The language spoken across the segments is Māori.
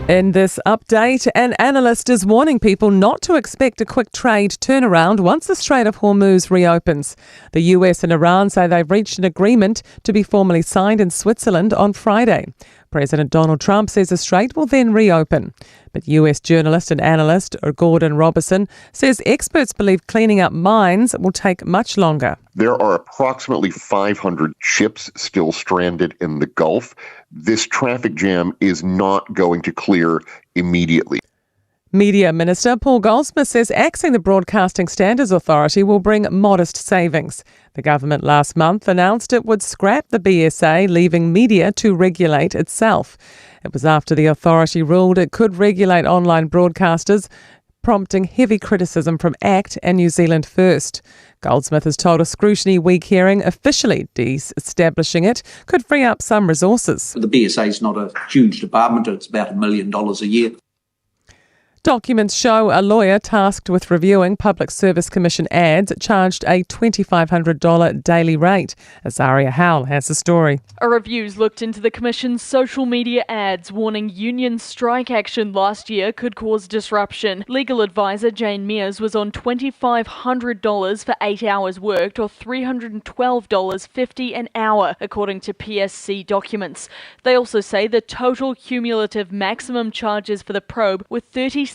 In this update, an analyst is warning people not to expect a quick trade turnaround once the Strait of Hormuz reopens. The US and Iran say they've reached an agreement to be formally signed in Switzerland on Friday. President Donald Trump says the strait will then reopen. But US journalist and analyst Gordon Robertson says experts believe cleaning up mines will take much longer. There are approximately 500 ships still stranded in the Gulf. This traffic jam is not going to clear immediately. Media Minister Paul Goldsmith says axing the Broadcasting Standards Authority will bring modest savings. The government last month announced it would scrap the BSA, leaving media to regulate itself. It was after the authority ruled it could regulate online broadcasters, prompting heavy criticism from ACT and New Zealand First. Goldsmith has told a Scrutiny Week hearing officially de-establishing it could free up some resources. The BSA is not a huge department. It's about $1 million a year. Documents show a lawyer tasked with reviewing Public Service Commission ads charged a $2,500 daily rate. Azaria Howell has the story. A review's looked into the Commission's social media ads, warning union strike action last year could cause disruption. Legal advisor Jane Mears was on $2,500 for 8 hours worked, or $312.50 an hour, according to PSC documents. They also say the total cumulative maximum charges for the probe were $37,500.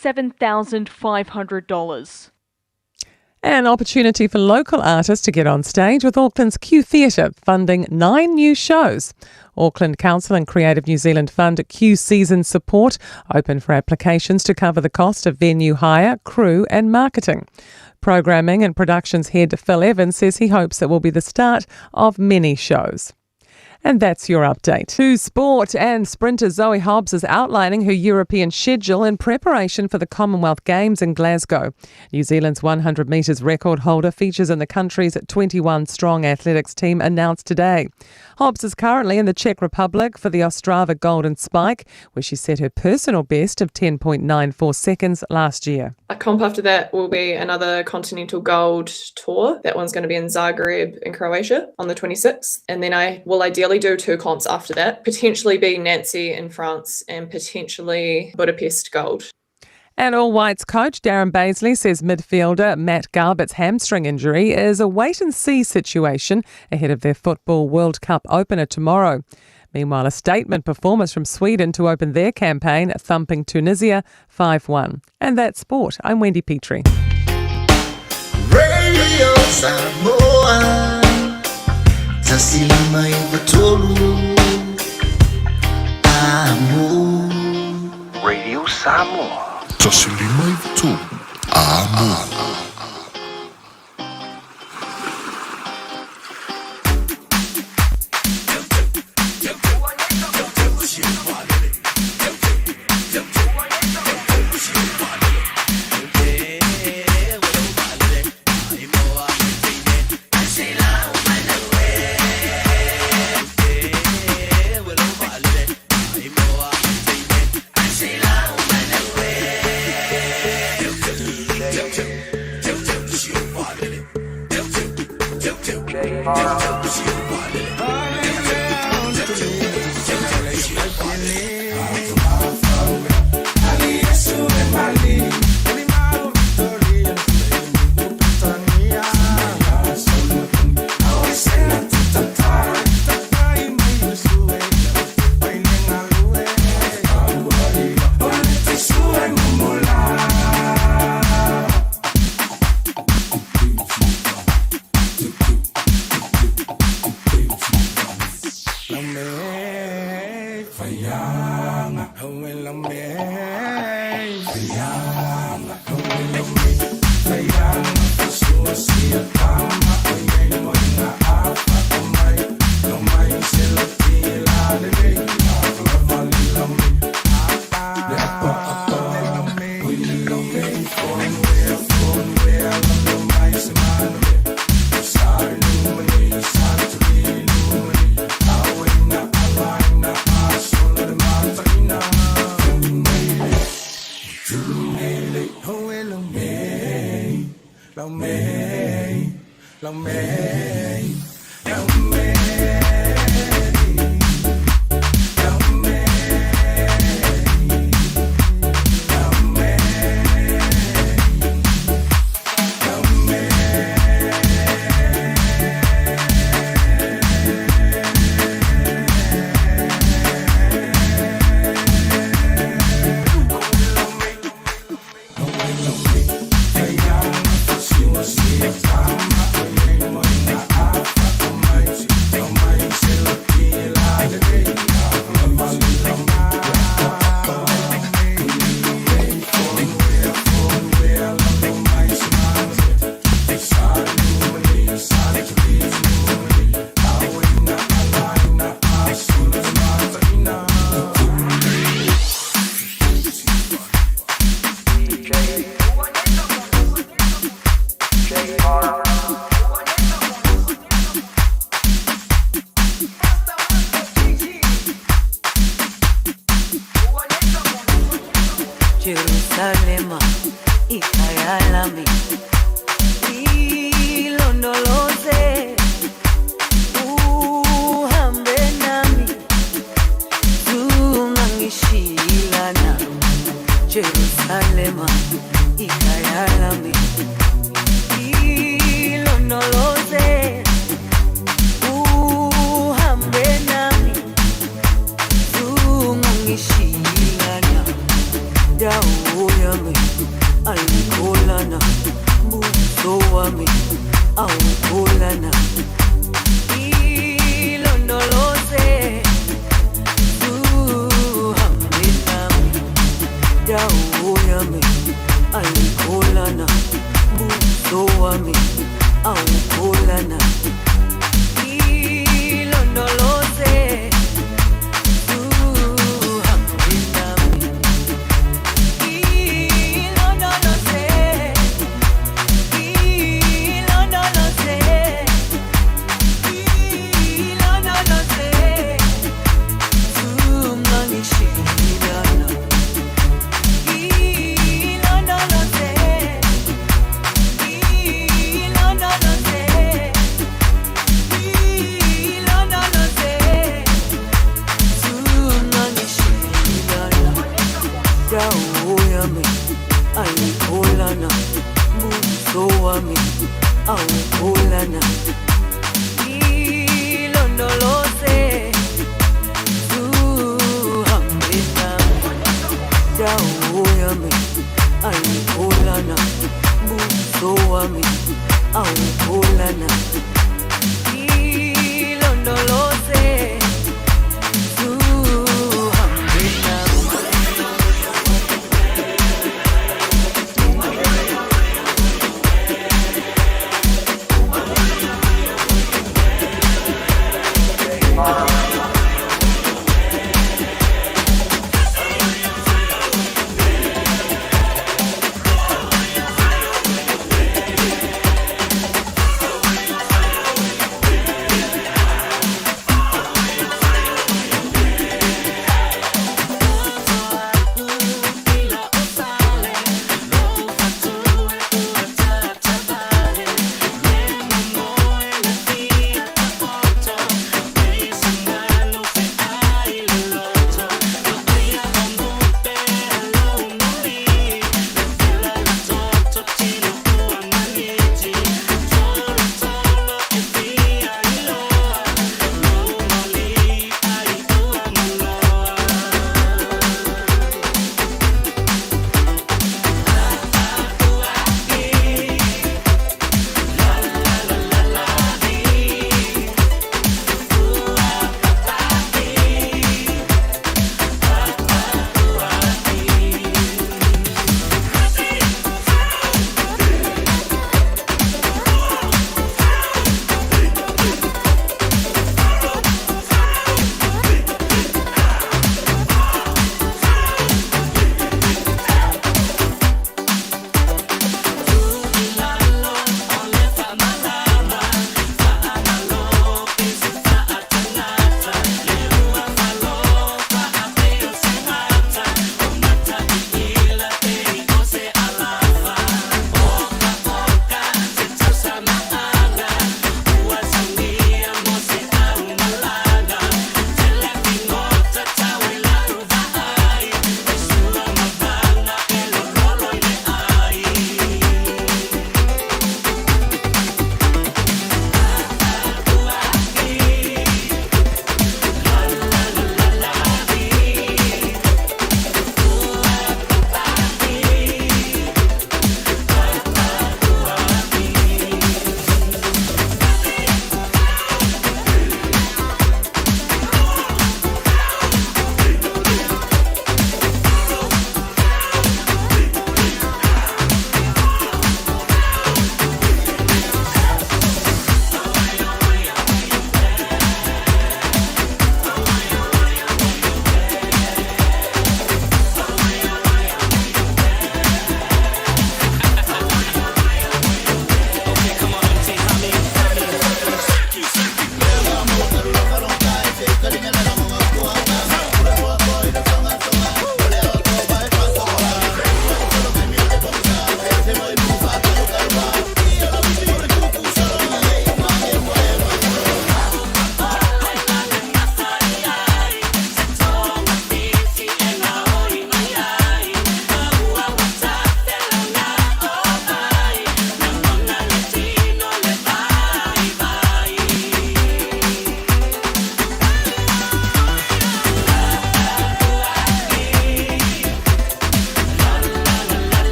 An opportunity for local artists to get on stage with Auckland's Q Theatre funding 9 new shows. Auckland Council and Creative New Zealand fund Q Season Support open for applications to cover the cost of venue hire, crew and marketing. Programming and productions head Phil Evans says he hopes it will be the start of many shows. And that's your update. To sport, and sprinter Zoe Hobbs is outlining her European schedule in preparation for the Commonwealth Games in Glasgow. New Zealand's 100 metres record holder features in the country's 21-strong athletics team announced today. Hobbs is currently in the Czech Republic for the Ostrava Golden Spike, where she set her personal best of 10.94 seconds last year. A comp after that will be another Continental Gold Tour. That one's going to be in Zagreb in Croatia on the 26th. And then I will ideally do 2 comps after that, potentially be Nancy in France and potentially Budapest Gold. And All Whites coach Darren Baisley says midfielder Matt Garbutt's hamstring injury is a wait-and-see situation ahead of their Football World Cup opener tomorrow. Meanwhile, a statement performance from Sweden to open their campaign, thumping Tunisia 5-1. And that's sport. I'm Wendy Petrie. Radio Samoa, tasilima ivatolu, amo. Radio Samoa. Tasilima ivatolu, amo. Jerusalema ikhaya lami ilondoloze uhambe nami zungangishilana Jerusalema ikhaya lami ilondoloze uhambe nami zungangishilana dawo yami ayikholana buso wami awukholana ilondoloze uhambe nami dawo yami ayikholana buso wami awukholana ilondoloze ayikholana buso wami awukholana ilondoloze uhambe nami dawo yami ayikholana buso wami awukholana ilondoloze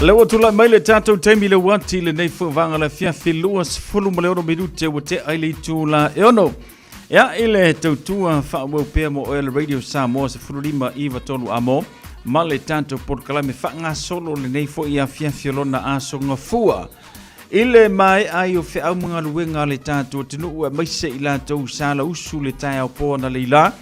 Lewa tula mai le tātou taimi le wati le nei whanga le fiafi luas fulu ma le oro minute wa te aile tula e ono. Ia ile tautua whaamau pēr mo oe le Radio Samoa se fururima iwa tonu amo. Ma le tātou porkalame whanga solo le nei fo ia fiafi lona aso ngā fua. Ile mai ai o whiau mga luenga le tātou tinu ua maise i lātou sāla usu le tai au pōna le ila.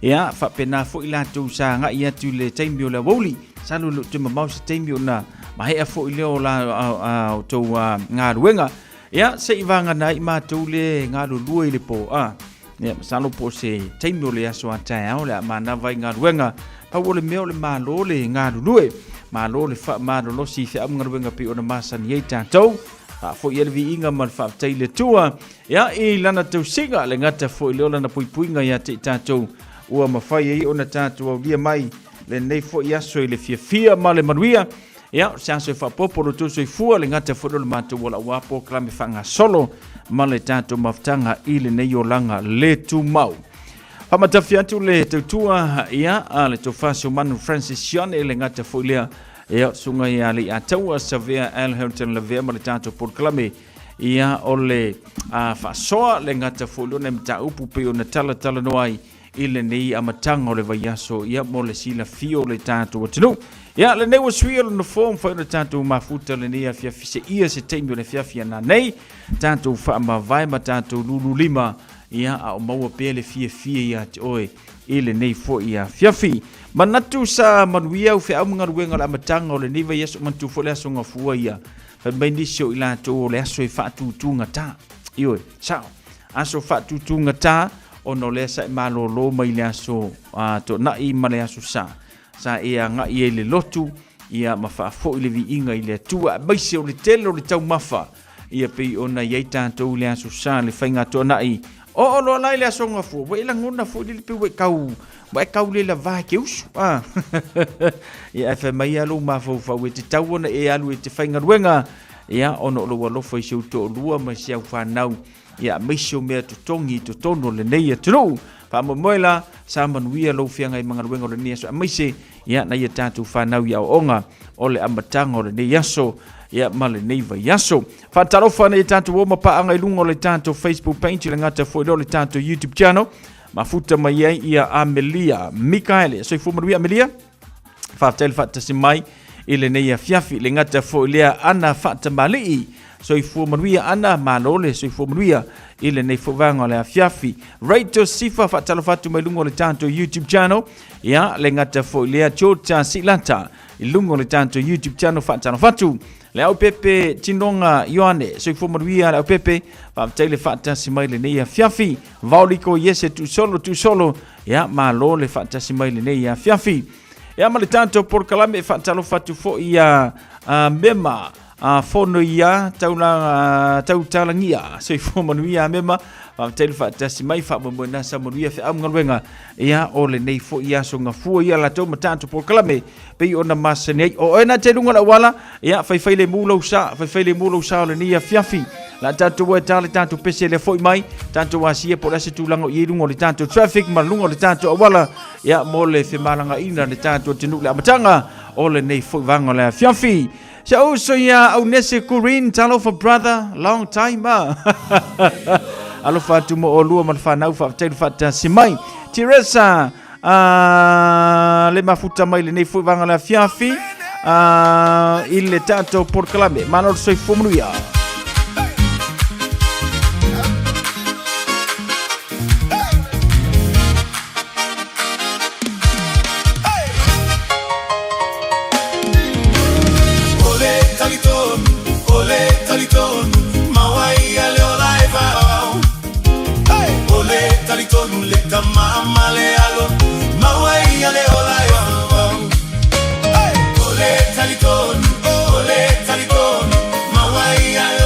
Ia whapena fo i lātou sā ngai atu le taimi o le wauli. Salu lo te mamau se taimi o na mahea fo i leo la o tau ngā ruenga. Ia, se i vanga na i mātou le ngā lua i le po. Ia, salo po se taimi o le aso a tai au le a manawai ngā ruenga. Pau o le meo le mālo le ngā lue. Mālo le wha mālo lo si wha ngā ruenga pi o na masani ei tātou. Fo i elvi inga man wha tai le tua. Ia, i lana tau singa le ngata fo i leo lana puipuinga ia te tātou. Ua mawhai ei o na tātou au lia mai. Le nei fo i aso i le fia ma le manuia. Ia, se aso i whapopolo tūso i fua le ngata whoro le mātou wala wapo klame whanga solo ma le tātou maftanga i le nei o langa le tu mau. Pamatafi atu le tautua ia le tau whasio manu Francis Sean e le ngata fo i lea ia sunga ia le ataua sa vea Al Hamilton le vea ma le tātou porklame ia o le whasoa le ngata fo i lea mta upu pe o na tala noai i le nei amatanga o le vaiaso ia mo le sila fio le tātou atinu. Ia, le nei wa sui alo na form whai na tātou mafuta le nei a fiafi se ia se teimi o le fiafi ana nei. Tātou wha ma vai ma tātou lulu lima ia a o maua pēr le fia ia te oe i le nei fo ia fiafi. Manatu sa manuia u whia mga ruenga le amatanga o le nei vaiaso mantu fo le aso ngā fua ia. Whai mai nisio i lātou o le aso i whaatutu ngata. Ioi, sao, aso whaatutu ngata ono le sa malo lo mai le aso to na I ma le aso sa ia nga I le lotu ia mafa fo I le vi inga I le tua mai se o le telo le tau mafa ia pe ona ia tanto le aso sa le fainga to na I o lo lai le aso nga fo we la ngona fo le pe we kau le la va ke us ia fa mai alo ma fo fa we te tau ona e alu te fainga ruenga ia ono lo lo fo se to lua ma se fa nau ia meisio mea tutongi tutono le nei atunu. Pa moela sa manuia lo fianga I mga ruenga o le nei aso. Meise ia na ia tātou whanau ia o onga o le amatanga o le nei aso. Ia ma le nei vai aso. Whatarofa na ia tātou o mapaanga I lunga o le tātou Facebook page le ngata fo I le tātou YouTube channel. Mafuta mai ai ia Amelia Mikaele. So I fu manuia Amelia. Whatail whatasi mai I le nei a fiafi le ngata fo I lea ana whatamali so I fu manuia ana malole so I fu manuia I le nei fuvanga le afiafi Raito Sifa fatalo fatu mai lungo le tanto YouTube channel ia le ngata fo le chota silata I lungo le tanto YouTube channel fatalo fatu le au pepe tinonga Yohane so I fu manuia le au pepe fa tele fata si mai le nei afiafi vauliko yese tu solo ia malole fata si mai le nei afiafi ia ma le tanto por kalame fatalo fatu fo ia mema fono ia tau talangia so I fu manuia mema fa tel fa tasi mai fa mo sa manuia fa am ngalwenga ia o le nei fo ia so nga fu ia la tau matanto por klame pe ona masane o ena te lunga la wala ia fa le mulo sa le nia fiafi la tanto wa tale tanto pese le fo mai tanto wa sia por ase tulango I lunga le tanto traffic ma lunga le tanto wala ia mo le fe malanga ina le tanto tinu le amatanga o le nei fo vanga le fiafi. So ya au nese Corinne talo for brother long time alo fatu mo olua man fanau fa tel fata simai Teresa le mafuta mai le nei fu vanga la fiafi il tanto por clame manol soy fumuia Mama le alo, mawai ale olai ole taliton, mawai ale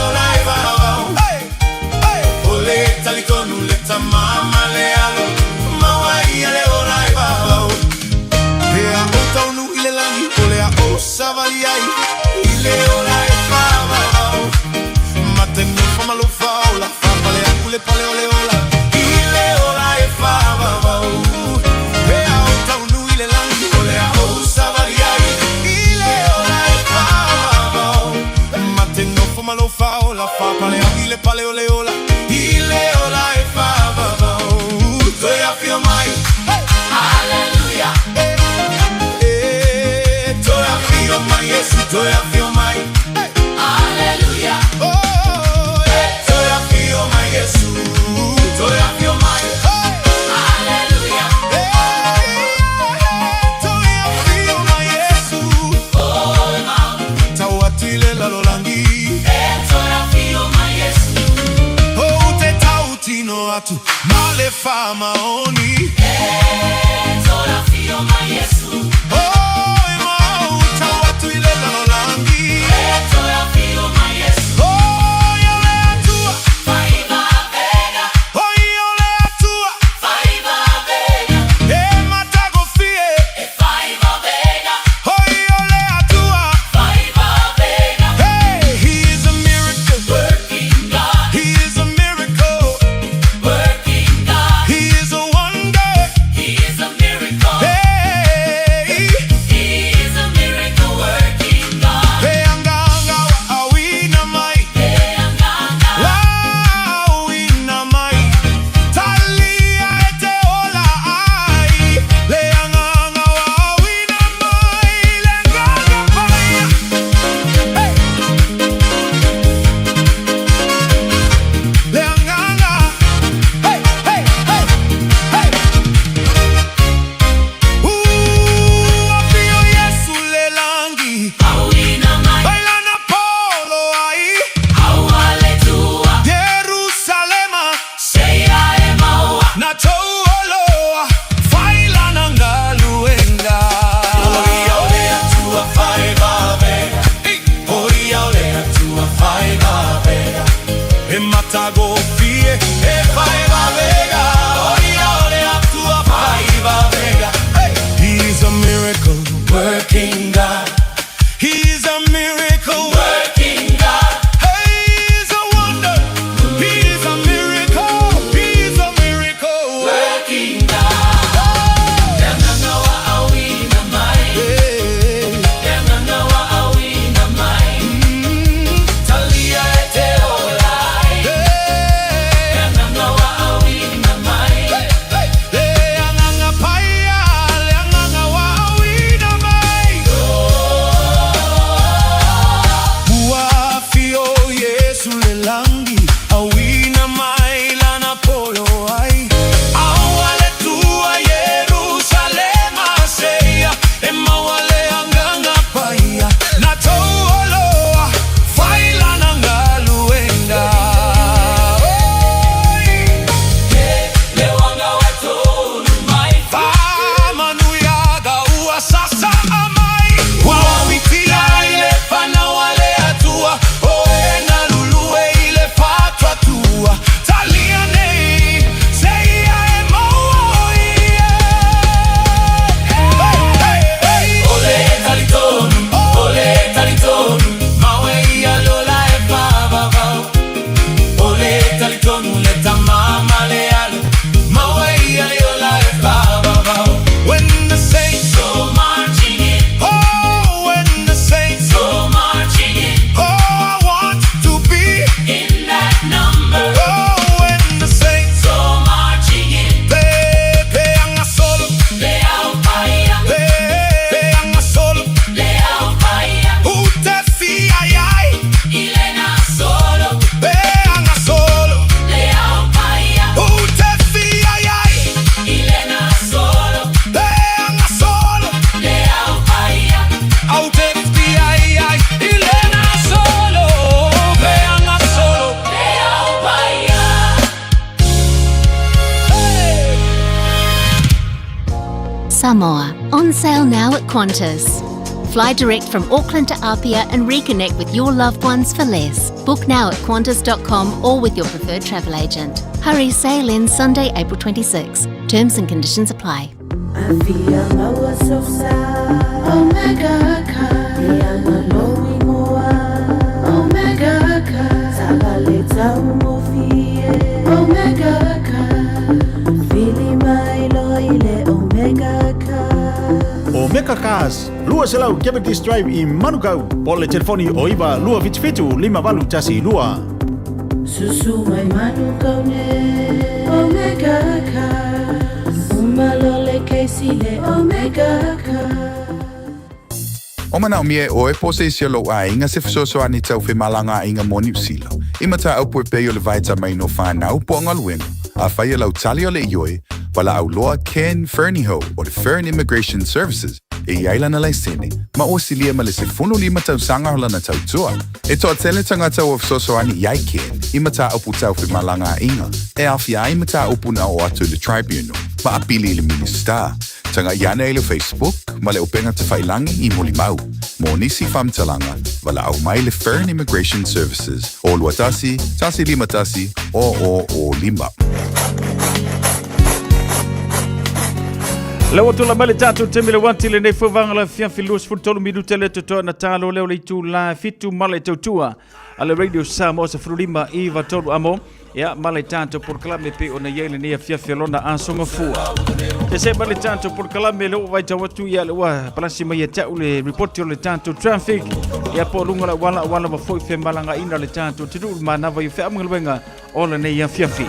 Samoa. On sale now at Qantas. Fly direct from Auckland to Apia and reconnect with your loved ones for less. Book now at qantas.com or with your preferred travel agent. Hurry, sail in Sunday, April 26. Terms and conditions apply. Omega Cars, lua selau Capitis Drive i Manukau. Pole telefoni o iwa lua fitu 5 tasi lua. Susu mai Manukau ne Omega Cars. Umalole keisile Omega Cars. O mana o mie o e pose isi alo a inga se fisoso ani tau fe malanga inga moni usila. Imata au poe peo le vaita mai no whanau po angaluenga. A whaia lau tali o le ioi, wala au loa Ken Ferniho o le Fern Immigration Services e iaila na lai sene, ma o silia ma le se funu 5 tau sanga hola na tau tua. E toa tele tangata o fisoso ani iai Ken, imata upu tau fe malanga inga, e awhia imata upu na o atu le tribunal, ma apili le minister. Tanga iana e le Facebook, ma le openga te whailangi I moli mau. Mo nisi whamtalanga, wala au mai le Fern Immigration Services. O lua tasi 5 tasi, o 5. Leo tula mele tatu temile wanti le nei fwanga la fianfi luas fultolu minuta le tutoa na talo leo le tu la fitu male tautua ale radio Samoa sa frulima iwa tolu amo ya male tanto por kalame pe ona yele ni fianfi lona ansonga fua te se male tanto por kalame leo waita watu ya le wa palasi mai ta ule report le tanto traffic ya po lunga la wala ma foi fe malanga ina le tanto tidu mana va fe amngelwenga ola nei ya fianfi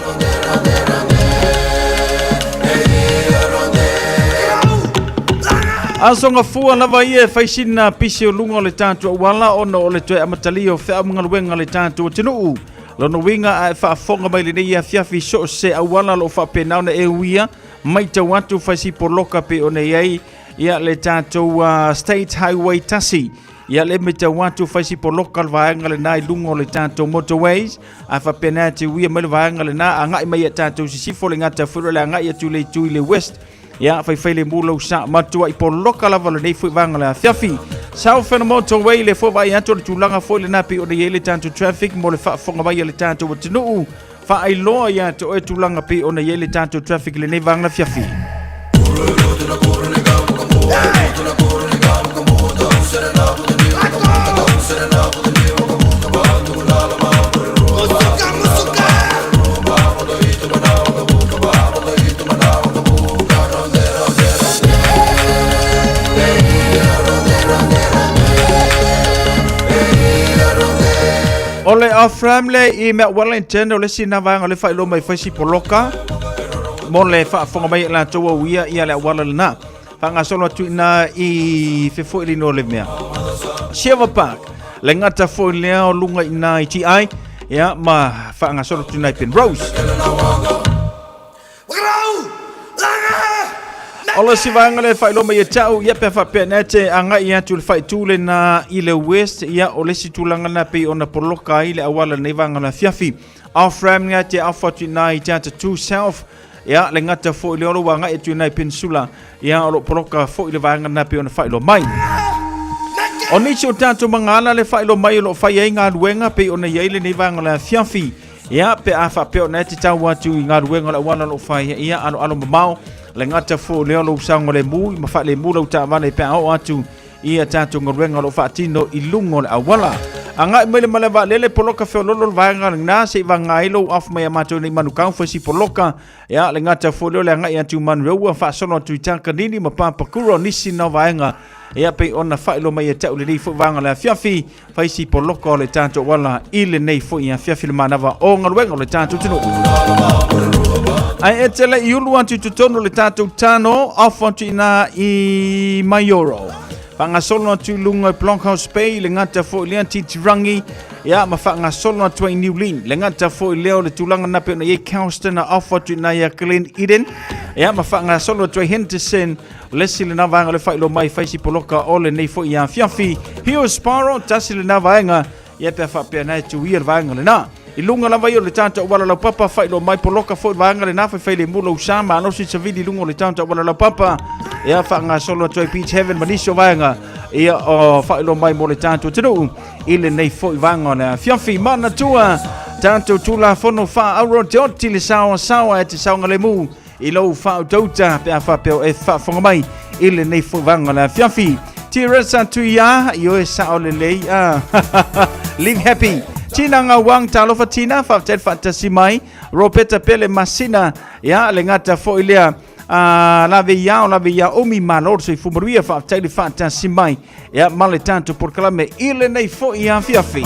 Ansonga fua lava ia faisina pisi o lunga o le tantu wala ona o le toe amatali o whea mngaluenga le tantu o tinuu. Lono winga a whaafonga mai le neia fiafi so se awala lo whapenau na e uia mai ta watu faisi poloka pe o ne iei ia le tantu State Highway tasi. Ia le me ta watu faisi poloka le vaenga le nai lunga o le tantu motorways a whapena te uia mai le vaenga le na a ngai mai a tantu sisifo le ngata furu le a ngai atu le tui le west. Ya fai le mula usa matua I poloka lava le nei fui vanga le fiafi. South and motorway le fo vai atu le tulanga fo le napi o le yele tanto traffic mo le fa fonga vai le tanto o tinu. Fa ai loa ya to e tulanga pe o le yele tanto traffic le nei vanga fiafi. Ole a family I me Wellington ole sina vanga le fai lo mai fai si poloka mo le fa fonga mai la toa uia ia le wala na fanga solo tu na I fe fo ili no le mea Silver Park le ngata fo le o lunga ina TI ya ma fanga solo tu na Penrose Ola si vanga le fai lo mai tau ia pe fa penete anga ia tu le fai tu le na I le west ia ole si tulanga na pe ona poloka I le awala nei vanga na fiafi Afram nga te A49 tata 2 south ia le ngata fo le oro wanga e tu na peninsula ia o poloka fo le vanga na pe ona fai lo mai Oni si o tanto mangala le fai lo mai lo fai ai ngā ruenga pe ona ia le nei vanga na fiafi ia pe a fa pe ona te tau atu I ngā ruenga la wana lo fai ia alo mamau le ngata fo le lo usanga le mu ma fa le mu lo ta vane pe o atu ia tatu ngorenga lo fa tino I lungo le awala anga mele maleva lele poloka fe lo vanga na se vanga ilo af mai amato ni manukau fo si poloka ya le ngata fo le anga ia tu man ro fa sono tu tanka nini ma pa kuro nisi no vanga ia pe ona fa ilo mai ta le fo vanga la fiafi fa si poloka le tanto wala ile nei fo ia fiafi le manava o ngorenga le tanto tino Ai etele iulu antu tutono le tātou tano afantu ina I Mayoro. Whangasolo atu lunga I Blockhouse Bay le ngata fo le antitirangi ia ma whangasolo atu I New Lynn le ngata fo leo le tulanga nape na ye Calston na afantu ina ia Glen Eden ia ma whangasolo atu I Henderson lesi le navanga le whailo mai whaisi poloka o le nei fo ia fiafi Hio Sparrow tasi le navanga ia pe whapea nai tu ia vanga le na I lunga lava I o le tanta wala lau papa whailo mai poloka fo vanga le na whai le mula usama ano si savidi lunga o le tanta wala lau papa ia whaanga solo toi Beach Heaven manisio vanga ia o whaelo mai mo le tātou tinu i le nei fo i vanga o le fiafi mana tua tātou tula fono wha auro te oti le sawa e te saunga le mu i lau wha utauta pe a wha peo e wha whonga mai i le nei fo i vanga o le fiafi tiresa tu ia i oe sao le lei live happy Tina nga wang talofa tina whaftel whatasi mai Ropeta pele masina ia le ngata fo i lea lave ia omi malor so i fumaruia whaftel whatasi mai ia male tanto por kalame i le nei fo i a fiafi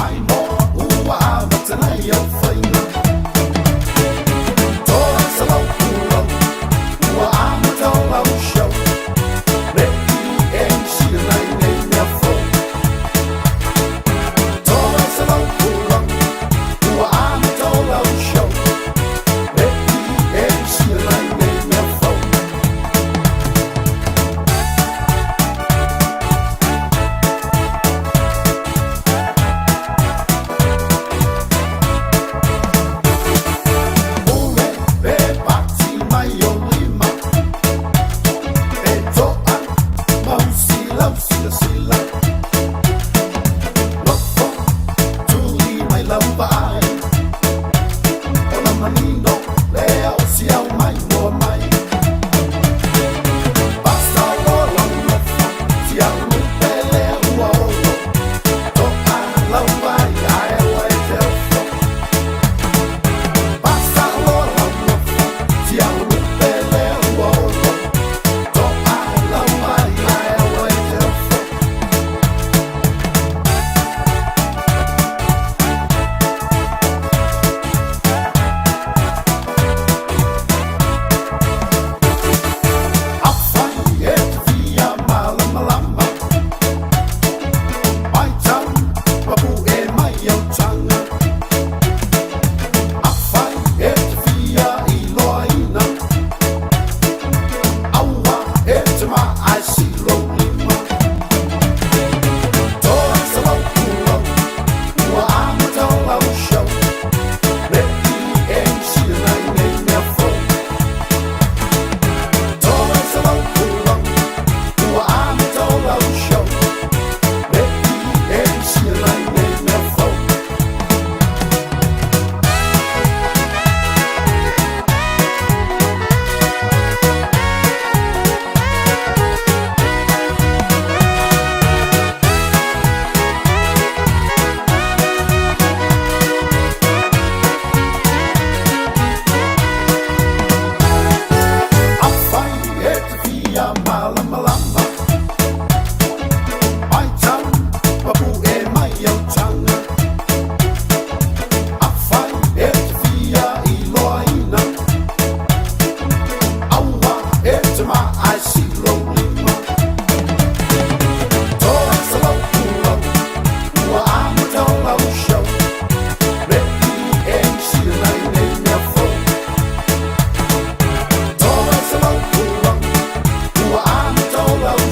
Solo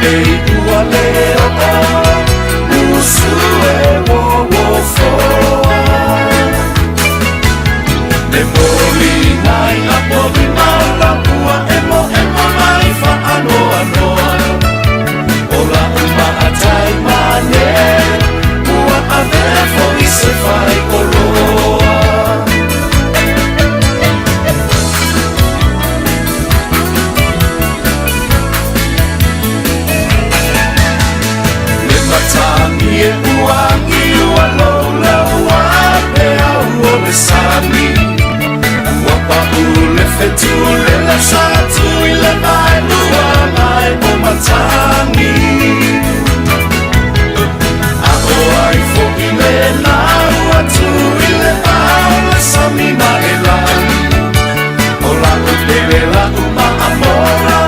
Ei ua leo Usu e wo foa Me moli nai a povi mala ua emo mai fa anoa Ola uma atai mane Ua avea fo i se fai koloa Le matangi e uangi ua lola ua apea ua le sami Ua pa ule fetu le la satu i le mai lua mai o matangi Ai fo i le la ua tu i le au le sami ma e la O la u pele la u ma amora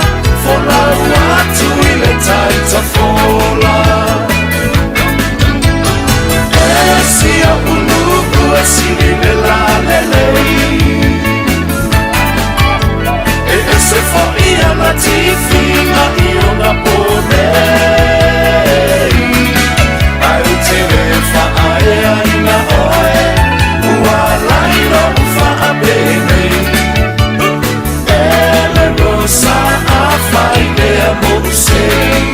Fo la ua tu i le taita fola E si a uluku e si i le la lelei E se fo i ana tifi ma i o na ponei Te ve fa ae ina oe Ua lairo fa a bene Ele rosa a fai dea mosei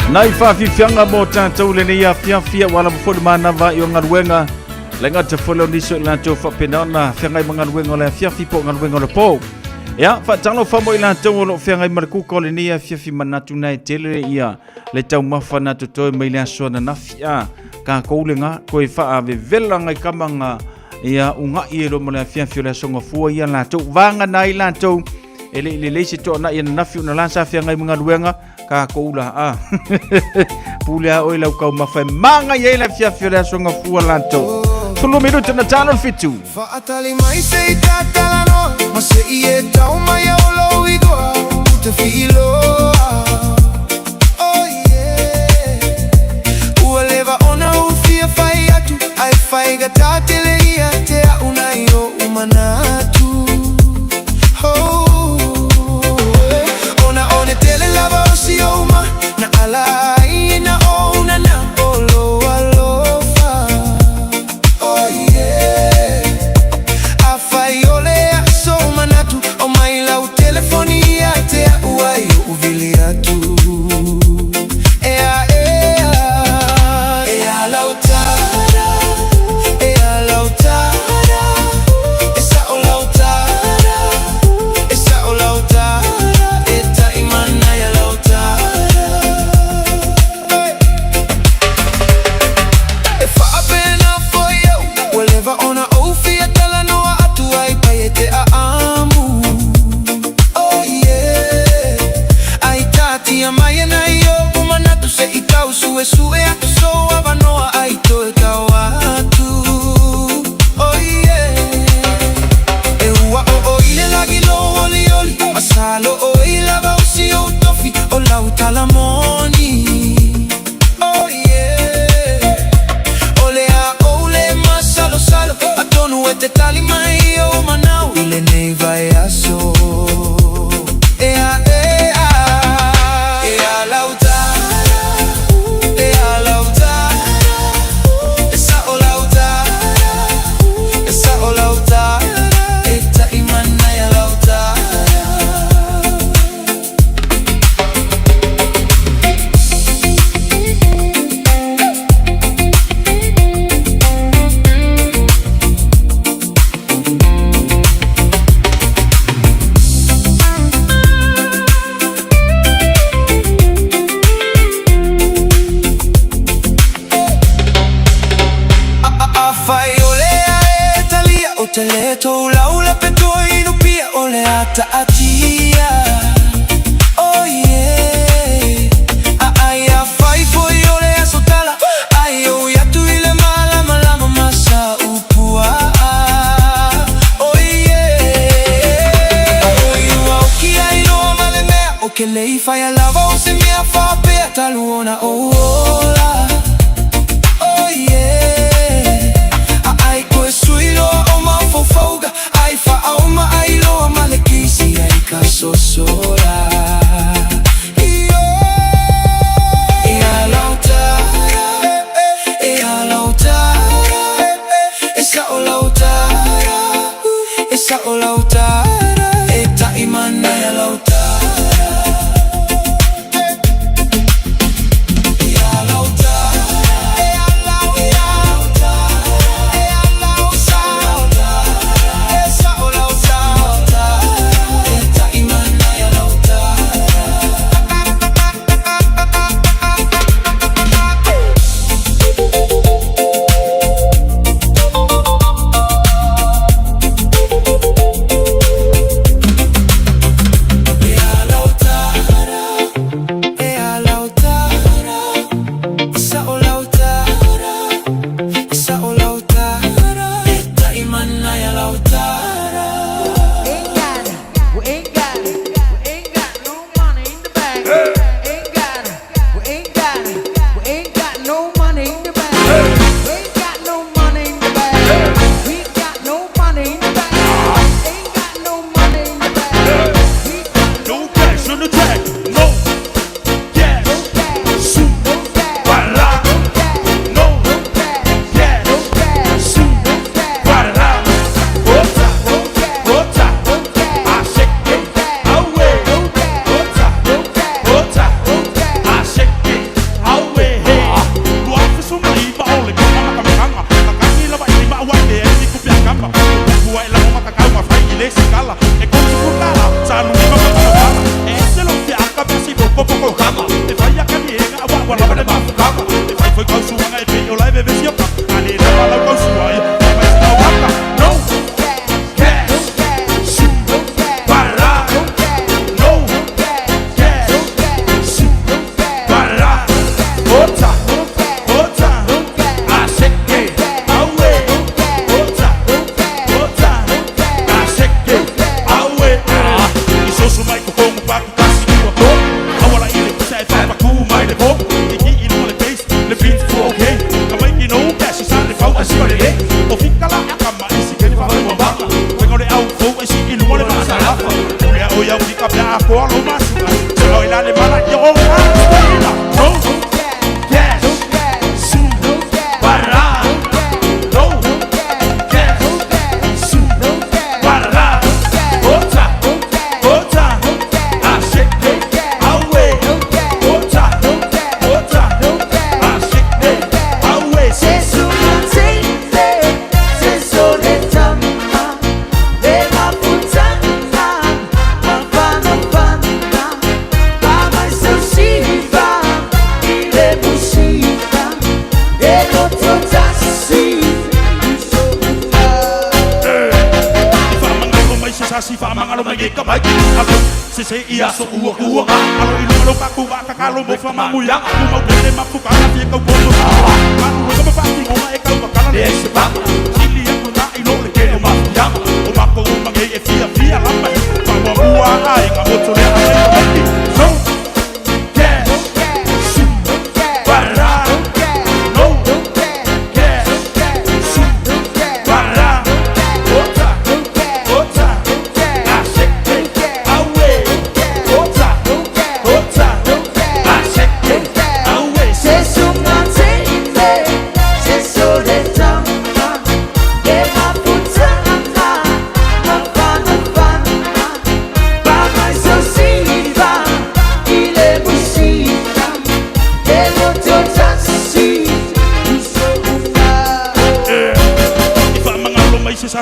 Nai whawhiwhianga mō tātou le nei a whiawhia wala mwhori mānawa i o ngaruenga. Le ngā te wholo niso i lātou whapena ona whiangai ma ngaruenga o le whiawhi po ngaruenga o le pō. Ia, whatalo whamo i lātou o lo whiangai marakuka o le nei a whiawhi manatu nai tele ia. Le tau mawha nā tutoi mai le asoa na nawhi a. Ka koulenga koe wha ve vela ngai kamanga ia unga i ero mo le whiawhi o le asonga fua ia lātou. Vanga nai lātou. Ele leise to na ia nawhi o na lansa whiangai ma ngaruenga. Ka koula a Pulea oi lau kau mawhai Manga iei la whiawhia rea songa fua lanto Tulu minuta na tāno fitu Whaatali mai se I tātala no Ma se I e tau mai au lau I goa Uta whiiloa Oh yeah Ua lewa ona u whia whai atu Ai whai ga tātele ia Te a una I o umanatu Oh Tele lava o si oma Na ala ina o na na Olo alofa Oh yeah Afai ole a so manatu O mai lau telefoni ia te a uai o uvili atu Ea lau tada Ea lau tada Esa o lau tada Esa o lau tada Ona ofia tala noa atu ai pai te a amu Oh yeah Ai tati a mai na yo Umanatu se I kau sue sue atu so ava noa ai to e kau atu Oh yeah E ua o ile lagi lo oli oli Masalo o ila va usi o tofi O lau tala moni Oh yeah Ole a ole masalo salo Atonu e te tali mai o manau Ile nei vai aso Ea lautada Ea lautada Esa o lautada Esa o lautada Eta imana ya lautada Teleto laula peto inupia ole ata atia Oh yeah Aya fai foi ole asotala Ayo yatu ile mala malama masa upua Oh yeah Oh you aukia ke lei fai lava o se mia fa pe taluona ola oh yeah ai ko suilo o ma fofoga ai fa o ma ai lo ma le kisi ai ka so sola Esa o lautara, eta imana ya lautara. Se ia so ua ua alo i lo ka ku ka ka lo mo fa mamuya ku mo pele ma ku ka na fi ka ko mo ma ku ko fa ti mo e ka ka na le se pa ili ya ku na i lo le ke ma ya o ma ko ma ge e fia la ma pa mo bua ai ka mo to le ai ka so ke su para no ke su para ota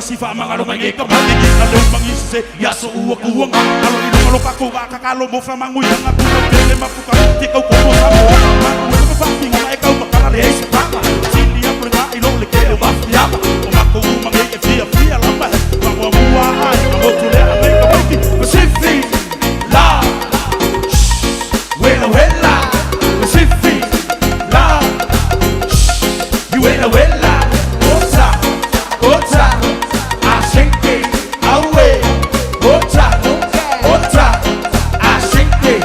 si fa mangalo mangi ka mali ki alo mangi se ya so ua ku nga alo i lo ka ku ka ka lo mo fa mangu ya nga ku no tele ma ku ka ti ka ko mo sa mo ma ku fa ti nga e ka ka na le se pa si li ya pro nga i lo le ke ma ya o ma ku mangi e fia la ma ma mo bua ai mo tu le a me ka pa ti Pacific la wela Pacific la you wela ota ashente awe ota ashente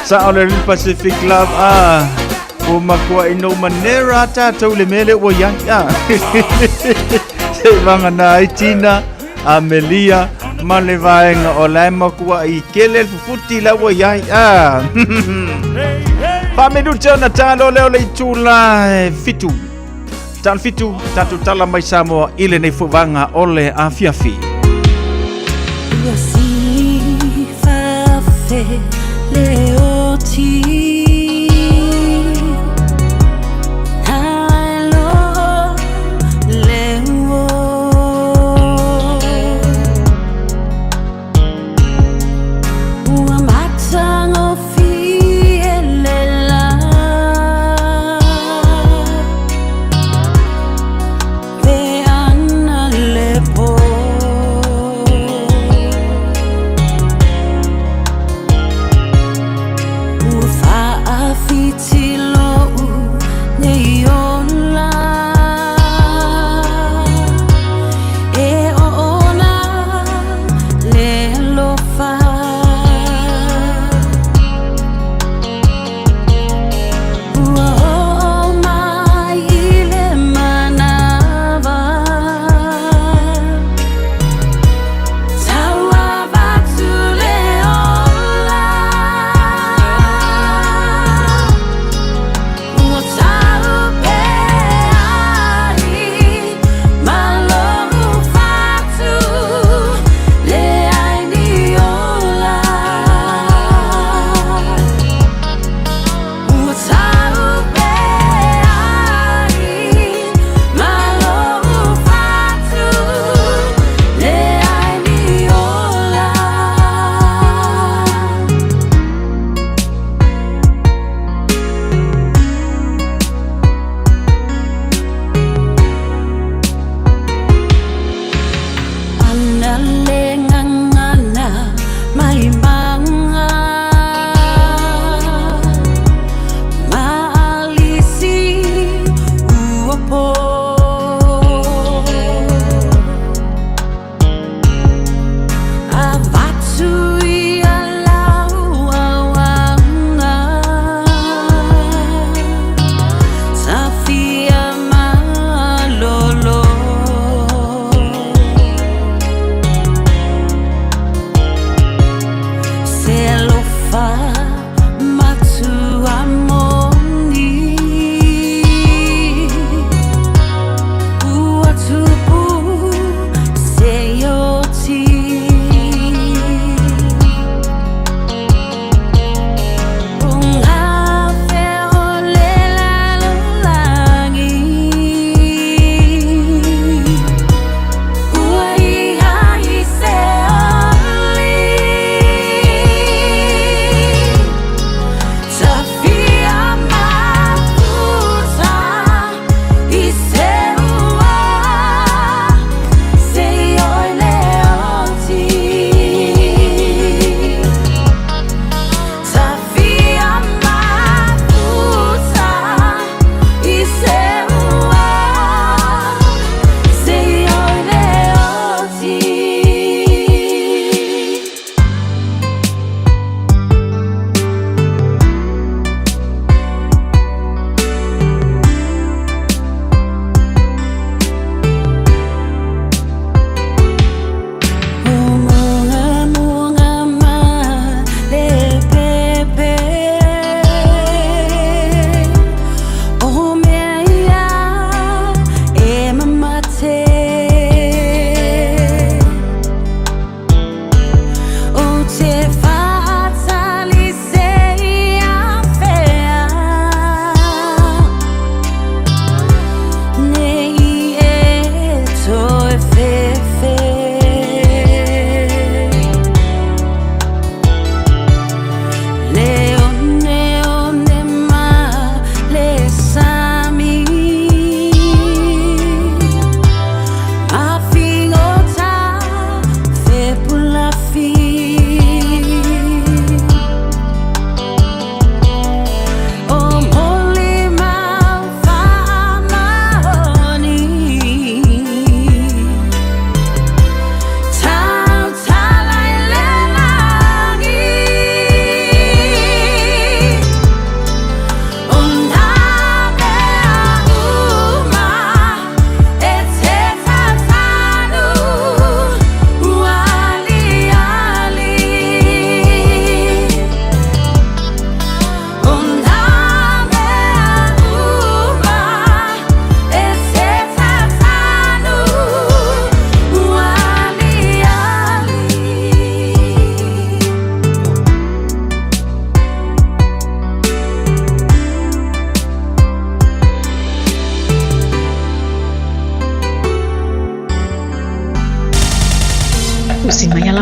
Sa ole Pacific Club o makua ino manera tātou le mele o ia se vanga na China Amelia ma le vaenga o lai makua i kele fufuti la o ia pa menu tana talo leo le tula fitu tal fitu tatu tala mai Samoa ile nei fuvanga ole a fiafi Fire.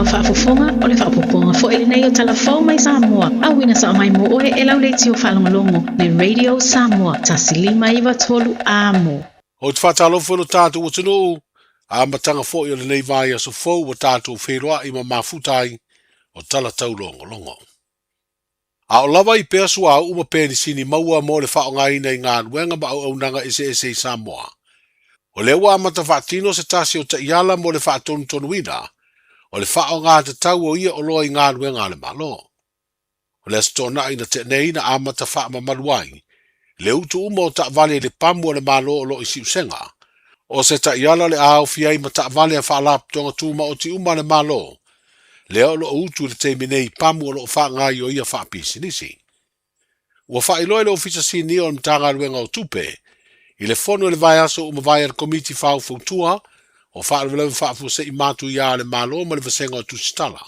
au whaafofonga o le whaapoponga fo ele nei o talafou mai Samoa. Au ina sa o mai mo oe e lau leiti o whalongolongo le Radio Samoa tasi 5 amo. O te whatalofo no tātou o tunu, a matanga fo i o le nei vai aso fau o tātou wheroa i ma mafutai o tala tau longo. A o lawa i pea sua au uma pēni sini maua mo le whaonga ina i ngā ruenga ma au nanga ese i Samoa. O le ua amata whaatino se tasi o ta iala mo le whaatonu tonu ina, o le whaonga te tau o ia o loa i ngā ruenga le malo. O le astona ina te nei na amata whaama maruai, le utu umo ta vale le pamu o le malo o lo i siusenga, o se ta iala le au fiai ma ta vale a whaalap tonga tūma o ti uma le malo, le o lo utu le te minei pamu o lo whaangai o ia whaapisinisi. Ua whailoi le ofisa sini o le mtanga ruenga o tupe, i le fono le vai aso uma vai al komiti whau fautua, o whaalwelewe whaafu se i matu ia le malo ma le vasenga o tusitala.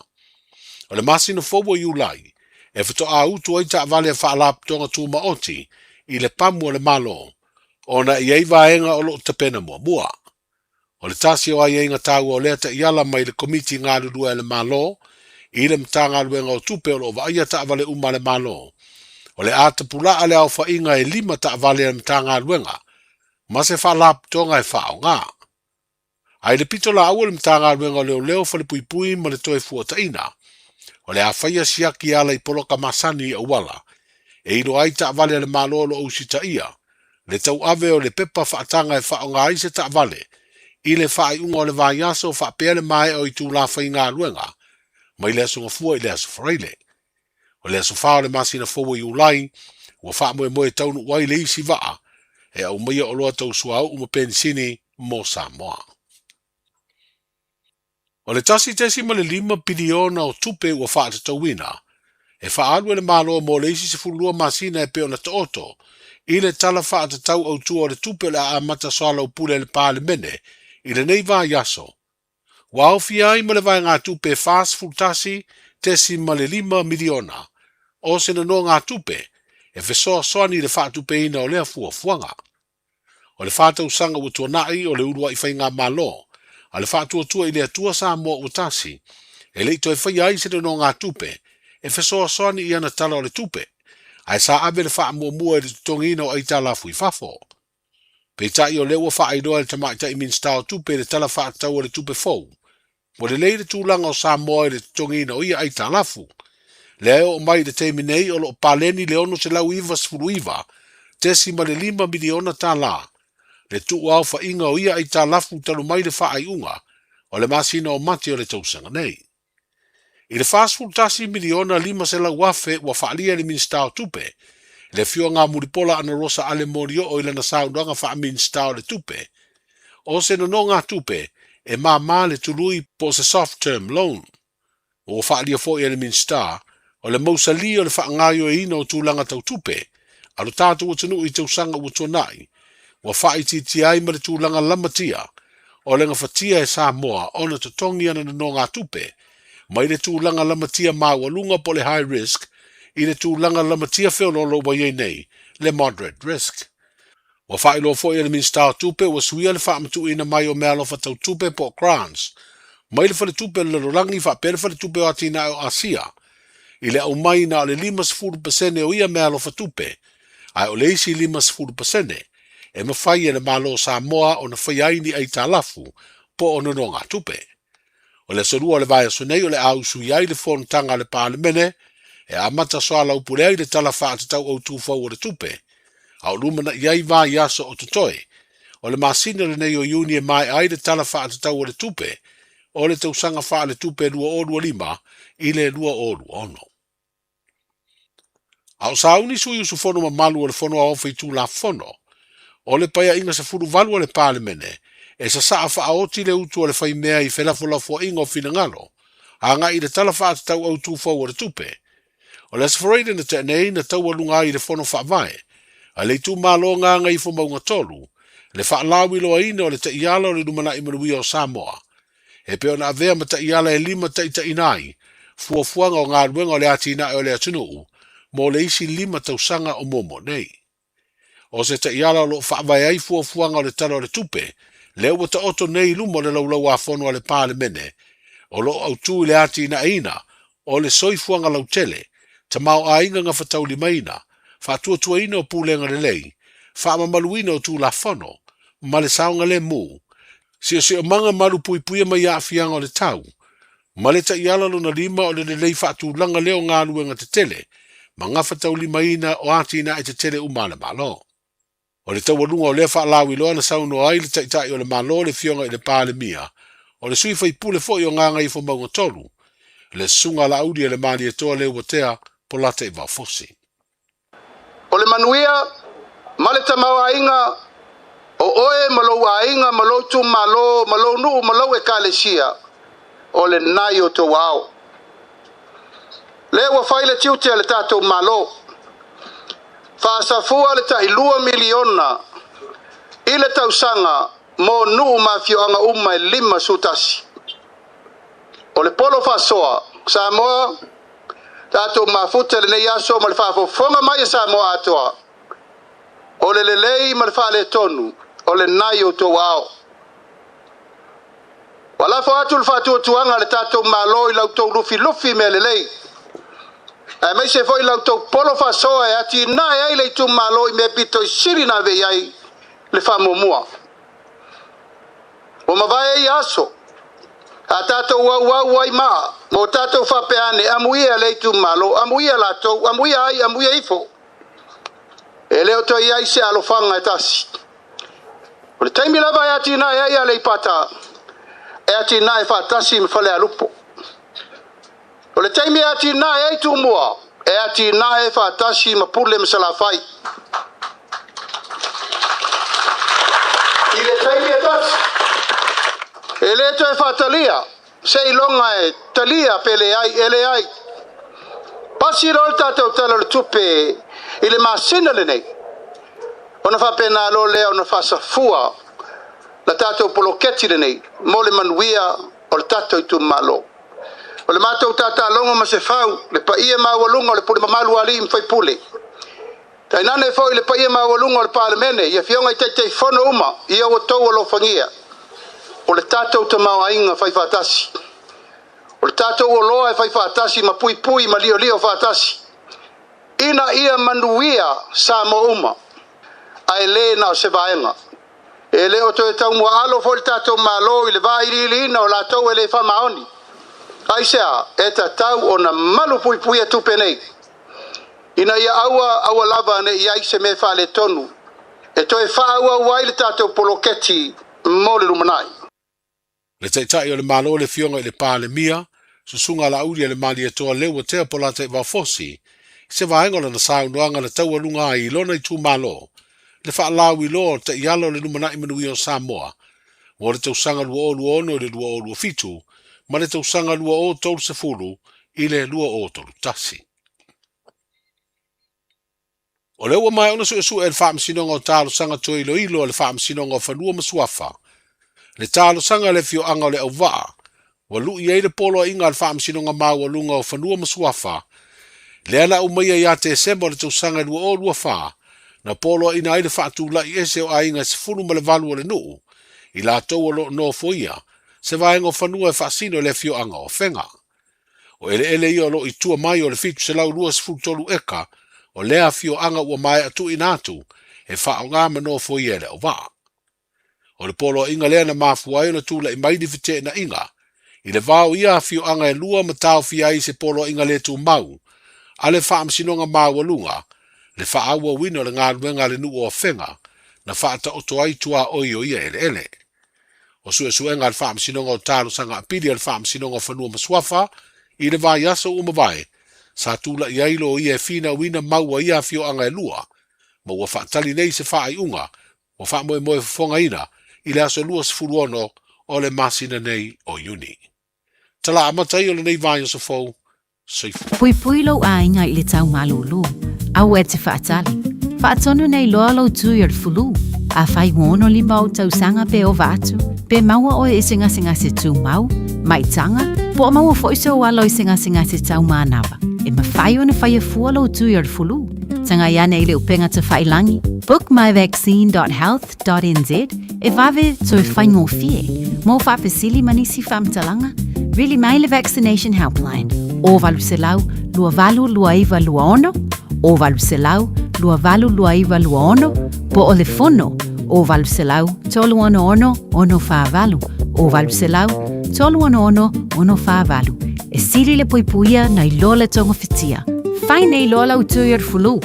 O le masino fobo i ulai, e whato a utu ai ta vale a whaalap tonga tūma oti, i le pamu o le malo, o na i ei vaenga o lo tapena mua. O le tasi o ai inga tau o lea ta iala mai le komiti ngā rurua e le malo, i le mtanga ruenga o tupe o lo vaia ta vale uma le malo. O le ata pula ale au whainga e 5 ta vale le mtanga ruenga, ma se whaalap tonga e whao ngā. Ai le pito la au le mtanga ruenga o leo whale pui pui ma le toe fuata ina, o le a whaia siaki ala i poloka masani a wala, e ilo ai ta vale le malo lo usita ia, le tau ave o le pepa whaatanga e whao ngā i se ta vale, i le whaai unga o le vaiaso whaapea le mai o i tū la whai ngā ruenga, mai le aso ngafua i le aso whareile. O le aso whao le masina fowo i ulai, ua wha moe taunu wai le isi waa, e au maia o loa tau suau uma pensini mo Samoa. O le tasi tesi ma le 5 piliona o tupe ua wha te tauina, e wha alue le malo mo le isi se fulua masina e peo na te oto, i le tala wha te tau au tua o le tupe le a mata soala o pule le pāle mene, i le nei vā yaso. Wa au fiai ma le vai ngā tupe fast food tasi tesi ma le 5 miliona, o se no ngā tupe, e fesoa soani le wha tupe ina o lea fuanga. O le whātau sanga ua tuanai o le urua i whai ngā malo, a le whātua tua i le atua Samoa o tasi, e leito e whai ai se no ngā tupe, e fesoa soani i ana tala o le tupe, ai sa ave le wha mua e le tutongina o aita la fui fafo. Pe tai o lewa wha aidoa le tamaita i minsta o tupe le tala wha tau o le tupe fou, mo le leire tūlanga o Samoa e le tutongina o ia aita lafu, le o mai le te minei o lo paleni le ono se lau iwa sfuru iwa, tesi ma le 5 miliona tā la, le tu au fa inga o ia ai tā lafu talu mai le wha ai unga, o le masina o mati o le tausanga nei. I le fast food tasi miliona 5 se lau wafe wa whaalia le minsta o tupe, le fio ngā muripola ana rosa ale morio o ilana saunanga wha minsta o le tupe, o se no ngā tupe, e mā le tului po se soft term loan, o whaalia fo i le minsta, o le mausali o le whaangaio e ina o tūlanga tau tupe, alo tātou o tunu i tausanga o tuanai, wa whaiti ai ma le tūlanga lamatia, o le ngawhatia e Samoa o na tatongi ana no ngā tupe, mai le tūlanga lamatia mawalunga po le high risk, i le tūlanga lamatia whiololo wa iei nei, le moderate risk. Wa whailo fo i le minsta o tupe, wa suia le whaamatu ina mai o mea lofa tau tupe po grants, mai le whale tupe le rorangi whaapele whale tupe o atina o Asia, i le au mai na le 5% o ia mea lofa tupe, ai o le isi 5%, e mawhai e le malo Samoa o na whaiaini ai tā lafu, po o nono ngā tupe. O le sorua le vai aso nei o le au sui ai le whontanga le pāle mene, e amata soa lau pule ai le tala whaatatau au tūwhau o le tupe, au lumana iai vā yaso o tutoe, o le masina le nei o iuni e mai ai le tala whaatatau o le tupe, o le tausanga wha le tupe 2.5 i le 2.1. Au sauni sui usu fono ma malu o le fono a ofa i tū la fono, o le paia inga sa furu valu o le pāle mene, e sa saa wha aoti le utu o le whai mea i whelafo inga o fina ngalo, a nga i le tala whaatatau au tūwhau o le tupe. O le asfareide na te nei na tau alunga i le fono wha vae, a le tū malo ngā ngai fo maunga tolu, le wha lawi loa ina o le ta iala o le numana i manuia o Samoa, e peo na avea ma ta iala e 5 ta inai, fuafuanga o ngā ruenga o le atina e o le atunuu, mo le isi 5 tausanga o momo nei. O se ta iala o lo whaavai ai fuafuanga o le tala o le tupe, le ua ta oto nei lumo le laulau a fono o le pāle mene, O lo au tū le ati na ina, o le soifuanga lau tele, ta mau a inga ngā whatau li maina, wha tua ina o pūlenga le lei, wha mamaluina o tū la whano, ma le saunga le mū, si o manga malu pui pui mai a fianga o le tau, ma le ta iala lo na lima o le lei wha tu langa leo ngā luenga te tele, ma ngā whatau li maina o ati na e te tele umana malo. O le tau walunga o le wha lawi loa na sauno ai le taitai o le malo le fionga i le pāle mia, o le sui fai pule fo i o nganga i fo maunga tolu, le sunga la audi e le mani e toa leo watea po lata i vau fosi. O le manuia, ma le tamau a inga, o oe malou a inga, malou tu malo, malou nuu, malou e kalesia, o le nai o tō wao. Le wa fai le tiute le tātou malo, whaasafua le tai 2 miliona, i le tausanga, mo nuu mafioanga uma e 5 sutasi. O le polo whasoa, Samoa, tātou mafuta le nei aso ma le whaafofonga mai e Samoa atoa. O le lelei ma le whaale tonu, o le nai o tō wao. Walafo atu le whaatua tuanga le tātou malo i lau tau lufi me lelei. E mai se foi lau tau polo whasoa e ati nai ai le tu malo i me pito i siri na vei ai le whamomua. O mawai e aso, a tātou wau ai maa, mo tātou whapeane, amuia le tu malo, amuia latou, amuia ai, amuia ifo. E leo toi ai se alofanga e tasi. O le taimi lava e ati nai ai ale i pata, e ati nai whatasi me whale alupo. O le taimi e ati nai ai tu mua, e ati nai whatasi ma pule me salafai. I le taimi e tasi. E le to e whatalia, se i longa e talia pele ai, ele ai. Pasi rol tātou tala le tupe i le masina le nei. Ona whapena lo lea ona whasafua la tātou poloketi le nei, mo le manuia o le tātou i tu malo. O le mātou tātou longa ma se whau, le pa ia mawalunga o le pule mamalu ali im whai pule. Tai nane fo i le pa ia mawalunga o le palemene, ia fionga i teitei whono uma, ia o tau alo whangia. O le tātou te mau ainga whai whatasi. O le tātou o loa e whai whatasi ma pui pui ma lio lio whatasi. Ina ia manuia sa mo uma. Ai le na o se vaenga. E le o to e tau mua alo fo le tātou malo i le vai li ina o la tau e le whamaoni. Ai sea, e ta tau o na malu pui pui a tupe nei. Ina ia aua lava ne ia ise me whale tonu. E to e whaua wai le tātou poloketi mo le lumanai. Le taitai o le malo le fionga i le pāle mia, susunga la uri le mali e toa leo tea po lata i wau fosi, se vaenga na saunuanga na taua lunga i lona i tu malo, le whaalau i lo te ialo le numana i manui o Samoa, o le tausanga lua o lua ono le lua o lua fitu, ma le tausanga lua o tolu se fulu i le lua o tolu tasi. O le ua mai ona su e le whaamsinonga o talo sanga to ilo le whaamsinonga o whanua masuafa, le talo sanga le fio anga le au waa, wa lui ei le polo inga le whaamsinonga mau lunga o whanua masuafa, le ana umaia ia te sembo le tausanga lua o lua wha, na polo ina ai le whaatu lai ese o ainga se funu ma le valu o le nuu, i la tau lo no foia, se vaenga o whanua e whaasino le fio anga o whenga. O ele ia lo i tua mai o le fitu se lau lua se fulu tolu eka, o lea fio anga ua mai atu inatu, e wha ngā mano foia le au waa. O le polo inga lea na mafuai na tula i maini fite na inga. I le vau ia fio anga e lua matau fia i se polo inga le tu mau. A le wha amsinonga mau alunga. Le wha aua wino le ngā ruenga le nuu o whenga. Na wha ata oto ai tua oi o ia ele. O suenga le wha amsinonga o talo sanga apiri le wha amsinonga o whanua maswafa. I le vai aso umawai. Sa tula i ailo o ia e fina wina mau ia fio anga e lua. Ma ua wha tali nei se wha ai unga. O wha moe fonga ina. I le aso lua sifuru ono o le masina nei o uni. Tala amatai o le nei vai o sa fau, soifu. Pui pui lo a inga i le tau malulu. Au e te whaatali. Whaatonu nei loa lau tui ar fulu. A whai ngono li mau tau sanga pe o vatu. Pe maua o e singa se tu mau. Mai tanga. Po maua foise o alo i singa se tau manawa. E ma whai o na whai e fua lau tui ar fulu. Tanga iane i le upenga te whailangi. Book myvaccine.health.nz e vave to e whaingo fie. Mo whapesili manisi whamtalanga. Really mai le vaccination helpline. O valu se lau, lua valu lua iwa lua ono. O valu se lau, lua valu lua iwa lua ono. Po o le fono. O valu se lau, tolu ono ono, ono wha valu. O valu se lau, tolu ono ono, ono wha valu. E siri le poipuia na i loa le tonga fitia. Whai nei loa lau tuiar fulu.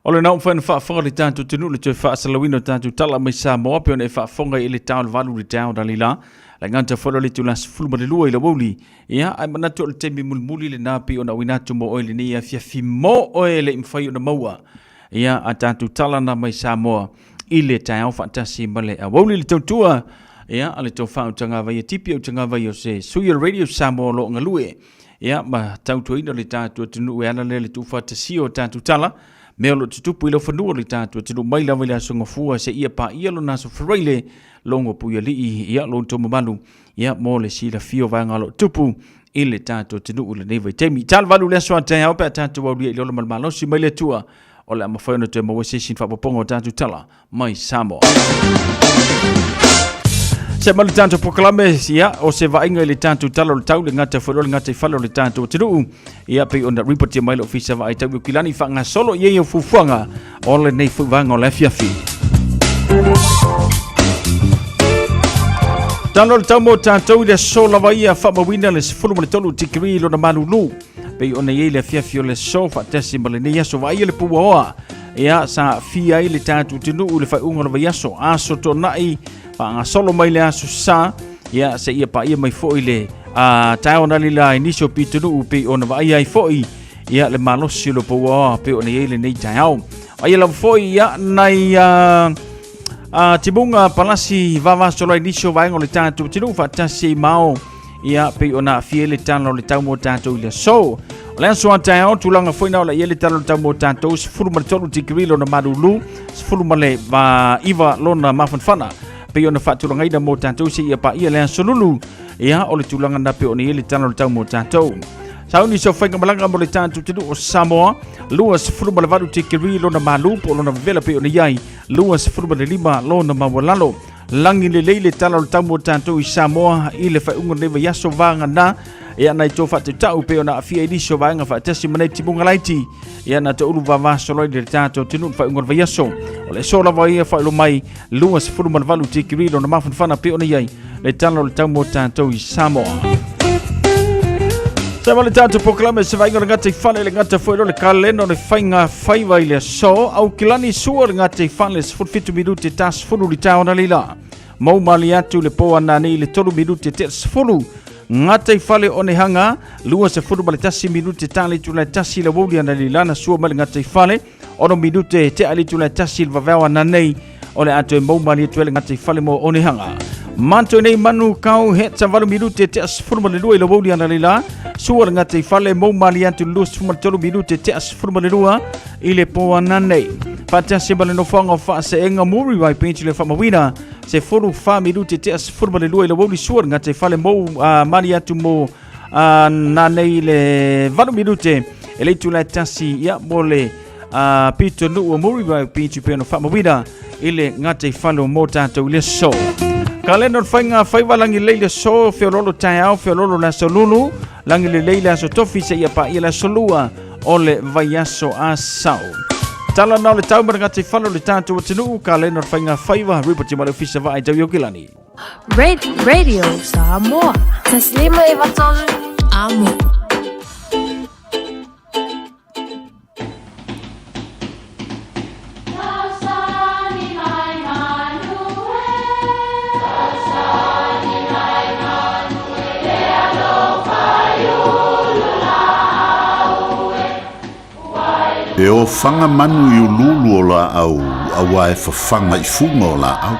O le nau whaina whaafonga le tātou tunu le tui whaasalawino tātou tala mai Samoa pe ona e whaafonga i le tau le valu le tau da lila. La nganta whalo le tulas fulma le lua i la woli. Ia, ai manatu o le temi mulmuli le nāpi o na winatu mo oe le ni a fiafi mo oe le imwhai o na maua. Ia, a tātou tala na mai Samoa i le tau whaatasi male a woli le tautua. Ia, a le tau whao tanga vai a tipi o tanga vai o se Suya Radio Samoa lo ngalue. Ia, ma tautua ina le tātou tunu e ana le tu whaatasi o tātou tala. Mea lo tutupu i lo whanua le tātua tino mai lawa le asonga fua se ia pa ia lo naso whareile longo puia li ia lo tomo malu ia mo le sila fio vanga lo tupu i le tātua tino ule neva i temi. Tal valu le aso atai au pia tātua waulia i lo malmalo si mai le tua o le amawhaina te mawa session whapaponga o tātua tala mai Samoa. Se malu tanto proklame ia o se vainga le tanto talo le tau le ngata folo le ngata falo le tanto tinu ia pe ona report mai lo ofisa vai tau kilani fanga solo ia ia fufuanga o le nei fuanga o le fiafi talo le tau mo tanto le sola vai ia fa mawina le fulu le tolu tikri lo na malulu pe ona ia le fiafi o le sofa tesi male nei so vai le puwa ia sa fia le tanto tinu le fa unga le yaso aso to nai pa solo mai le aso sa ia se ia pa ia mai foi le tau na lila inisio pitunu pe ona vai ai foi ia le malosi lo po pe ona ia le nei tau ai la foi ia nai tibunga palasi vava solo inisio vai ngole tatu tinu fa tasi mau ia pe ona fiele tano le tau mo tatu le so le so tau tulanga foi na le ia le tano tau mo tatu fulu ma tolu tikrilo na madulu fulu ma le va iva lona mafanfana pe ona fatulanga ida mo tātou se ia pa ia le solulu ia o le tulanga na pe ona ia le tano tau mo tātou sauni so whainga malanga mo le tātou tinu o Samoa luas furuma le vadu te kiri lona malu po lona vela pe ona iai luas furuma le lima lona mawalalo langi le leile tano tau mo tātou i Samoa i le whaunga lewa yaso vanga na ia nai tō whatu tau pe ona awhia iniso vanga whaatasi manei timunga laiti ia na te uru vavaso loi le tātou tinu whaunga lewa yaso o le sola vai ia whailo mai luas furuma le valu te kiri lona mawhanwhana pe ona iai le tano le tau mo tātou i Samoa. Sa wale tātou poklame se vainga ngata i whale le ngata whaelo le kaleno le whainga whaiva i le so au kilani sua le ngata i whale se 45 minute tas fulu li tau na lila. Mau mali atu le poa nani le 3 minute te fulu ngata i whale o ne hanga lua se fulu male tasi minute tali tu le tasi le waulia na lila na sua male ngata i whale ono minute te ali tu le tasi le vavewa na nei o le atu e mau mali atu le ngata i whale mo o ne hanga. Manto nei manu kau he ta valu minute te asfurma le lua i le waulia na lila sua le ngata i whale mau mali atu lua sfuma le 3 minute te asfurma le lua i le poa na nei. Patasi male no whanga wha se enga muri wai penchi le whamawina se foru fa minute te asfurma le lua i le wauli sua le ngata i whale mau mali atu mo na nei le valu minute e le tu le tasi ia mo le pito nu o muri wai penchi pe no whamawina i le ngata i whale o mo tātou i le so. Kaleno whainga whaiva langi leile so whiololo tai au whiololo la solulu langi le leile aso tofi se ia pa ia la solua o le vai aso a sau. Tala nao le tau maranga te whalo le tātou atinu kaleno whainga whaiva ripoti mara fisa vai tau yokilani. Radio Samoa. Taslima iwatolu amo. E o whanga manu i ululu o la au, awa e whawhanga i funga o la au.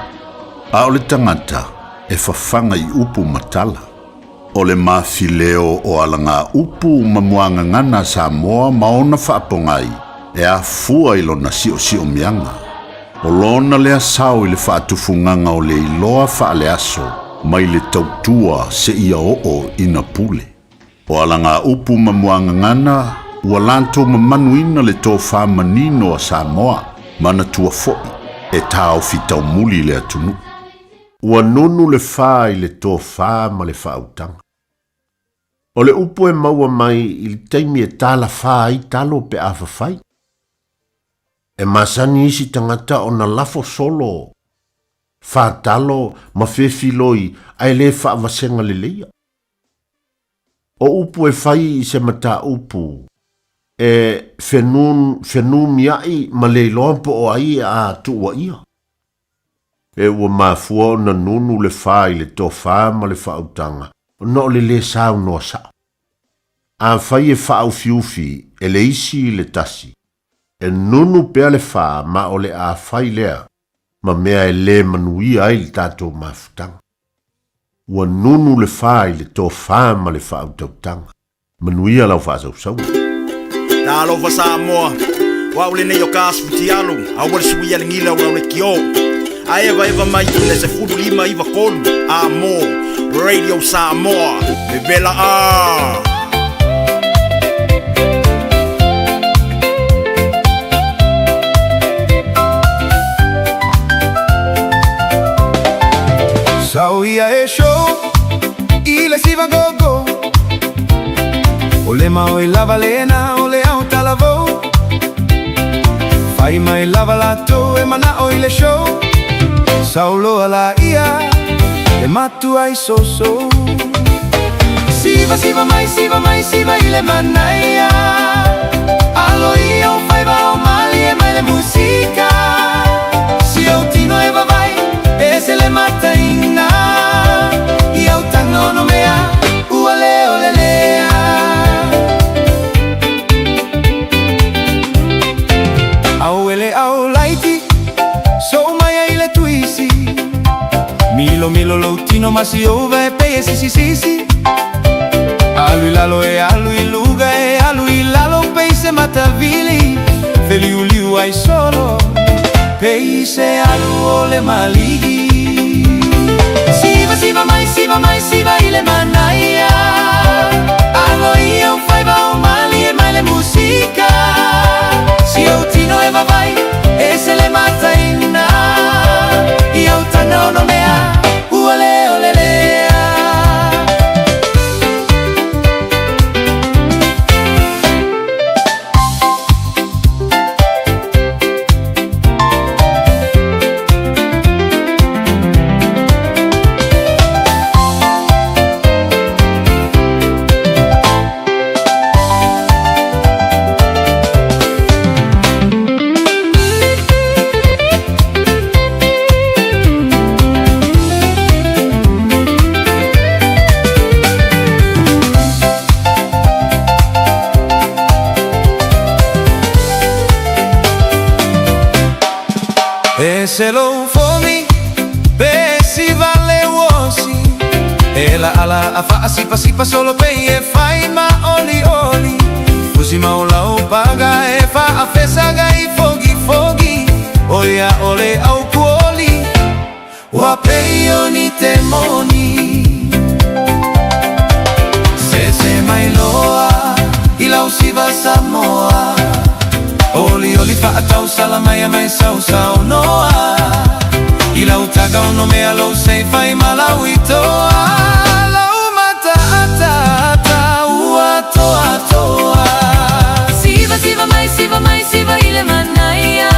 A o le tangata, e whawhanga i upu matala. O le mawhileo o alanga upu mamuanga ngana Samoa maona whaapongai, e a fua i lona sio mianga. O lona lea sao i le whaatufunganga o le iloa whaale aso, mai le tautua se ia o ina pule. O alanga upu mamuanga ngana, ua lanto mamanuina le tō whamanino a Samoa, mana tua foi, e tāo fitau muli le atunu. ua nunu le fā I le tō fā ma le whautanga. O le upo e maua mai I le taimi e tāla fā I talo pe a whawhai. E masani isi tangata o na lafo solo. Wha talo ma whewhiloi ai le wha wasenga le leia. O upo e whai I se mata upu. E whenum iai ma le lompo o ai a tuua ia. E ua mafua o na nunu le wha I le tō wha ma le whautanga. O no le sao noa sa. A whai e wha fiufi e le isi I le tasi. E nunu pea le wha ma o le a whai lea. Ma mea e le manuia ai le tātou mafutanga. Ua nunu le wha I le tō wha ma le whautautanga. Manuia lau wha sau. Ta alofa Samoa. Wa ule nei o kāsputi alu. A wale sui ale ngila ua ule kio. A eva mai le se fudu lima iwa kolu. A mo. Radio Samoa. Me bela a. Sau ia e show I le siva gogo O le mau I lava lena o le au talavo Fai mai lava lato e mana o I le show Sau loa la ia Le matu ai so Siva mai siva I le manaia Alo ia o fai va o mali e mai le musica Si o tino e va vai E se le mata ina I au tango no mea Ua leo le lea Au ele au laiti So mai ai le tuisi Milo loutino masi ova e pei e sisi Alu I lalo e alu I luga e alu I lalo pei se matavili Feliu ai solo Pei se alu o le maligi Siva mai siva I le manaia Alo ia o fai va o mali e mai le musica Si o tino e va vai e se le mata ina I au tana no mea Ua leo le lea E se lo fomi Pe si vale uosi E la ala a fa sipa solo pe e fai ma oli Fusi ma o la o paga e fa a fesa gai fogi Oia ole au kuoli Wa pe oni temoni Se mai loa I lau si va Samoa Oli fa atau salamaya mai sau noa I lau taga no me alo sei fai malawi toa Lau mata ata ua toa Siva mai siva I le manaia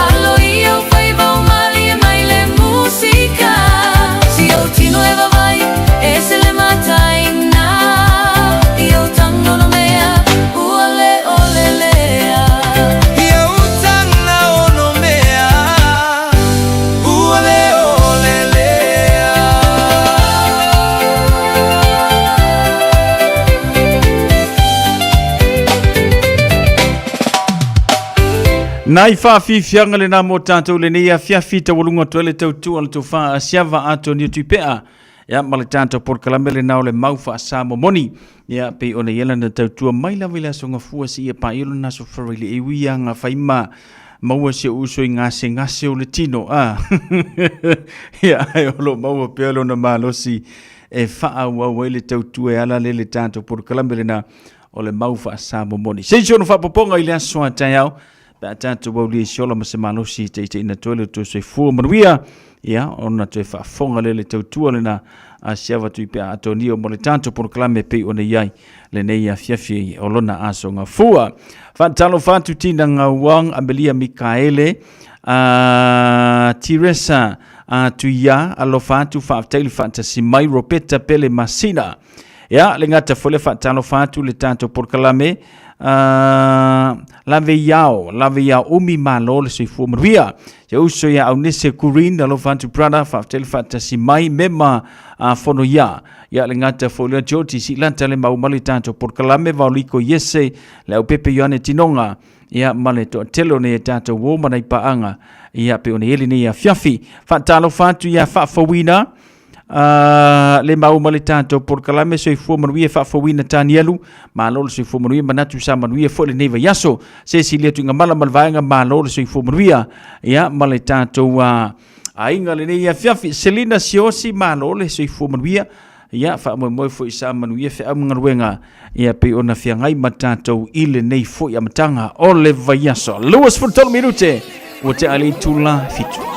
Alo ia o fai va o mali e mai le musica Si o tino e va vai e se le mata ina I o tango no mea ua le ole lea Nai whaafifianga le nā mō tātou le nei a whiawhita walunga toele tautu ala tō wha siawa ato ni tupea. Ia male tātou porkalame le nao le mau wha Samoa moni. Ia pe ona iela na tautua mai la wila so ngā fua si ia pa ilo na so wharai le iwia ngā whaima. Maua se uso I ngase o le tino. Ia ai olo maua pealo na malosi e wha au le tautua e ala le tātou porkalame le nā o le mau wha Samoa moni. Seisio no wha poponga I le asoa tai au. pe tatu wa li shola ma se malosi te ina tole to se fu manuia ia ona te fa fonga le tautua le na a siava tu pe atonio mo le tanto por clame pe ona iai le nei a fiafi o lona aso nga fua fa talo fatu tina nga wang Amelia Mikaele Teresa tuia alo fatu fa tele fata si mai ropeta pele masina ya le ngata fole fa talo fatu le tanto por clame lave yao umi malo le se fu maria ya uso ya aunese kurin alo fantu prada fa tel fata si mai mema fono ya le ngata folio joti si lanta le mau mali tanto por kalame valiko yese le au pepe yoane tinonga ya male to telo ne tanto wo manai paanga ya pe one eli ne ya fiafi fa talo fantu ya fa fawina le mau mali tanto por kalame so fu manuia fa fawina tanielu malol so fu manuia manatu sa manuia fo le neva yaso se silia tu ngamala malvaanga malol so fu manuia ya mali tanto ainga le ne ya fiafi Selina Siosi malol so fu manuia ya fa mo fo isa manuia fe amngaruenga ya pe ona fiangai matato ile nei fo ya matanga ole vayaso Louis for 12 minute o te ali tula fitu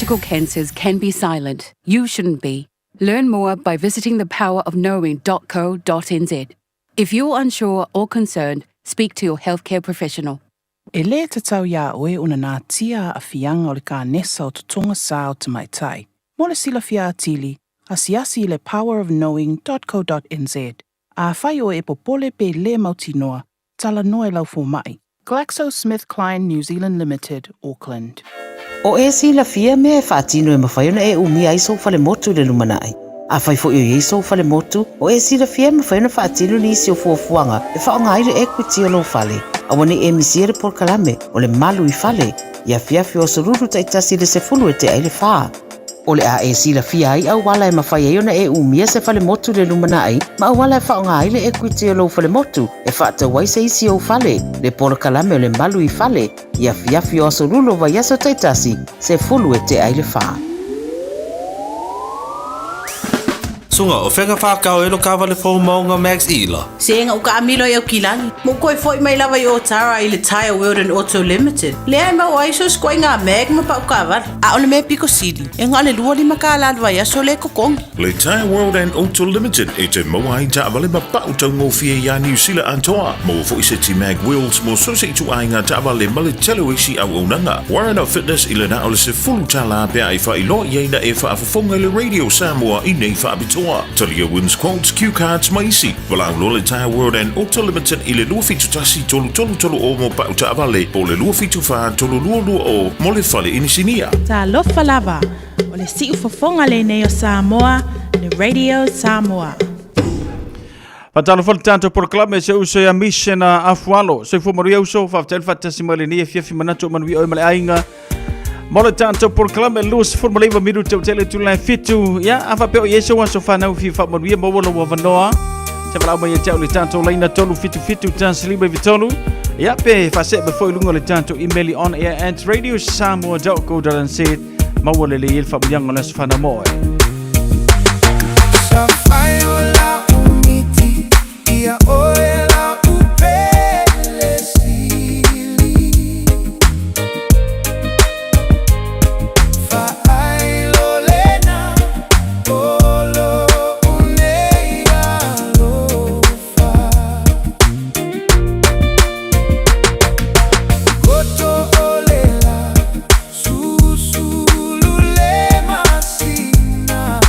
gynecological cancers can be silent. You shouldn't be. Learn more by visiting thepowerofknowing.co.nz. If you're unsure or concerned, speak to your healthcare professional. E le te tau ia oe una nā tia a fianga o le ka nesa o tutonga sā o te maitai. Mo le sila fia atili, asiasi le powerofknowing.co.nz. A whai o e popole pe le mautinoa, tala noe lau fōmai. GlaxoSmithKline New Zealand Limited, Auckland. O e sila fia mea e whaatino e mawhaiona e umia iso fale motu le lumanai. A whai fo i iso fale motu, o e sila fia mawhaiona whaatino ni isi o fuafuanga e whaongaire equity o lo fale. A wane e misiere por kalame o le malu I fale, ia fiafi o soruru taitasi le se fulu e te aile whaa. O le a e sila fia ai au wala e mawhai eona e umia se fale motu le lumanai, ma au wala e whaongaire equity o lo fale motu, e whaata waise isi o fale, le por kalame o le malu I fale, ia fiafi o soruru wa yaso taitasi, se fulu e te aile whaa. Sunga o whenga whakao elo ka wale fō maunga Max Ila. Senga uka amilo i au kilani. Mo koe fōi mai lawa I o tara I le Tire World and Auto Limited. Lea mau aiso skoi ngā meg ma pa uka awar. A ole me piko sidi. E ngā le lua lima ka aladwa yaso le kokong. Le Tire World and Auto Limited e te maua I ta wale ma pa utau ngō fia ia New Zealand antoa. Mo fo I se ti mag wheels mo so se tu ai ngā ta wale ma le telo isi au onanga. Warren Up Fitness I le na ole se fulu tala pia I wha I lo I eina e wha afafonga le Radio Samoa I nei wha abitoa. Talia wins quotes, cue cards, maisi. Walau lo le Tire World and Auto Limited I le lua fitu tasi tolu o mo pa uta avale. Po le lua fitu wha tolu lua o mo le fale inisinia. Ta lofa lava. O le si ufafonga le nei o Samoa, le Radio Samoa. Patalo fol tanto proclame se uso ya mishena afualo. Se fu moria uso fa tel fatasi male ni fiafi manato manwi o male ainga. Mole tanto proclame luz formuleva minuto tele tu la fitu ya afa pe yeso wa sofa na fi fa moria mo wo wa vanoa. Se fala mo yetau le tanto laina tolu fitu tansliba vitolu. Ya pe fa se be foi lungo le tanto email on air at radiosamoa.co.nz. Ma wole le il fa biango la sofa na mo. Ia oela upele sili fa ailo lena olo uneia lofa goto olela susulule masina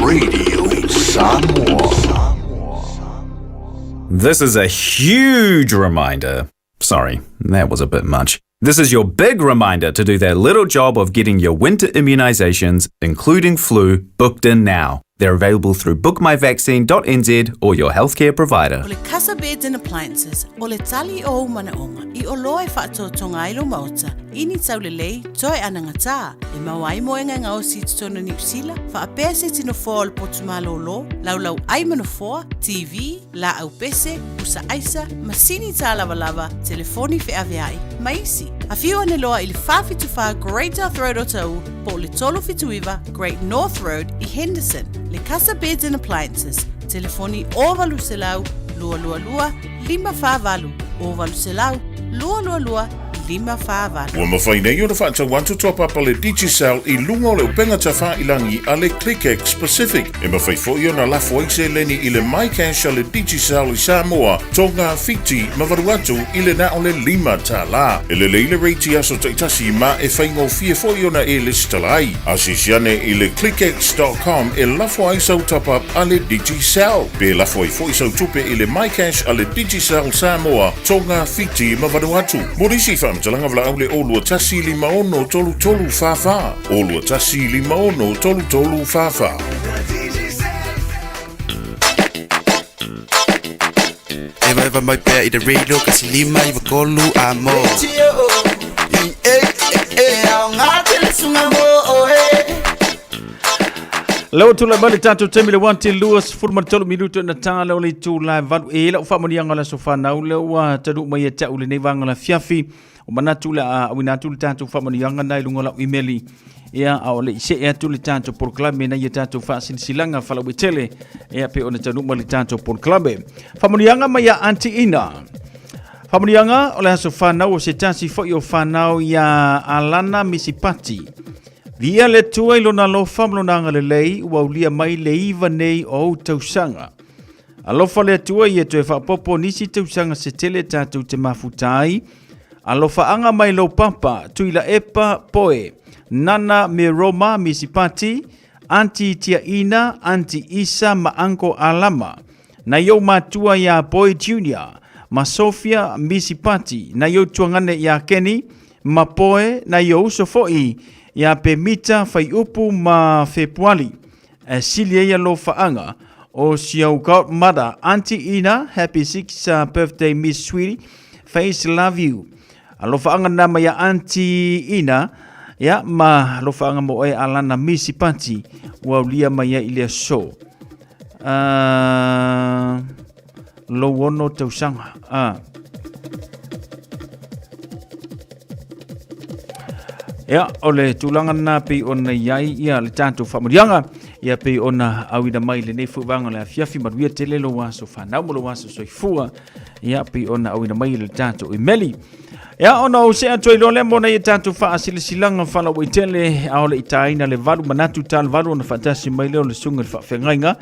Radio Samoa. This is a huge reminder. Sorry, that was a bit much. This is your big reminder to do that little job of getting your winter immunisations, including flu, booked in now. They're available through bookmyvaccine.nz or your healthcare provider. O le Casa Beds and Appliances, o le tali o mana onga, I o loe whaatotonga ilo mauta, ini tau le lei, toi anangata, e mawai moenga ngā o si tutono New Zealand, wha apese tino fōa le potumalo lo, lau ai mano fōa, TV, la au pese, usa aisa, masini tā lava, telefoni whi aviai, maisi. A whiu ane loa I le whawhituwha Great North Road o tau, po le tolo whituiwa Great North Road I Henderson. Le Casa Beds and Appliances. Telefoni o valu selau, lua, 5 o valu selau, lua, 5 Ua mawhainei o na whaatau wantu top up le Digicel I lunga o le upenga ta whailangi a le ClickX Pacific. E mawhai fo I o na lafo aise leni I le MyCash a le Digicel I Samoa, tonga fiti mawaru atu I le na o le 5 ta la. E le leile reiti aso taitasi ma e whaingo fie fo I o na e listalai. Asisiane I le clickx.com e lafo aise au top up a le Digicel. Pe lafo ai fo I sau tupe I le MyCash a le Digicel Samoa, tonga fiti mawaru atu. Morisi talanga vla aule o lua tasi 5 tolu fafa. O lua tasi 5 tolu fafa. Eva mai pea I the radio kasi 5 I vakolu amo. Leo tu la bali tatu temi le wanti luas furma tolu minuto na tala o le tu la vadu e la ufa mani angala sofa na ule wa tadu mai e ta ule nei vangala fiafi o manatu la awina tu le tatu ufa mani angana ilunga la imeli ia a ole ise e tu le tatu por klabe na ye tatu fa silanga fala witele ia pe ona tadu mai le tatu por klabe fa mani anga mai ya anti ina fa mani anga ole sofa na o se tasi fo yo fa na ya alana misipati Via le tua I lona lofa mlonanga le lei ua ulia mai le iwa nei o tausanga. Alofa le tua I e toe whapopo nisi tausanga se tele tātou te mafutai. Alofa anga mai lo papa tuila epa poe. Nana me Roma misipati. Anti tia ina, anti isa ma anko alama. Na yo matua ya Boy Junior. Ma Sofia misipati. Na yo tuangane ya Kenny. Ma poe na yo usofoi. Ya pemita fai upu ma februari silia ya lo faanga o siau god mother auntie Ina happy 6th birthday Miss Sweetie face love you lo faanga nama ya auntie Ina ya ma lo faanga mo e alana misi panti wa lia ma ya ile so lo wono tausanga Ya, ole tulanga na pe ona yai ia le tanto famurianga ia pe ona awina mai le nefu vanga le fiafi maruia telelo waso fana mo lo waso soifua ia pe ona awina mai le tanto imeli ya ona o se atoi lo le mona ia tanto fa silanga fala witele a ole itaina le valu manatu tal valu ona fantasi mai le sunga fa fengainga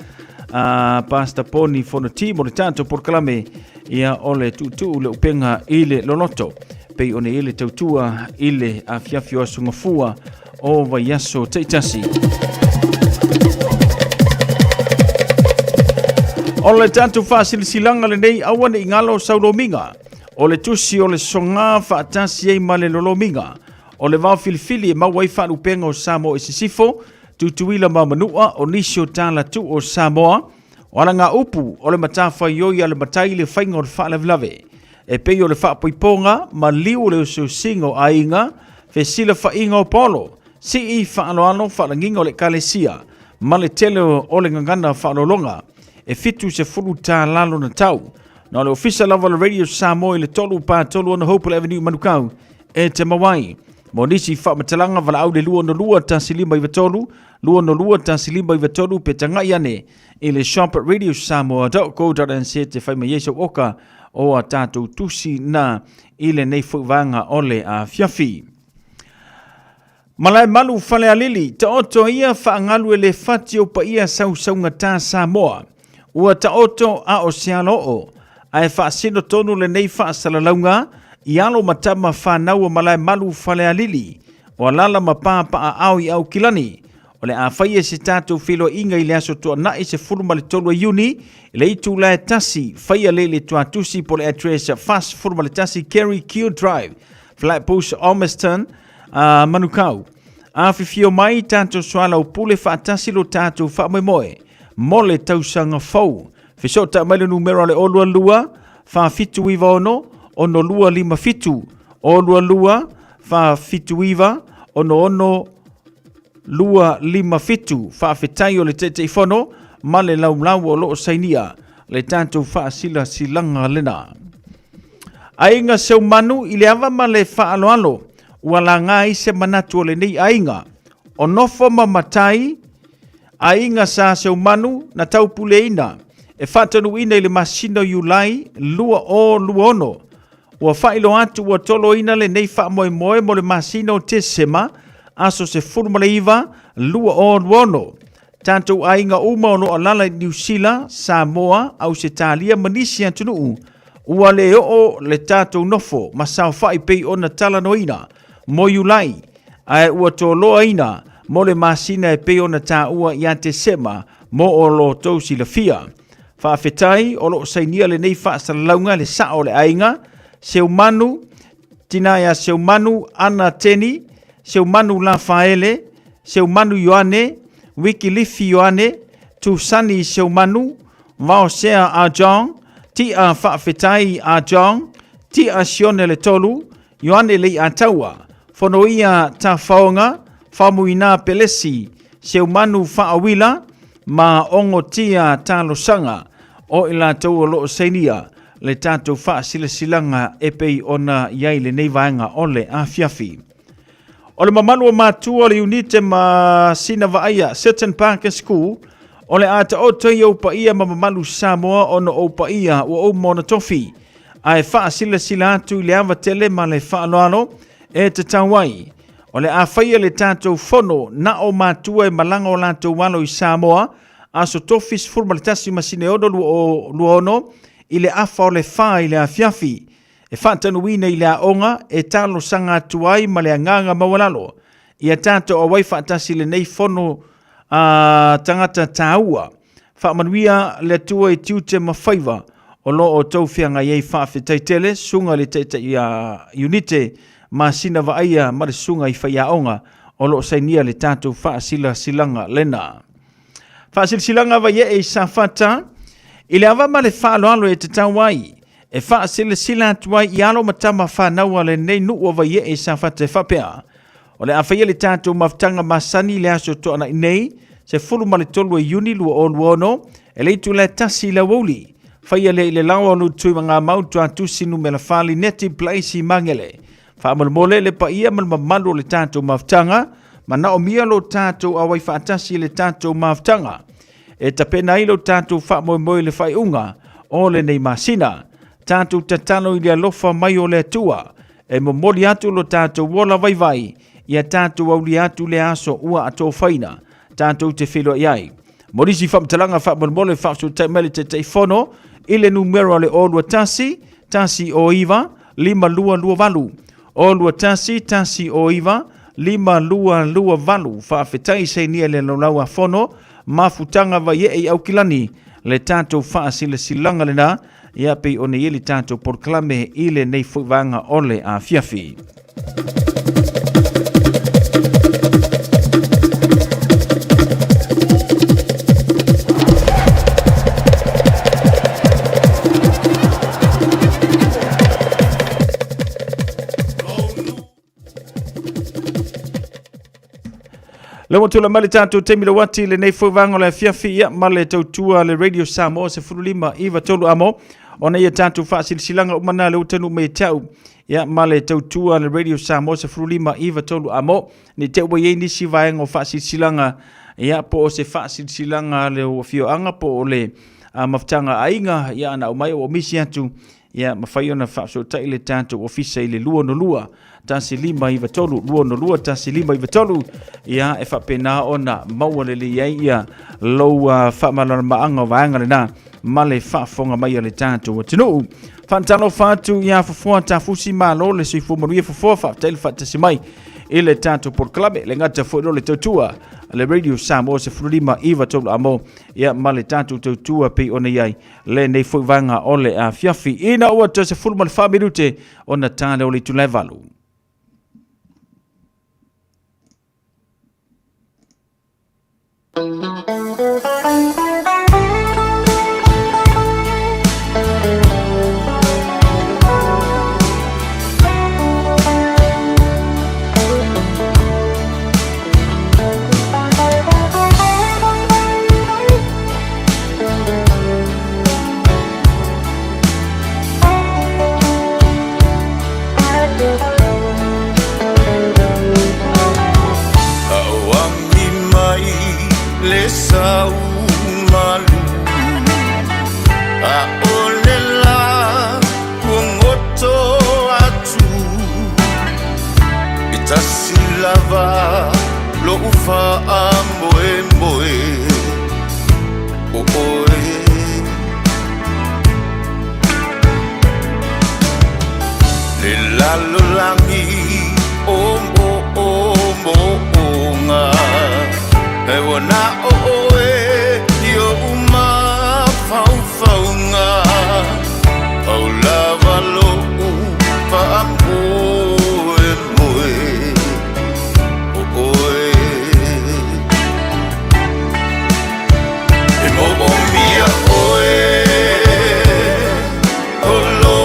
pasta poni fono timo le tanto por clame ia ole tutu le upenga ile lonoto pe one ile tautua ile a fiafio sungafua o vaiaso teitasi. Ole tantu fasil silanga le nei awane ingalo saulominga. Ole tusi ole songa faatasi ei male lolominga. Ole vau filifili e mawai fa upenga o Samoa e sisifo. Tutuila mamanua o nisio tala tu o Samoa. Wala ngā upu ole matafa yoi ale matai le whainga o le wha lave. E pei o le whaapoiponga, ma liu le usu singo a inga, fe sila whainga o polo, si I whaaloano whaalanginga o le kalesia, ma le tele o le ngangana whaalolonga, e fitu se furu tā lalo na tau. Na le ofisa lava le Radio Samoa I le tolu pa tolu ona Hopewell Avenue Manukau, e te mawai. Mo nisi whaamatalanga wala au le lua no lua ta silima I vatolu, lua no lua ta silima I vatolu pe tangai ane, I le shop at radiosamoa.co.nz te whaima yeso oka, o a tātou tusi na ile nei fuwanga ole a fiafi. Malai malu whale a lili, ta oto ia whaangalu e le whati o pa ia sausaunga tā Samoa. Ua ta oto a o sealo o, a e whaasino tonu le nei whaasalaunga, I alo matama whanau o malai malu whale a lili, o lala mapapa a au I au kilani, O le a whaia se tātou whilo inga i le aso toa na i se furuma le tolu a uni, i le itu la tasi, whaia le tua tusi po le address fast furuma le tasi Kerry Q Drive, Flatbush, Ormiston, Manukau. A whiwhio mai tātou swala o pule whaatasi lo tātou whaamoemoe, mo le tausanga fau. Whisota mai le numero le olua lua, wha fitu iwa ono lua lima fitu, olua lua, wha fitu iwa, ono lua lima fitu, wha fitai o le tete ifono, ma le lau o loo sainia, le tātou wha sila silanga lena. Ainga seu manu i le awa ma le wha alo, ua la ngā i se manatu o le nei ainga, o nofo ma matai, ainga sa seu manu na taupule ina, e whatanu ina i le masino yulai, lua ono, ua whailo atu ua tolo ina le nei wha moe mo le masino te sema, aso se furuma le iwa, lua ono. Tātou ainga uma ono alala i New Zealand, Samoa, au se talia manisi antunu ua le o le tātou nofo, ma sao whai pei ona tala no ina, mo yulai, ai ua toloa ina, mo le masina e pei ona tā ua i te sema, mo o lo tau si la fia. Whaafetai, o lo sainia le nei whaasalaunga le sao le ainga, seu manu, tinaya seu manu, ana teni, seu manu la faele, seu manu yoane, wiki lifi yoane, tu sani seu manu, vao sea a jong, ti a whaafetai a jong, ti a sione le tolu, yoane le a taua, fono ia ta faonga, famuina pelesi, seu manu faawila, ma ongo tia talo sanga, o ila tau lo seinia, le tātou wha silanga e pei ona iai le nei vaenga ole a fiafi. O le mamalu o mātua le unite ma sina vaaya Certain Park School, o le ata o toi au pa ia ma mamalu Samoa ono au pa ia o au mona tofi, a e wha sila atu le awa tele ma le wha aloalo e te tawai. O le a whaia le tātou fono na o mātua e malanga o lātou walo i Samoa, aso tofis formalitasi masine odo luono, i le afa o le wha i le afiafi, e whaatanu wina i le aonga, e talo sanga atuai ma le anganga mawalalo, i a tātou awai whaatasi le nei fono tangata tāua, whaamanuia le tua i tiute mawhaiva, o lo o tauwhianga iei whaafetai tele, sunga le teita i unite, ma sina vaia ma le sunga i whaiaonga, o lo sainia le tātou whaasila silanga lena. Whaasila silanga va ye e sa whata, i le awa ma le whaaloalo e te tauai, e whaasila sila tuai i alo matama whanaua le nei nuua va ye e sa whata e whapea. O le awhaia le tātou maftanga masani le aso toana i nei, se fulu ma le tolu e uni lua o luono, e leitu le tasi la woli, whaia le i le lawa anu tui mga mautu atu sinu me la whali neti plaisi mangele. Whaamalmole le pa ia malmamalu le tātou maftanga, ma na o mia lo tātou awai whaatasi le tātou maftanga. E tapena ilo tātou whaamoemoe le whaiunga, o le nei masina, tātou tatalo i le alofa mai o le atua, e momoli atu lo tātou wola vai, ia tātou auli atu le aso ua ato whaina, tātou te whilo iai. Morisi whamtalanga whaamoemoe whaafsu taimele te teifono, ile numero le olua tasi o iwa, 522 olua tasi o iwa, 522 whaafetai se nia le laulaua fono, mafutanga va ye e au kilani, le tātou whaasila silanga lena, ia pei o ne ili tātou porklame ile nei fuivanga ole a fiafi. Le motula male tātou te mila wati le nei fuivanga le fiafi ia male tautua le Radio Samoa se furulima iwa tolu amo, o nei tātou whaasil silanga umana le utanu me tau, ia male tautua le Radio Samoa se furulima iwa tolu amo, ni te ua yei nisi vaenga o whaasil silanga, ia po o se whaasil silanga le o fioanga po o le maftanga ainga, ia ana umai o misi atu, ia mawhaiona whaafso tai le tātou ofisa i le lua no lua, tasi lima iwa tolu, lua no lua, tasi lima iwa tolu, ia e whapena ona maua le iei ia loua whamalana maanga vaanga le nā, male whaafonga mai le tātou atinu. Whantalo whātu ia whafua tā fusi malo le sui fumaruia whafua whaaftaili whaatasi mai, i le tātou porkalame le ngata fo le tautua le Radio Samoa se fulurima iwa tolu amo ia ma le tātou tautua pe ona iai le nei fo vanga o le a fiafi ina ua te se fuluma le whamirute ona tāne o le tulevalu. Le sau malu a olela kuongoto atu itasilava lo ufa amboe moe o oe le lalo langi o mo o nga e wana o e yo uma fau nga au lava lo pa amboe moe o e e mo o mia oe o lo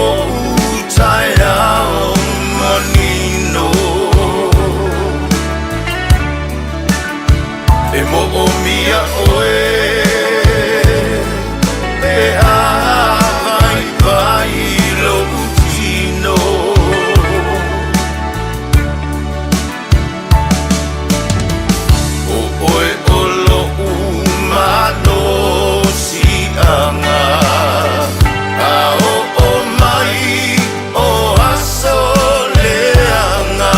taia o manino e mo o mia oe e a vai lo utino o oe o lo umano si anga a o mai o asole anga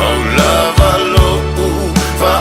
au lava lo fa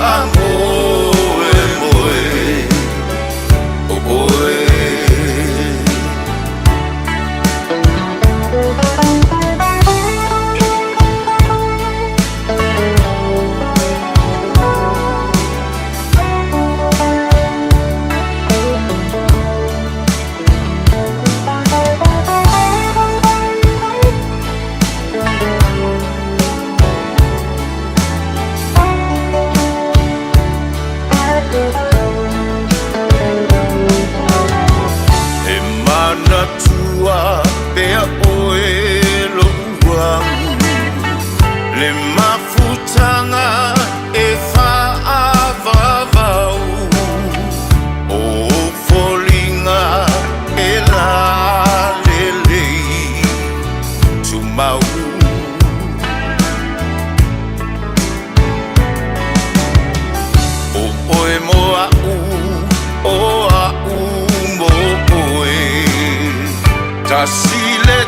le mafutanga e whaavavau o folinga e la lelei tumau o oe moa o a mo oe tasile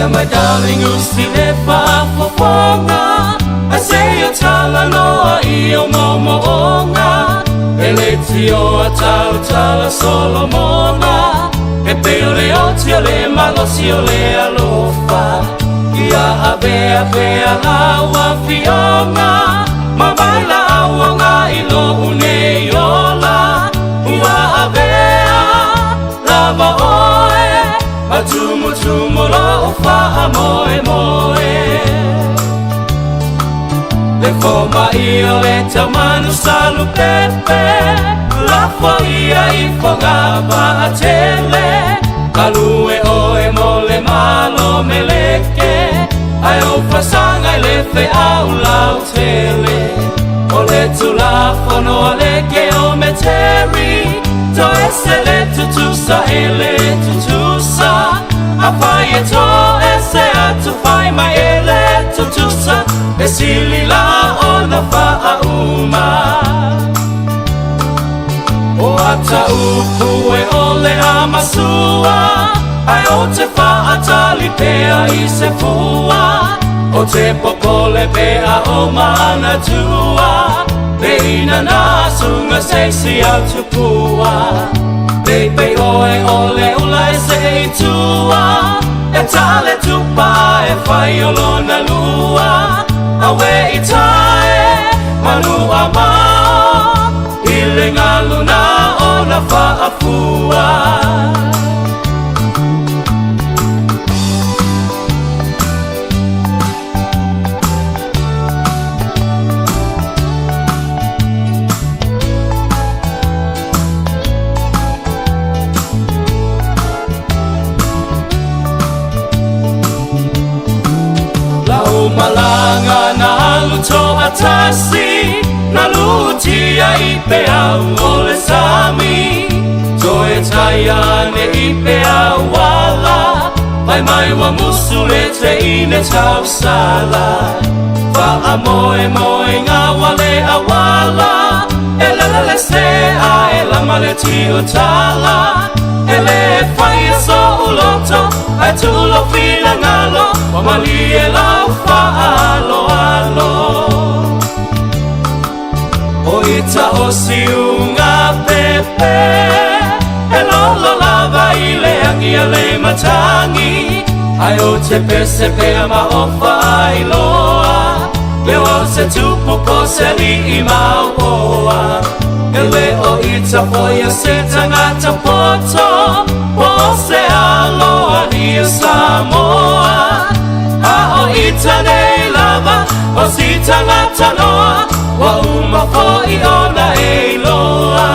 Yeah, my darling, you see the far for fonga. I say your tala noa io momo onga. Eletio a tala Solomona. E peore otio le malosio le alofa. Ia ave laua fionga. Ma baila awanga ilo une yola. Ua avea lava oe. Tumu lo fa moe moe. Le forma io le tamanu salu pepe. La foia I fogava a tele. Kalue oe mole malo meleke. Ai o fasanga le fe au lau tele. O le tula fono aleke o meteri. To esele tutusa ele tutusa. Afaye to ese atu fai ma ele tutusa. Esili la ona fa uma. O ata upu e ole amasua. Ai o te fa atali pea I se fua. O te popole pea o mana tua. Leina na sunga seisi atu pua. Baby oe ole ula e se tua. E tale tupa e fai olona lua. Awe I tae manua mao. Ile ngā luna ona whaafua. Malanga na luto atasi. Na lutia ipe au ole sami. Toe taiane ipe au wala. Mai wa musule te ine tau sala. Fa amoe moe ngā wale awala. Elele se a elamale tio tala. Ele fai so uloto. Ai tulo fina ngalo. Wamali e lau fa alo alo. O ita o siunga pepe. E lolo lava I le angi a le matangi. Ai o te pese pea ma ofa ai loa. Le o se tupu ko se li I mauoa. E le o ita foia se tangata poto. Po se aloa ni Samoa. A o ita nei lava. O si tangata noa. Wa uma fo I ona e loa.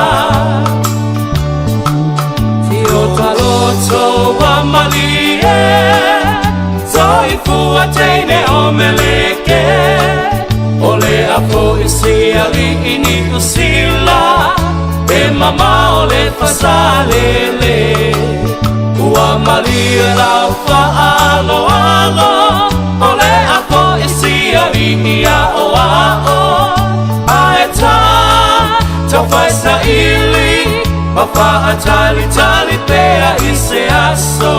Fio taloto wa malie. Toi fua teine o meleke. Ole a fo isi ali ini usila. E mama ole fasalele. Ua malie la fa alo alo. Ole a fo isi ali ia o a o. Tau fai sa ili. Ma fa atali tali pea I se aso.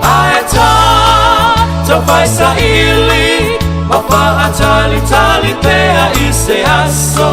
Aeta tau fai sa ili. Ma fa atali tali pea I se aso.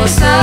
Osa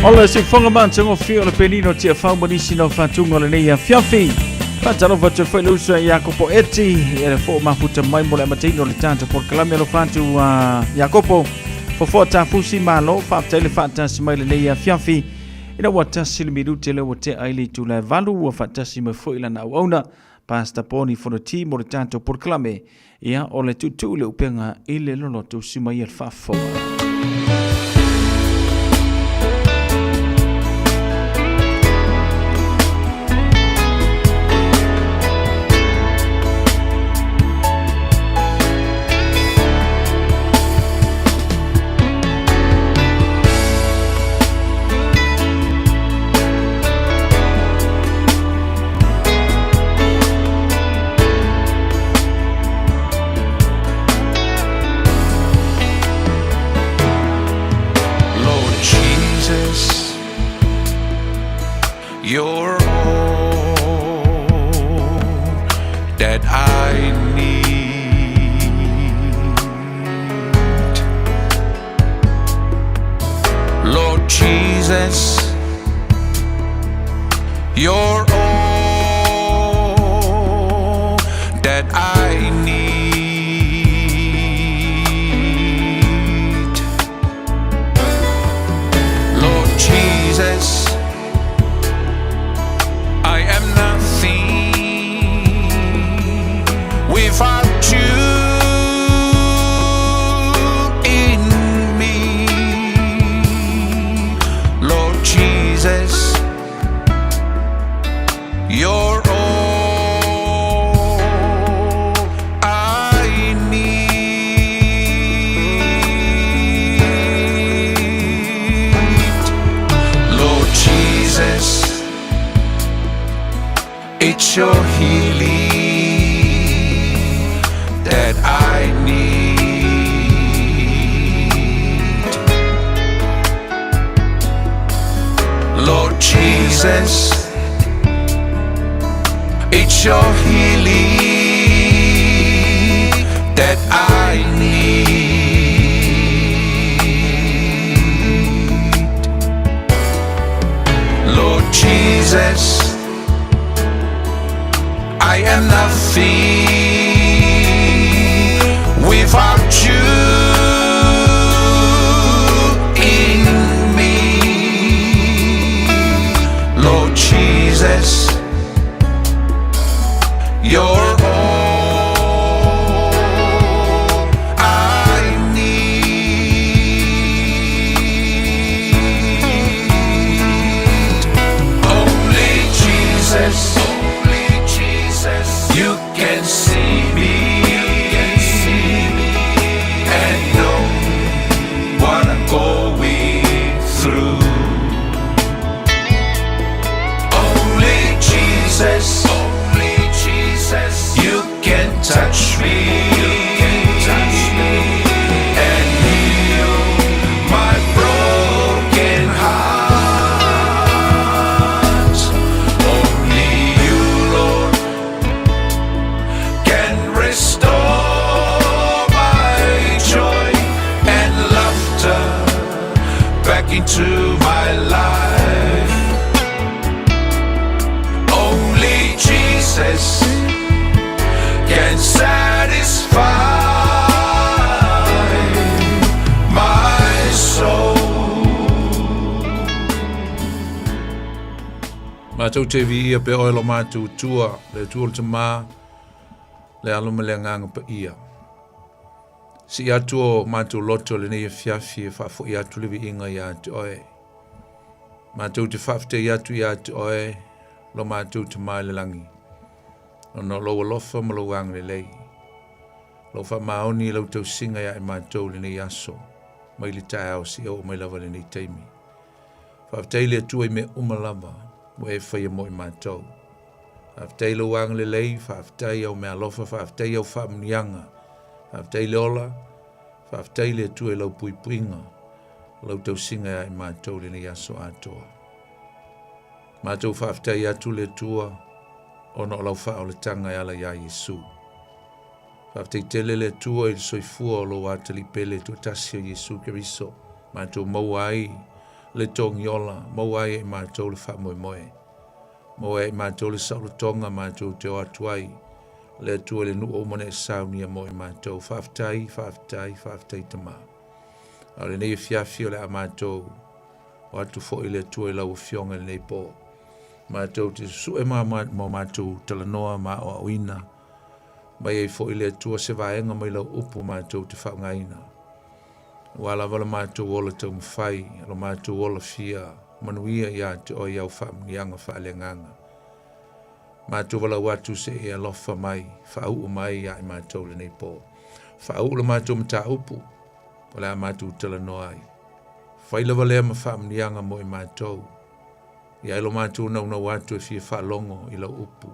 Ola se fonga man se ngofio le penino tia fa bonisi no fatunga le nei fiafi. Fatalo fatu foi luso Jacopo Eti e le fo mafuta mai mo le matino le tanto por kalame lo fatu Jacopo fo fota fusi malo fa tele fata si mai le nei fiafi. Ina wata sil minute le wote aili tu le valu wa fata si me foi la na ona pasta poni fo le team le tanto por kalame ia ole tutu le upenga ile lolo tu si mai el fa fo. You're all that I need. Lord Jesus, you're all that I need. Lord Jesus, I am nothing without you in me. Lord Jesus, you're all I need. Lord Jesus, it's your healing that I need. Lord Jesus, it's your healing that I need. Lord Jesus, I am nothing without you in me. Lord Jesus, you're all I need. Only Jesus, you can see me and know what I'm going through. Only Jesus, you can touch me and heal my broken heart. Only you, Lord, can restore my joy and laughter back into my life. Only Jesus can satisfy my soul. Mātou te vi ia pe oilo mātou tua, le tua te mā, le aluma le nganga pa ia. Si atu o mātou loto le nei fiafi e whafo i atu lewi inga i atu oe. Mātou te whafte i atu oe, lo mātou te mā le langi. No lo lofa ma lo wang le lei. Lo fa maoni lo tau singa ya e mātou le nei aso. Mai li tae au si o mai lava le nei teimi. Whafte le atu i me umalama, mo e whai mo i mātou. Whafte lo wang le lei, whafte au mea lofa, whafte au whamnianga. Whafte le ola, whafte le atu e lau pui puinga. Lo tau singa ya e mātou le nei aso atoa. Mātou whafte atu le tua, ono lau wha o le tanga ala ia Yesu. Whafte tele le tua i soifua o lo atali pele tu tasio Yesu Keriso. Mātou mau ai, le tongi ola, maua e mātou le wha moe moe. Maua e mātou le saulotonga mātou te o atuai, le atua le nuu o mone e saunia moe mātou, whaftai tama. A le nei fiafi o le a mātou, o atu fo i le atua i lau fionga le nei po. Mātou te sue mā mātou talanoa mā o awina, mai e fo i le atua se vaenga mai lau upu mātou te whaungaina. Wala wala mātou ola tau mwhai, alo mātou ola fia, manuia ia te o iau whamunianga whaalenganga. Mātou wala watu se e alofa mai, whaau mai ia i mātou le nei pō. Whaau le mātou mta upu, wala mātou tala noai. Whailawa lea ma whamunianga mo i mātou. Ia ilo mātou nau nau watu e fia whaalongo i lau upu.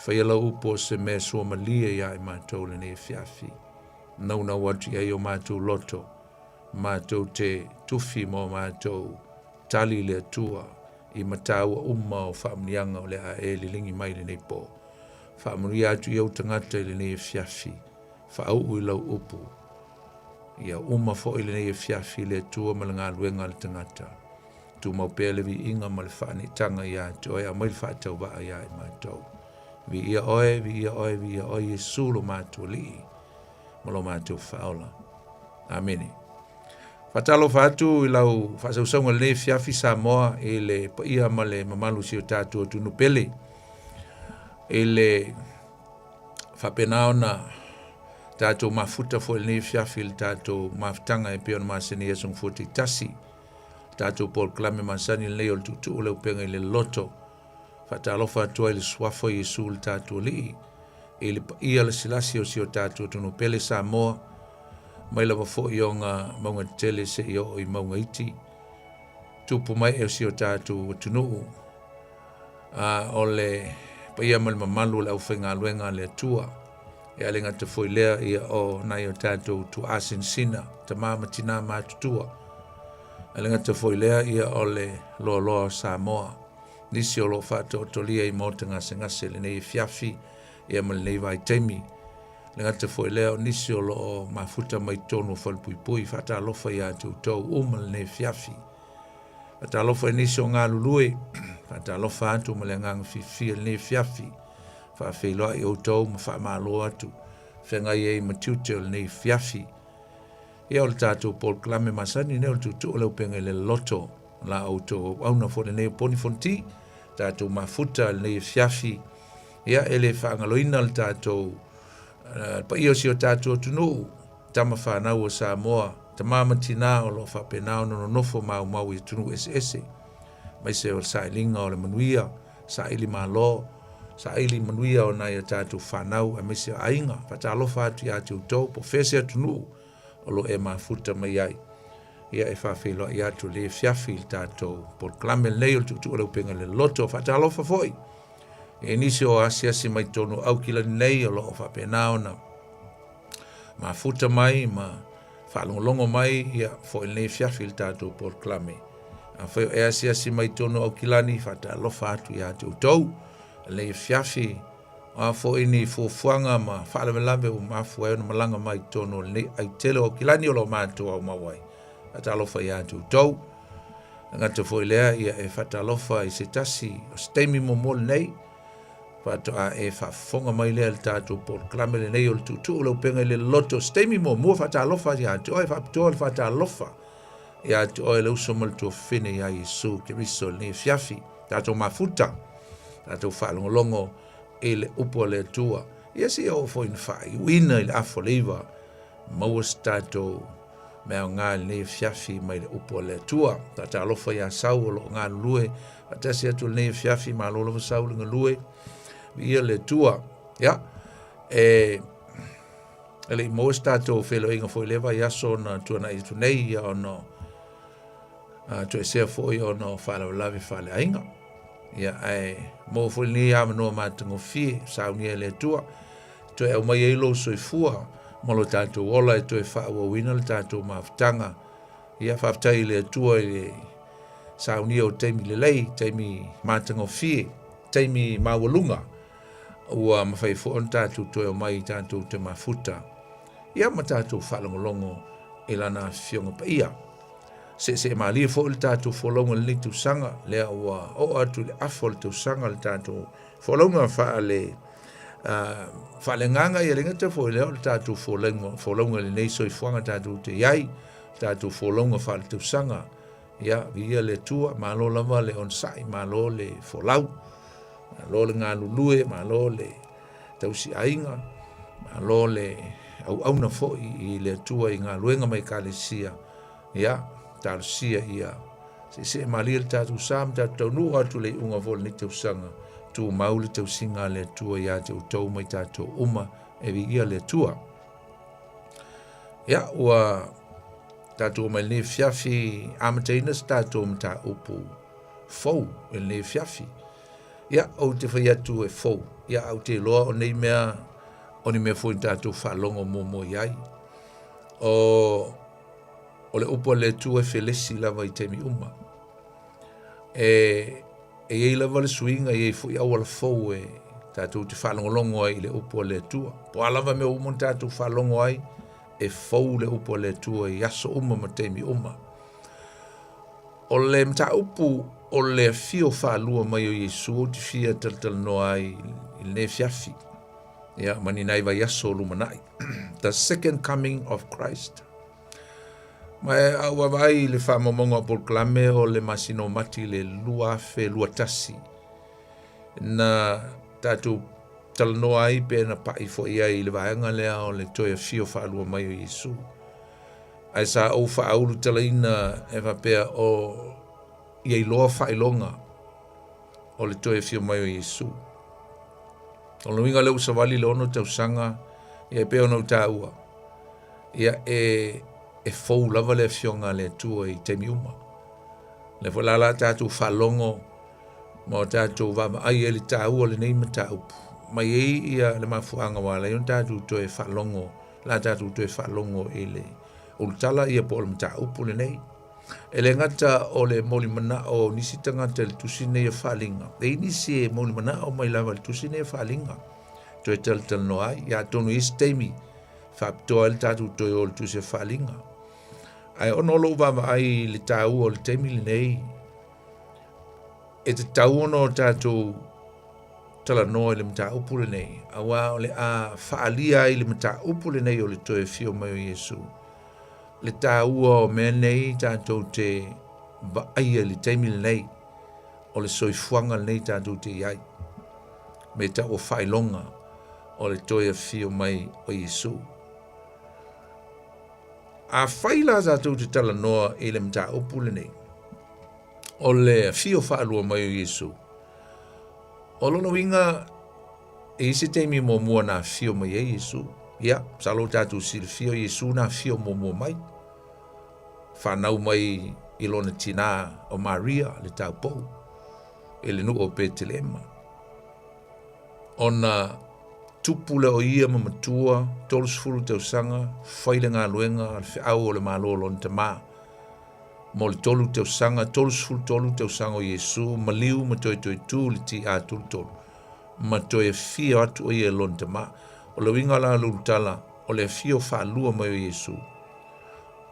Whaila upu se me sua malia ia i mātou le nei fiafi. Nau nau watu ia i o mātou loto. Mātou te tufi mo mātou tali le atua i mataua umma o whaamnianga o le a e lilingi mai le nei pō. Whaamuri atu i au tangata i le nei fiafi, whaau i lau upu. Ia umma fo i le nei fiafi le atua ma le ngā luenga le tangata. Tu mau pēr le vi inga ma le whaani tanga i atu, oi a mai whaatau waa i ai mātou. Vi ia oe, vi ia oe, vi ia oe, Jesu lo mātou li, ma lo mātou whaola. Amene. Fatalo fatu i lau whasausonga le fiafi Samoa e le paia ma le mamalu si o tātua tunu pele. E le whapenao na tātou mafuta fo le fiafi le tātou mafutanga e peona masani esong futi tasi. Tātou Paul Klame masani le o tutu o le upenga i le loto. Fatalo fatu i le swafo i Jesu le tātou li. E le paia le silasi o si o tātou tunu pele Samoa. Mai lava fo i o ngā maunga tele se i o i maunga iti. Tupu mai e o si o tātou tunuu. O le paia mal mamalu le au whainga luenga le atua. E alenga te foi lea i o nai o tātou tu asin sina, ta māma tina mātutua. Alenga te foi lea i o le loa loa Samoa. Nisi o lo whātou tolia i mōta ngase le nei fiafi i amal nei vai teimi. Le ngata foi leo nisi o loo mafuta mai tonu whalpuipui, whata alofa i atu tau umal ne fiafi. Whata alofa i nisi o ngā lulue, whata alofa atu ma le ngang fifia ne fiafi. Whawhiloa i o tau ma whamalo atu, whengai e matiute o ne fiafi. Ia o le tātou Paul Klame masani ne o tutu o leo penga le loto, la o tau auna fone ne poni fonti, tātou mafuta ne fiafi. Ia ele whaangaloina le tātou pa iyo si o tātua tunu, tama whanau o Samoa, ta mama tina o lo whapenao no nofo mau i tunu ese. Mai se o sailinga o le manuia, saili malo, saili manuia o nai o tātua whanau, a mese o ainga, whatalo whātu i atu tau, po whese tunu, o lo e mafuta mai ai. Ia e whawhelo i atu le fiafi il tātou, por klame nei o tutu o le upenga le loto, whatalo whawhoi. E nisi o asiasi mai tonu au kila nei o loo whapenao na ma futa mai, ma whalongolongo mai ia fo il nei fiafi il tātou Paul Klame. A whaio e asiasi mai tonu au kilani whata alofa atu i atu tau, nei fiafi a fo ini fuanga ma whaalamelame o mafu e ona malanga mai tonu nei ai tele au kilani o lo mātua au mawai. Whata alofa i atu tau, ngata fo ilea ia e whata alofa i se tasi o steimi momol nei, Pato a e whafonga mai lea le tātou Paul Klame le nei o le tutu o leo penga le loto. Steimi mo mua whata alofa i atu oi whapitoa le whata alofa. I atu oi le uso mal tua whine i a Jesu ke riso le fiafi. Tātou mafuta. Tātou whalongolongo e le upo le tua. Ia si au fo in whai. Uina i le afo leiva. Mauas tātou mea ngā le fiafi mai le upo le tua. Tātou alofa i a sau o lo ngā lue. Atasi atu le fiafi ma lo lo sau le lue. Ia le tua, ya, ele mo stato felo inga foi leva yaso na tuana i tunei ya ono, tu e sea foi ono fala lavi fale ainga, ya mo foi ni ya mano matango fi sa unia le tua, tu e mai elo soifua, mo lo tato ola e tu e fa o wina le tato maftanga, ya faftai le tua e sa unia o teimi le lei, teimi matango fi, teimi mawalunga. Ua mawhai fuon tātou toi o mai tātou te mafuta. Ia ma tātou whalongolongo e lana fionga pa ia. se malia fo le tātou wholonga le tu sanga, lea ua o atu le afo le tu sanga le tātou wholonga wha le nganga i ringa te fo leo le tātou wholonga le nei soi fuanga tātou te iai, tātou wholonga wha le tu sanga, ia via le tua, malo lava le onsai, malo le wholau, malo le ngā lulue, malo le tausi ainga, malo le au na fo i le tua i ngā luenga mai ka le sia, ia, tālu sia ia, se malia le tātou sam, tātou nu atu le unga vol ni tau sanga, tu mauli tau singa le tua ia te utau mai tātou uma, evi ia le tua. Ia, ua tātou mai le fiafi amatainas tātou mta upu fau, e le fiafi. Ia, au te whai atu e fau, ia au te loa o nei mea, o ni mea fwoi tātou whalongo momo iai. O le upo le tua e whelesi lava i teimi uma. E ei lava le suinga i e fwoi awala fau e tātou te whalongolongo ai le upo le tua. Po alava me umon tātou whalongo ai e fau le upo le tua i aso uma ma teimi uma. O le mta upu o le fio whalua mai o Yesu o te fia taltal no ai i le fiafi. Ia, mani nai vai aso lumanai. The second coming of Christ. Mai aua vai le whamamonga polklame o le masino mati le lua fe lua tasi. Na tātou talanoa ai pe na pai fo ia i le vaenga lea o le toia fio whaalua mai o Yesu. Ai sa au whaulu talaina e whapea o iei loa whailonga o le toia fio mai o Yesu. O le winga leu sawali le ono tau sanga ia pe ono taua. Ia e fou lava le fionga le tua i teimi uma. Le whalala tātou whalongo ma tātou wama ai e le tāua le nei ma tāupu. Mai ei ia le mafuanga wala ion tātou toe whalongo, la tātou toe whalongo e le ultala ia po le ma tāupu le nei. E le ngata o le moli mana o nisi tangata le tusine ia whalinga. E nisi e moli mana o mai lava le tusine ia whalinga. Toe tal no ai, ia tonu isi teimi, whaptoa le tātou toe o le tusine whalinga. Ai ono lo wama ai le tāu o le teimi le nei. E te tau ono tātou tala noa le mta upu le nei. Awa o le a whaalia ai le mta upu le nei o le toe fio mai o Yesu. Le tāua o mea nei tātou te vaaia le teimi le nei. O le soifuanga le nei tātou te iai. Me ta o whailonga o le toe fio mai o Yesu. A whaila tātou te tala noa e le mta upu le nei. O le fio whaalua mai o Yesu. O lono winga e isi teimi mo mua na fio mai e Yesu. Ia, salo tātou si le fio Yesu na fio mo mua mai. Whanau mai i lona tina o Maria le tau pou. E le nu o Betelema. Ona tupule o ia mamatua, tolus fulu tau sanga, whaile ngā luenga, al whiau o le malo lon te maa. Mo le tolu tau sanga, tolus fulu tolu tau sanga o Yesu, maliu ma toi toi tu le ti a tulu tolu. Ma toi e fia atu o ia lon te maa. O le winga la lulutala, o le fio wha lua mai o Yesu.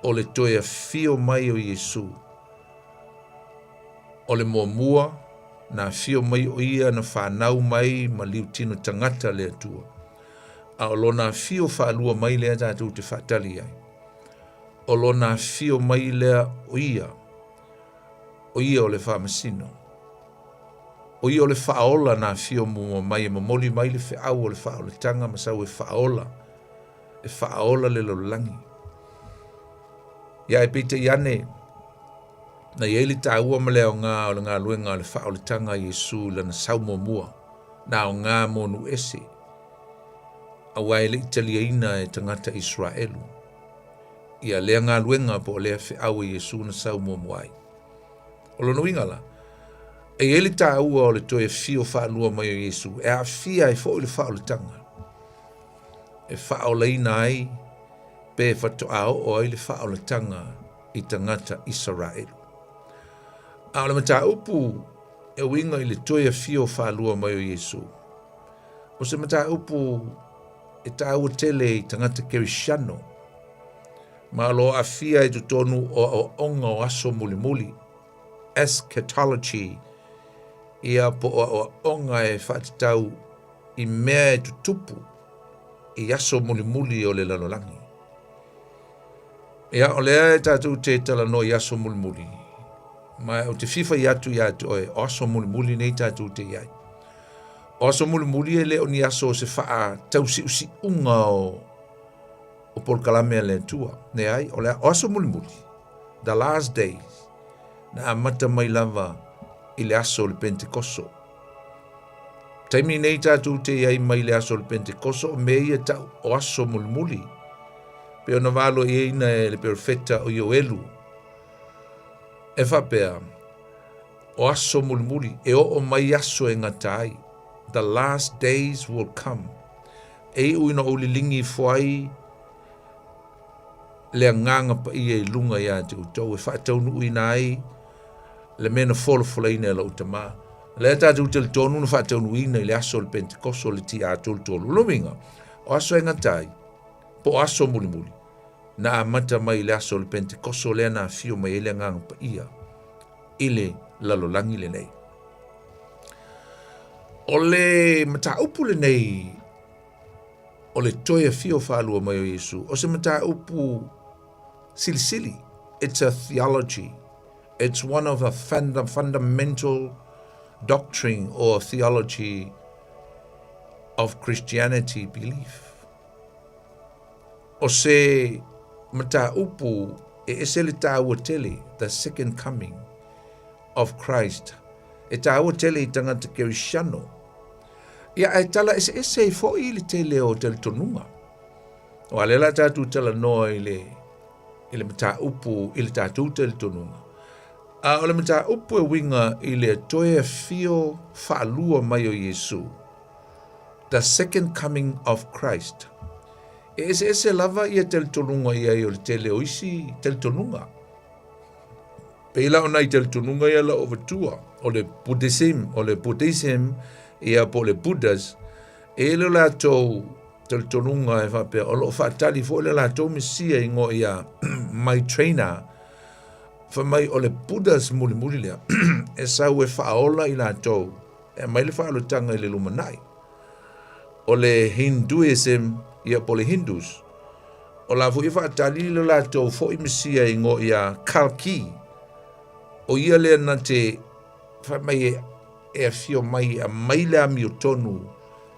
O le toi e fio mai o Yesu. O le mua na fio mai o ia na whanau mai ma liu tino tangata le atua. A o lona fio whalua mai lea tātou te whatali ai. O lona fio mai lea o ia o le whamasino. O ia o le whaola na fio mua mai e mamoli mai le whiau o le whaola tanga masau e whaola. E whaola le lolangi. Ia e pita iane na ieli tāua ma leo ngā o le ngā luenga o le wha o le tanga Yesu lana saumo mua, na o ngā monu ese, a wai le italiaina e tangata Israelu. Ia lea ngā luenga po lea whiau Yesu na saumo muai. O lono ingala, e ieli tāua o le toe fio wha lua mai o Yesu, e a fia e fo le wha o le tanga. E wha o leina ai, pe whato ao o ai le wha o le tanga i tangata Israelu. A le mata upu e winga i le toia fio whalua mai o Yesu. O se mata upu e tāua tele i tangata Kerishano. Ma lo afia e tu tonu o onga o aso muli muli. Eschatology ia po o onga e whaatitau I mea e tu tupu I aso muli muli o le lalolangi. Ia o lea e tātou te tala no I aso muli muli. Ma o te fifa I atu oe o aso muli muli nei tātou te iai. O aso muli muli e le o ni aso se faa tausi usi unga o por kalame le tua. Ne ai, o lea o aso muli muli. The last days. Na amata mai lava I le aso le Pentekoso. Taimi nei tātou te iai mai le aso le Pentekoso o mea ia tau o aso muli muli. Pe o navalo I eina e le perfeta o Ioelu. E whapea, o aso muli muli, e o mai aso e ngatai. The last days will come. E uina o li lingi fuai, le nganga pa I e lunga ia te utau, e whaatau nu uina ai, le mena fola ina e la utama. Le tātou te le tonu na whaatau nu ina I le aso le Pentekoso le ti ātou tolu. Luminga, o aso e ngatai, po aso muli muli. Na amata mai le aso le Pentekoso le na fio mai le nganga pa ia. Ile lalolangi le nei. O le mata upu le nei, o le toia fio whalua mai o Yesu, o se mata upu sili. It's a theology. It's one of the fundamental doctrine or theology of Christianity belief. O se mata upu e ese le tāua tele, the second coming of Christ. E tāua tele I tangata kerishano. Ia e tala ese fo I le tele o tele tonunga. O alela tātou tala noa I le mata upu I le tātou tele tonunga. O le mata upu e winga I le toia fio whaalua mai o Yesu. The second coming of Christ. E ese lava ia tele tonunga ia I o le tele o isi tele tonunga. Peila o nai tele tonunga ia la overtua. O le Buddhism ia po le Buddhas. E le la tau tele tonunga e whapea. O lo whaatali fo le la tau mesia ingo ia my trainer. Fa mai o le Buddhas muli muli lea. E sau e whaola I la tau. E mai le whaalotanga I le lumanai. O le Hinduism ia po le Hindus. O la fu I whaatali le la tau fo I mesia ingo ia Kalki. O ia lea na te wha mai e fio mai a mai lea mi o tonu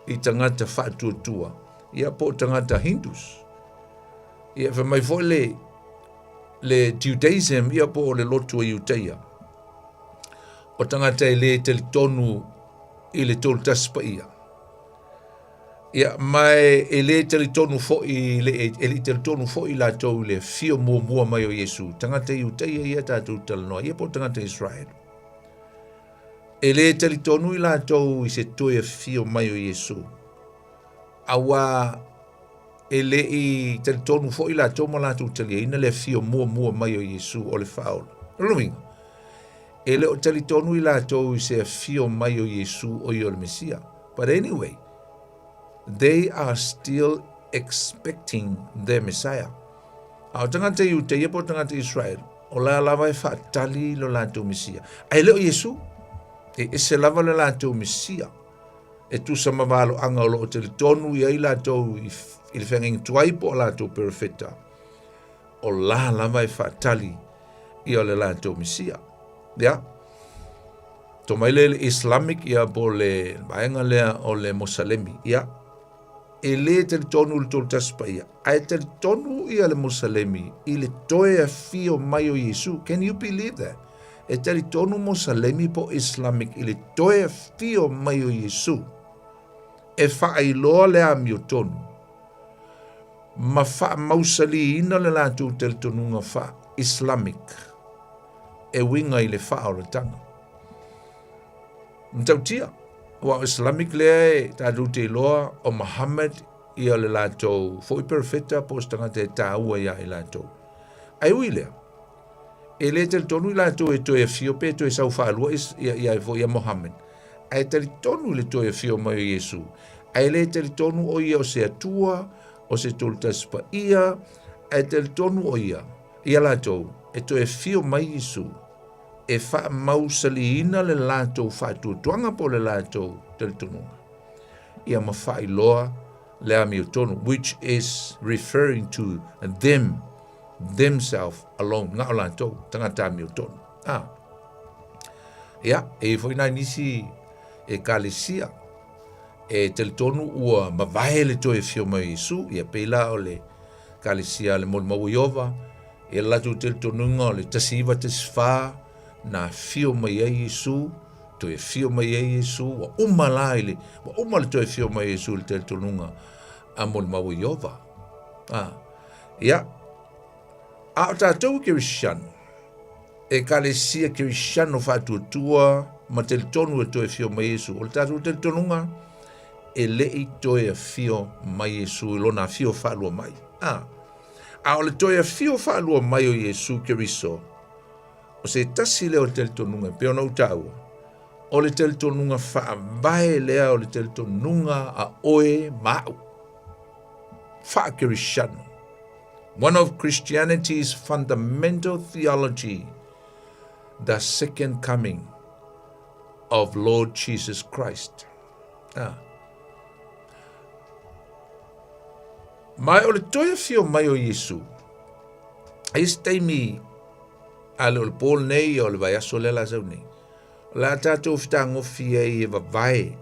I tangata whaatuatua. Ia po tangata Hindus. Ia wha mai fo le Judaism ia po le lotu a Iuteia. O tangata e le te tonu I le tolu taspa ia. Ia mai e le te tonu fo I le te tonu fo I la tau le fio mua mai o Yesu. Tangata Iuteia ia tātou talanoa. Ia po tangata Israel. E le te tonu I la tau I se toia fio mai o Yesu. Awa e le I te tonu fo I la tau ma la tau talia. Ina le fio mua mai o Yesu o le whaola. Ruminga. E le o te tonu I la tau I se fio mai o Yesu o I o le Mesia. But anyway, they are still expecting their Messiah. Au tangata Iuteia po tangata Israel. O la lava e whaatali lo la tau Mesia. Ai leo Yesu. E se lava le la tau Mesia. E tu sama valo anga o lo te tonu I ai la tau I le whanging tuai po la tau perfeta. O la lava e whaatali I o le la tau Mesia. Ia. To mai le Islamic ia po le vaenga lea o le Mosalemi. Ia. E le te tonu le tolu taspa ia. Ai te tonu ia le Mosalemi. I le toe a fio mai o Yesu. Can you believe that? E te tonu Mosalemi po Islamic. I le toe a fio mai o Yesu. E whaailoa le ami o tonu. Ma wha mausali ina le la tu te tonunga wha Islamic. E winga I le wha o le tanga. Mtau tia. Wa Islamic le tātou te loa o Muhammad I le lātou foi perfecta postanga te tāua ia I lātou. Ai ui lea. E le te tonu I lātou e toi e fio pe toi sau whaalua ia e foi a Muhammad. Ai te tonu le toi e fio mai o Yesu. Ai le te tonu o ia o se atua, o se tolu taspa ia, e te tonu o ia lātou, e to e fio mai Yesu, e wha mausaliina le lātou whātuatuanga po le lātou te tonunga. Ia ma wha iloa le ami o tonu, which is referring to themselves alone, ngā o lātou, tangata ami o tonu. Ia, e foi nai nisi e kalesia, e te tonu ua mawahe le to e fio mai Yesu, ia peila o le kalesia le mol mau iova, e latu te tonunga o le tasiva te sifā, na fio mai e Yesu, to e fio mai e Yesu, wa umala ile, wa umala to e fio mai Yesu le te tonunga a mol mau iova. Ia, a o tātou Kirisiano, e kalesia Kirisiano whātuatua, ma te tonu e to e fio mai Yesu, o le tātou te tonunga, e lei to e fio mai Yesu, lona fio whālua mai. A o le toia fio whaalua mai o Yesu Keriso, o se tasi leo tel tonunga, peo na utaua, o le tel tonunga whaambae lea o le tel tonunga a oe mau. Wha Kirisiano. One of Christianity's fundamental theology, the second coming of Lord Jesus Christ. Mai o le toia fio mai o Yesu. Ai steimi ale o le pol nei o le vai aso le la zau nei. La tātou whitango fia i e vavae.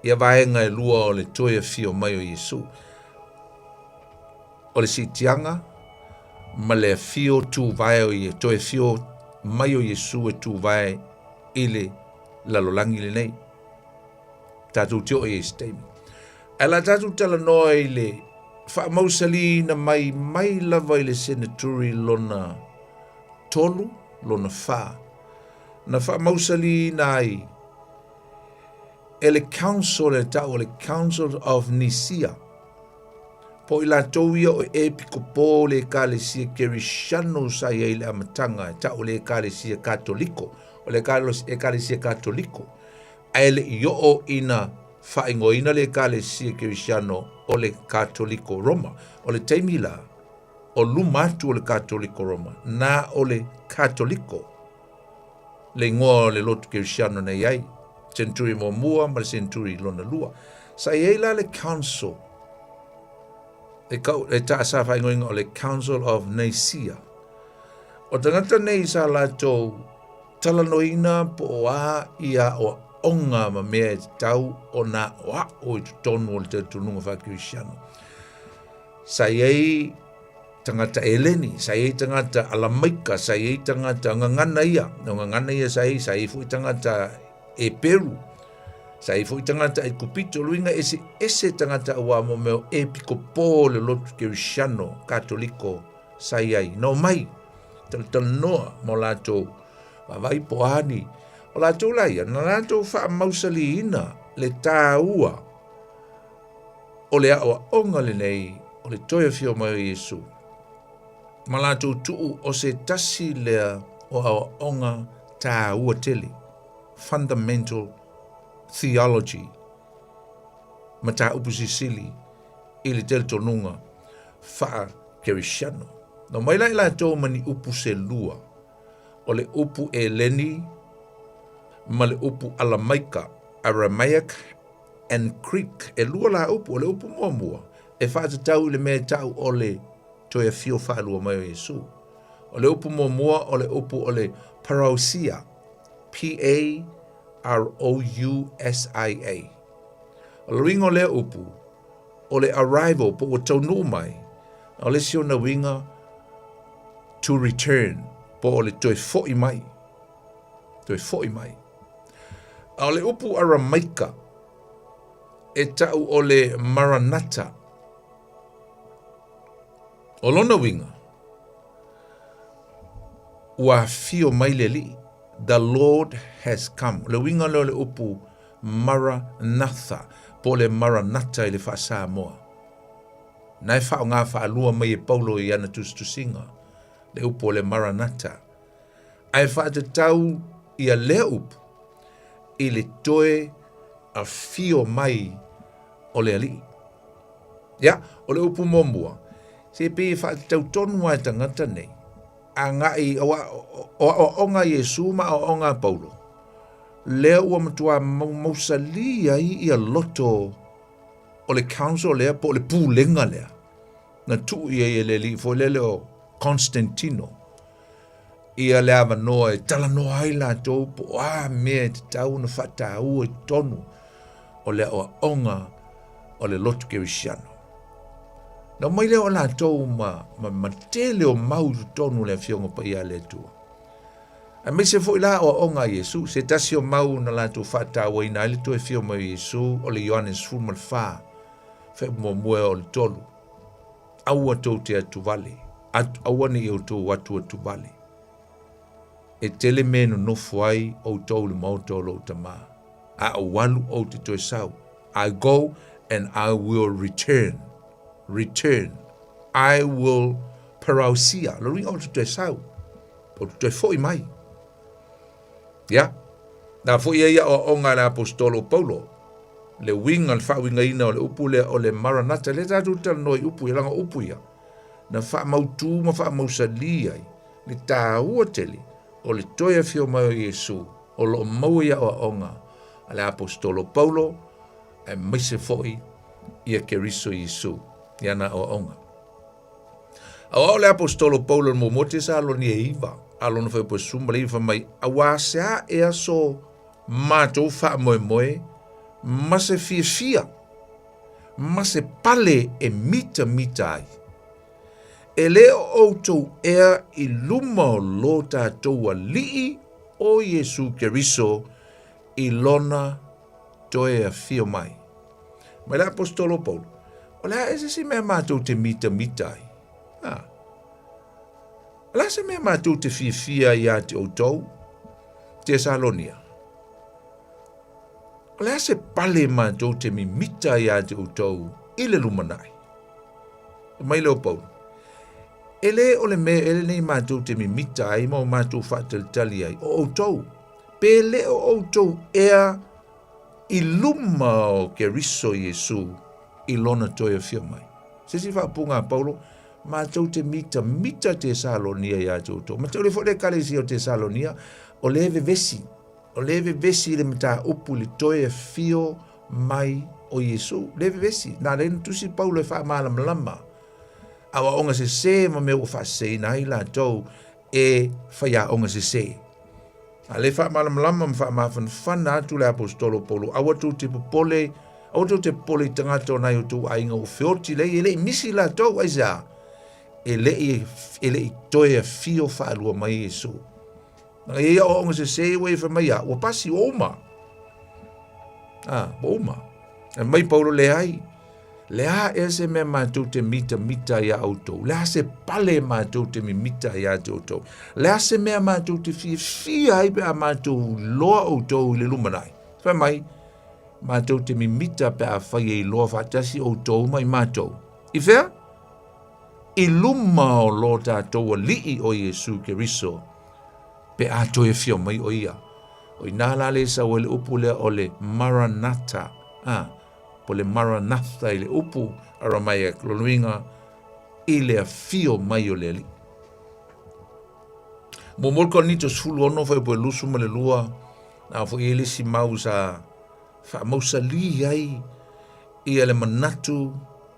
Ia vaenga e lua o le toia fio mai o Yesu. O le sitianga, ma le fio tu vai o Yesu, toia fio mai o Yesu e tu vai ile lalolangi le nei. Tātou tio e steimi. Ala tatu tala noa i le wha mausali na mai lava i le senaturi lona tolu, lona wha. Na wha mausali na ai e le council e tau, le council of Nicaea. Po i la tauia o epikopo le kalesia Kirisiano sai ai le amatanga e tau le kalesia katoliko, o le kalesia katoliko. A le i o ina whaingoina le kalesia Kirisiano o le katoliko Roma, o le teimila, o lumatu o le katoliko Roma, na o le katoliko, le ngoa le lotu Kirisiano na iai, centuri mo mua, ma le centuri lona lua. Sa iai la le council, e ta sa whaingoina o le Council of Nicaea. O tangata nei sa lato talanoina po a ia o onga ma mea tau o na wa o tonu o te tununga wha Kirisiano. Sa iei tangata eleni, sa iei tangata alamaika, sa iei tangata ngangana ia, ngangana ia sa iei fui tangata e Peru, sa iei fui tangata e kupito, luinga ese tangata ua mo meo e piko po le lotu Kirisiano, katoliko, sa iei, no mai, tal noa mo lato, wawai poani, o lato laia, na lato wha mausali ina, le tā ua, o le awa onga le nei, o le toia fio mai o Yesu. Ma lato tuu o se tasi lea o awa onga tā ua tele, fundamental theology, ma tā upu sisili, i le tel tonunga, wha Kirisiano. No mai lai lato mani upu se lua, o le upu e leni, ma le upu alamaika, Aramaic and Greek, e lua la upu, o le upu mua, e whaata tau le mea tau o le toia fio whaalua mai o Yesu. O le upu mua, o le upu o le parousia, P-A-R-O-U-S-I-A. O le ringo le upu, o le arrival, po o taunu mai, o le sio na winga, to return, po o le toi fo'i mai. Toi fo'i mai. O le upu Aramaika, e tau o le Maranatha. O lona winga, ua fio mai le li, the Lord has come. Le winga leo le upu Maranatha, po le Maranatha i le wha Samoa. Nai whao ngā whaalua mai e Paulo i ana tustusinga, le upu o le Maranatha. Ai wha te tau i a le upu, i le toe a fio mai o le ali. Ia, o le upu momua, Se pe fa tau tonu ai tangata nei. A ngai o onga Yesu ma o onga Paulo. Lea ua matua mausali ai ia loto o le council lea po le pūlenga lea. Na tu ia ia le li fo lele o Constantino. Ia le ava noa e tala noa ai la tau po mea te tau na whata ua tonu o le o onga o le lotu kerisiano. Na mai leo la tau ma tele o mau tonu le fionga pa ia le tua. A me se foi la o onga Yesu, se tasi o mau na la tu whata ua ina ile tu e fio mo Yesu o le Ioannes fumal wha. Fe mo mue o le tolu. Aua tau te atu vale. Aua ni o tau atu atu vale. E tele menu no fuai o tau le mau tau lo tama. A walu o te toi sau. I go and I will return. Return. I will parausia. Lo ringa o te toi sau. O te toi foi mai. Ya. Na foi ia o onga le apostolo Paulo. Le winga le whawinga ina o le upu o le maranata. Le tatu tala noi upu ia langa upu ia. Na wha mautu ma wha mausali ai. Le tā ua tele. O le toia fio mai o Yesu. O lo mau ia o onga. A le apostolo Paulo. E maise foi ia keriso Yesu. Iana o onga. O le apostolo Paulo mo mote sa alo ni e iwa. Alo na whai po sumba le iwa mai. A wasea e aso mātou wha moe moe. Ma se fia. Ma se pale e mita ai. E leo outou ea I luma o lo tātou a lii o Yesu Keriso I lona toe a fio mai. Ma le apostolo Paulo. O lea ese si mea mātou te mita ai. La se mea mātou te fia ia te outou. Te Salonia. Lea se pale mātou te mimita ia te outou I le lumanai. Mai leo Paulo. Ele o le mea ele nei mātou te mimita ai mau mātou whātalitali ai o outou. Pele o outou ea I luma o Keriso Yesu I lona toia fia mai. Se si whapunga Paulo, mātou te mita te Salonia ia te outou. Mātou le fode kalesi o te Salonia o leve vesi. O leve vesi le mata upu le toia fio mai o Yesu. Leve vesi. Nā reina tusi Paulo e wha malama. Awa onga se ma me o wha se na I la tau e whaia onga se. A le wha malama ma wha mawhan whana atu le apostolo Paulo. Awa tu te pole, awa tu te pole tangata o nai o tu ainga o whioti le I misi la tau aisa. E le I toia fio wha alua mai Yesu. Nga ia o onga se wei wha mai a. Wa pasi o oma. Oma. E mai Paulo le ai. Lea e se mea mātou te mita ia autou. Lea se pale mātou te mita ia te autou. Lea se mea mātou te fia ai pe a mātou loa autou le lumanai. Whai mai, mātou te mita pe a whai e loa whatasi autou mai mātou. I whea? I luma o lo tātou a lii o Yesu Keriso. Pe a toi fio mai o ia. O I nā la le sa o le upu lea o le Maranatha. Po le Maranatha I le upu aramaya klonuinga I le fio mai o le li. Mo molko nito sulu ono fai po lusu ma le lua na fo ele si mausa fa mausa li ai I le manatu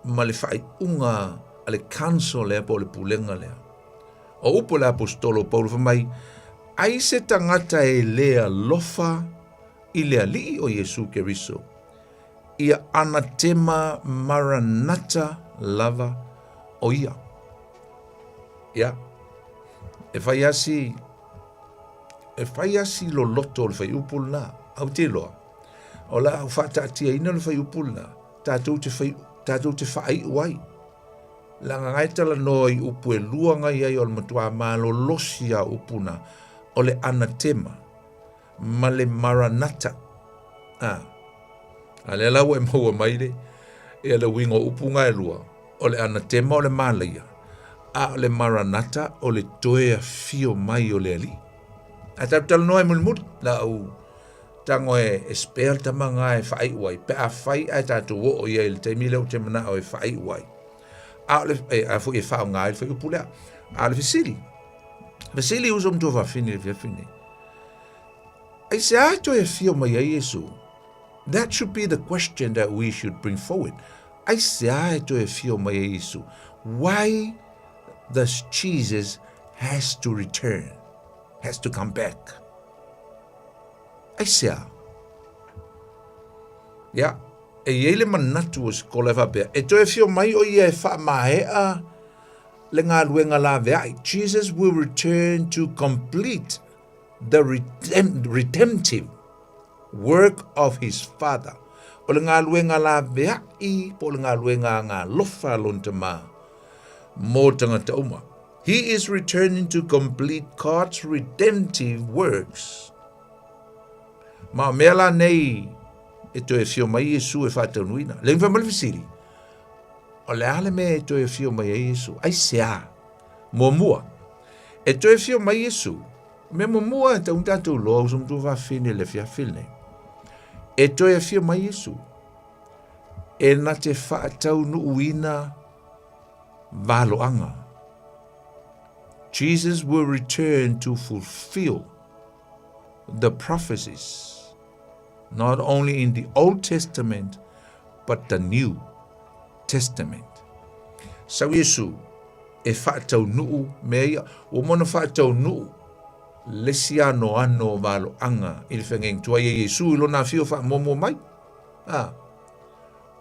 ma le fai unga ale council le po le pulenga le. O upu le apostolo Paulo fa mai ai se tangata e lea lofa I le ali o Yesu Keriso. Ia anatema maranata lava o ia. Ia. E fai asi lo loto le fai upul na. Au te loa. O la au whata atia ina le fai upul na. Tātou te whai uai. Langa ngai tala no I upu e lua ngai ai o le matua malo losia upuna. O le anatema. Ma le maranata. A le lau e maua maire, e le wingo upunga e lua, o le anatema o le malaia, a o le maranata o le toea fio mai o le ali. A tapitala noa e mulimuri, la au tango e spare tamanga e whai uai, pe a whai a tatu o ia il te mile o te mana o e whai uai. A le a fo e fa nga il fa u pula. A le fisili. Fisili uso mtu va fini le fini. Ai se a to e fio mai Yesu. That should be the question that we should bring forward. Ai se a to e fio mai Yesu. Why does Jesus has to return? Has to come back? Ai se a. Ya. E yele manatu o skola fa be. E to e fio mai o ia e fa mahea le ngā luenga la vea. Jesus will return to complete the redemptive work of his Father. O le ngā luenga la vea I po le ngā luenga ngā lofa lontama mō tangata uma. He is returning to complete God's redemptive works. Ma mea la nei e to e fio mai Yesu e whātau nuina. Leng wha malifisiri. O le ale me e to e fio mai Yesu. Ai sea. Mua. E to e fio mai Yesu. Me mua e taun tātou loa usum tu whawhine le fia whine. E to e fio mai Yesu. E na te whātau nuina valoanga. Jesus will return to fulfill the prophecies. Not only in the Old Testament, but the New Testament. Sau Yesu, e whaatau nuu mea, o mona whaatau nuu, lesi ano walo anga, ili whengeng tua Yesu, ilo na whio wha momo mai.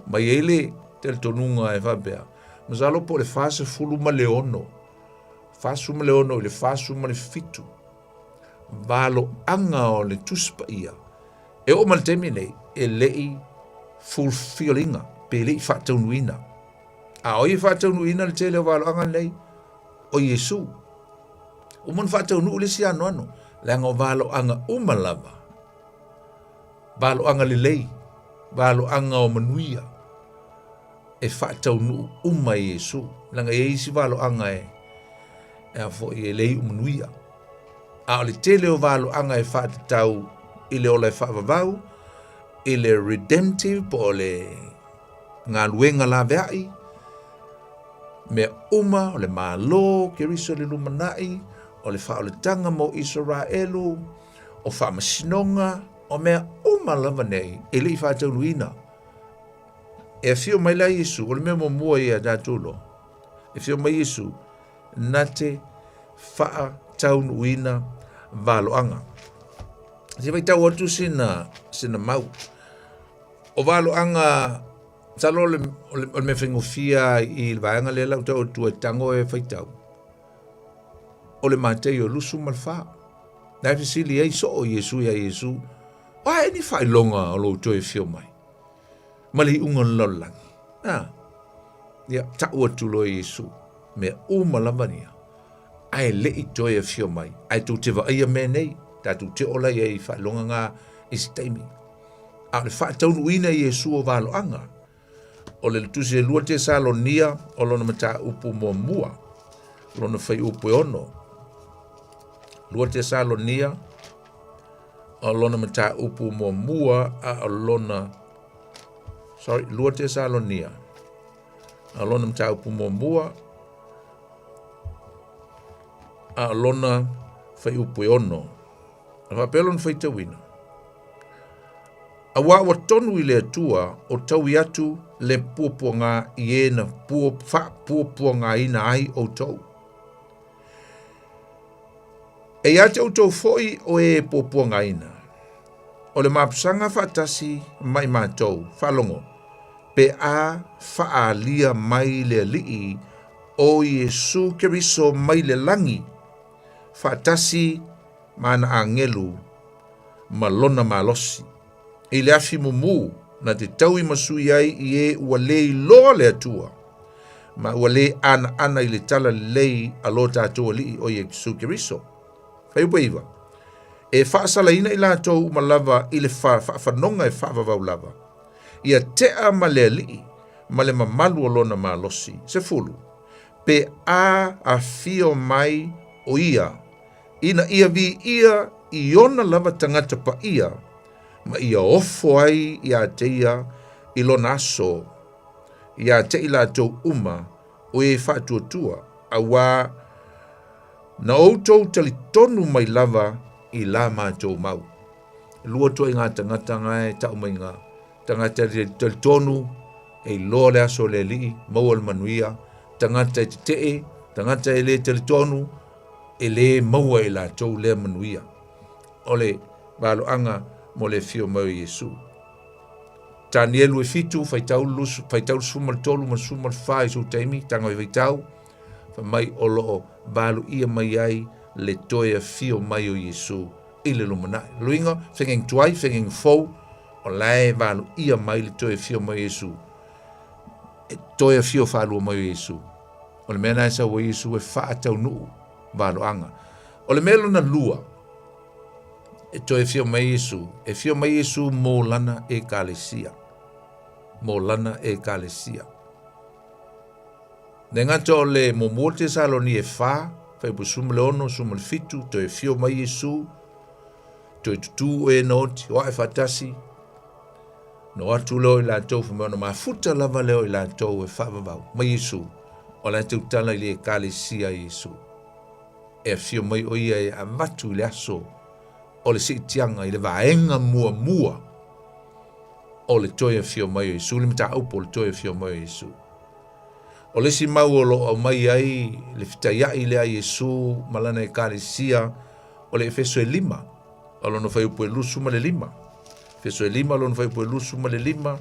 Mai ele, tel tonunga e whabea. Mazalo po le whasa fulu ma leono. Whasu ma leono, le whasu ma le fitu. Walo anga o le tuspa ia. E o maltemi nei, e lei fulfillinga, pe lei whaataunuina. A oi whaataunuina le tele o walo anga nei, o Yesu. O mon whaataunu le si ano ano, langa o walo anga umalava. Walo anga le lei, walo anga o manuia. E whaataunu uma Yesu. Langa e isi walo anga e a fo e lei umanuia. A o le tele o walo anga e whaatatau ile o le whaavavau, ile redemptive po le ngā luenga la veai, me uma o le malo ke riso le lumanai, o le wha o le tanga mo Israelu, o wha masinonga, o mea uma lava nei, ile I whaataunuina. E fio mai la Yesu, o le mea mua ia dātulo, e fio mai Yesu, nate whaataunuina valoanga. Se vai tau atu sina mau. O walo anga talo le me whengofia I vaanga le lau tau atu e tango e whaitau. O le matei o lusu malwha. Nai fisili ei so o Yesu ia Yesu. Wa e ni whai longa o lo toi fio mai. Mali unga lolang. Ia tau atu lo Yesu. Me umalamania. Ai le I toi e fio mai. Ai tu te wa ia me nei. Tatu te ola I whaelonga ngā istaimi. A le whaataunuina Yesu o waloanga. O le tusi e lua te Salonia, o lona mata upu mo mua. Lona whai upu e ono. Lua te Salonia, o lona mata upu mo mua, a lona... Sorry, lua te Salonia. A lona mata upu mo mua, a lona whai upu e ono. Wa pelon feita wina. A wa tonu I le atua o tau atu le puapuanga I ena puapuanga ina ai o tau. E ate o tau foi o e puapuanga ina. O le mapusanga whaatasi mai mātou, whalongo. Pe a whaalia mai le lii o Yesu Keriso mai le langi. Whaatasi mana angelu malona malosi. I le afi mumu na te tau I masui ai I e ua lei loa le atua. Ma ua lei ana I le tala lei alo tātua li o Yesu Keriso. Whai upa iwa. E whaasala ina I lātou malava I le whanonga e whaavavau lava. Ia tea ma le li ma le mamalu o lona malosi. Se fulu. Pe a fio mai o ia ina ia vi ia I ona lava tangata pa ia, ma ia ofo ai ia te ia I lona aso, ia te I lātou uma o e whaatuatua a wā na outou tali tonu mai lava i la mātou mau. Lua tua i ngā tangata ngai tau mai ngā tangata tali tonu e loa le aso le li maua le manuia, tangata e te tangata e le tali tonu e le maua e la tau le manuia. Ole valo anga mo le fio mau Yesu. Tanielu e fitu, faitau sumal tolu, ma sumal fai su teimi, tango e faitau, fa mai o loo, balu ia mai ai, le toia fio mai o Yesu, ile lumanai. Luinga, whengeng tuai, whengeng fau, o lae balu ia mai le toia fio mai o Yesu. E toia fio whalua mai o Yesu. O le mena esa o Yesu e whaatau nuu, balu anga. O le melo na lua, e toia fio mai Yesu, e fio mai Yesu mō lana e kalesia. Mo lana e kalesia. Nenga to le mo molte salo ni e fa, fai bu sumle ono, sumle fitu, to e fio mai Yesu, to e tutu e noti, o e fatasi, no atu leo i la tau fu meona, ma futa lava leo i la tau e fa vavau, mai Yesu, o la te utala i le kalesia Yesu. E fio mai o ia e amatu le aso, o le si tianga i le vaenga mua, o le toia fio mai o Yesu, le mita aupo le toia fio mai o Yesu. O le si mau o lo au mai ai, le fitaiai le a Yesu, malana e kalesia, o le Efeso e 5, o lo no fai upo e lusu ma le 5. Efeso e 5, lo no fai upo e lusu ma le 5.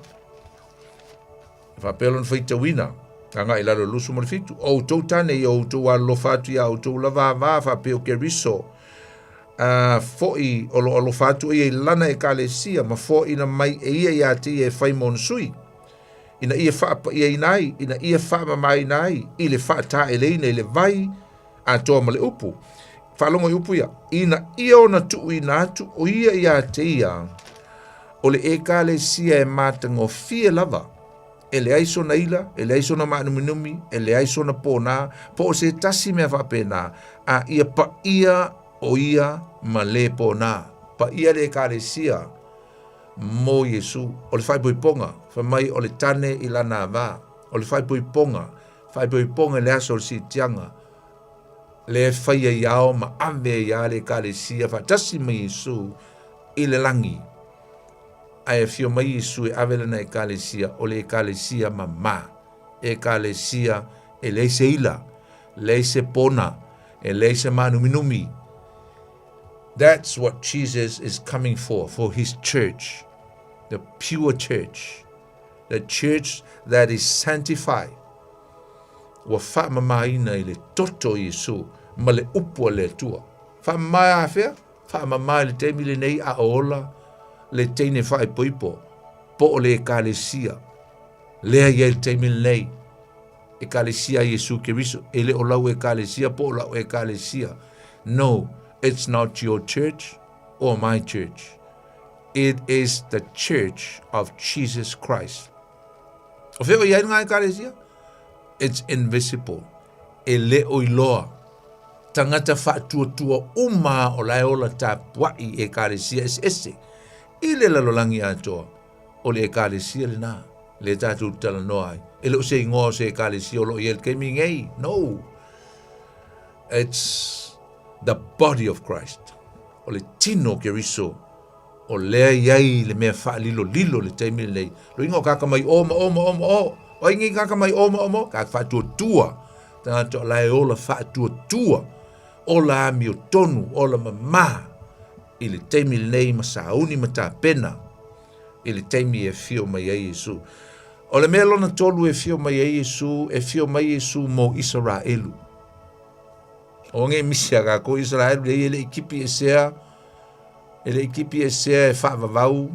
Fa pelo no fai tawina, kanga i lalo lusu ma le fitu. O tau tane i o tau alo fatu ia, o tau lava fa peo ke riso, foi o lo fatu ia lana e kalesia ma foi na mai e ia te e fai monsui ina ia fa ia inai ina ia fa mai nai ile fa ta elena ile vai a to male upu fa longo upu ia ina ia ona tu ina tu o ia te ia o le e kalesia e matango fie lava ele aiso na ila ele aiso na manumi ele aiso na pona po se tasi me fa pena a ia pa ia o ia ma le pona, pa ia le kalesia mo Yesu, o le fai poiponga, fa mai o le tane i lana va, o le fai poiponga le aso le si tianga, le fai e iao ma ave ia le kalesia, fa tasi ma Yesu i le langi, a e fio mai Yesu e ave lana e kalesia, o le kalesia ma, e kalesia e leise ila, leise pona, e leise manuminumi. That's what Jesus is coming for his church, the pure church, the church that is sanctified. Wa fa mamaina i le toto Yesu, ma le upu le tua. Fa mai afea, fa mamai le temi le nei a ola, le teine fai poipo, po le kalesia. Lea ia le temi le nei, e kalesia Yesu Keriso, e le olau e kalesia, po olau e kalesia. No, it's not your church or my church. It is the church of Jesus Christ. It's invisible. Ele oiloa. Tangata fa'atuatua uma o lai ola tapua'i e kalesia ese. Ile lalolangi atoa. O le kalesia le nā. Le tātou tala noai. Ele o se ingoa se kalesia o lo i el kemi ngei. No. It's the body of Christ. O le tino Keriso. O lea iai le mea wha lilo le teimi lei. Lo ingo kaka mai oma. O ingi kaka mai oma. Kaka wha tua. Tanga to lai ola wha tua. Ola ami o tonu. Ola mama. I le teimi lei ma sauni ma ta pena. I le teimi e fio mai e Yesu. O le mea lona tolu e fio mai e Yesu. E fio mai Yesu mo Israelu. O nge misia ka ko Israel le ele ekipi esea e whaavavau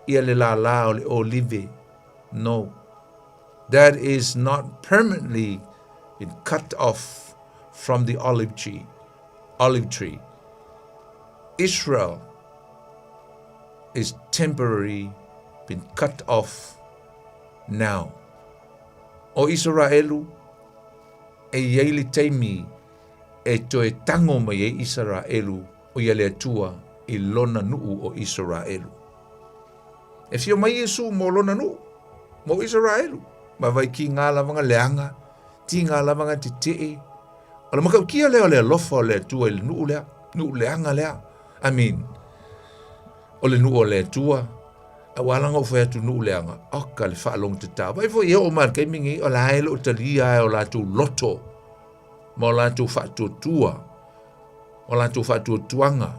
ia le la o le olive. No. That is not permanently been cut off from the olive tree. Israel is temporarily been cut off now. O Israelu e iei teimi e to e tango mai e Israelu o ia le atua i lona nuu o Israelu. E fio mai Yesu mo lona nuu, mo Israelu. Ma vai ki ngā lavanga leanga, tinga lavanga te o le makau kia leo le lofa o le tua i le nuu leanga lea. I mean, o le nuu o le tua, a walanga o whea tu nuu leanga, oka le whaalong te tā. Vai fo ia o mar keimingi o la hele o talia o la tu loto, ma o la tu whaatua tua, o la tu whaatua tuanga,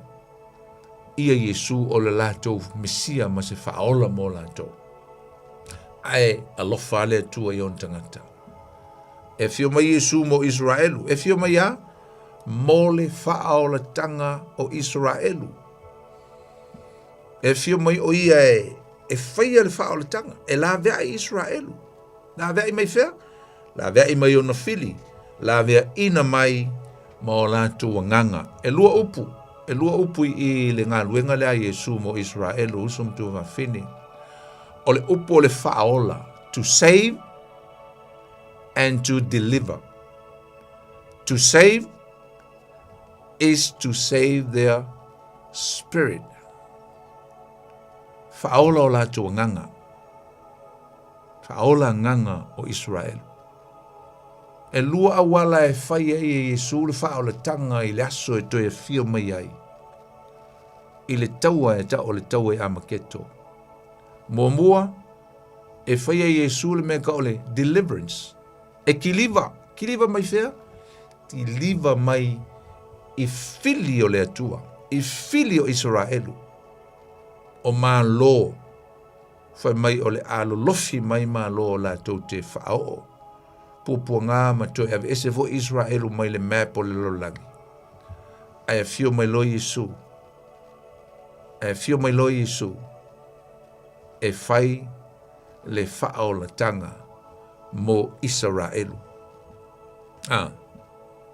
ia Yesu o le la tu Mesia ma se whaola mo la tu. Ai, a lofa le tua i on tangata. E fio mai Yesu mo Israelu, e fio mai a, mo le whaola tanga o Israelu. E fio mai o ia e whaia le whaola tanga, e la vea i Israelu. La vea i mai whea, la vea i mai o na fili, la vea ina mai ma o la tua nganga. E lua upu i le ngā luenga lea Yesu mo Israelu, usum tu wa fini. O le upu o le whaola, to save and to deliver. To save is to save their spirit. Whaola o la tua nganga. Whaola nganga o Israel. E lua awala e whaia i Yesu le whaola tanga i le aso e toi e fio mai ai. I le taua e ta o le taua e amaketo. Mua e whaia i Yesu le mea ka o le deliverance. E kiliva mai whea. Kiliva mai i fili o le atua. I fili o Israelu. O mā lo, whai mai o le alo lofi mai mā lo o la tau te whaao. Pupua ngā ma toi ave ese fo Israelu mai le map o le lolangi. Ai a fio mai lo Yesu. E whai le whaao la tanga mo Israelu.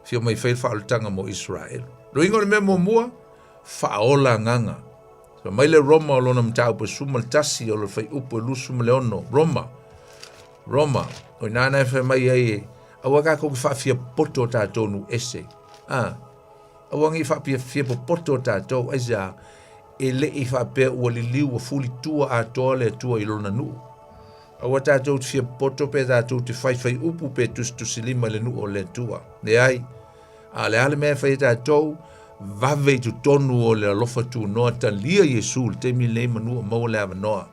Fio mai whai whaao la tanga mo Israelu. Roingo le mea mo mua, whaao la nganga. So mai le Roma o lona mtau pa suma tasi o le whai upo e lusu ma le ono. Roma. O nana e whai mai ai awa kako ki whaafia poto tātou nu ese. Awangi whaafia poto tātou aisa e le i whaapea ua li liu a fuli tua a toa le tua i lona nu. Awa tātou te fia poto pe tātou te whai upu pe tusi lima le nu o le tua. Ne ai, a le ale mea whai tātou vave tu tonu o le alofa tu noa ta lia Yesu te mi le manu o mau le avanoa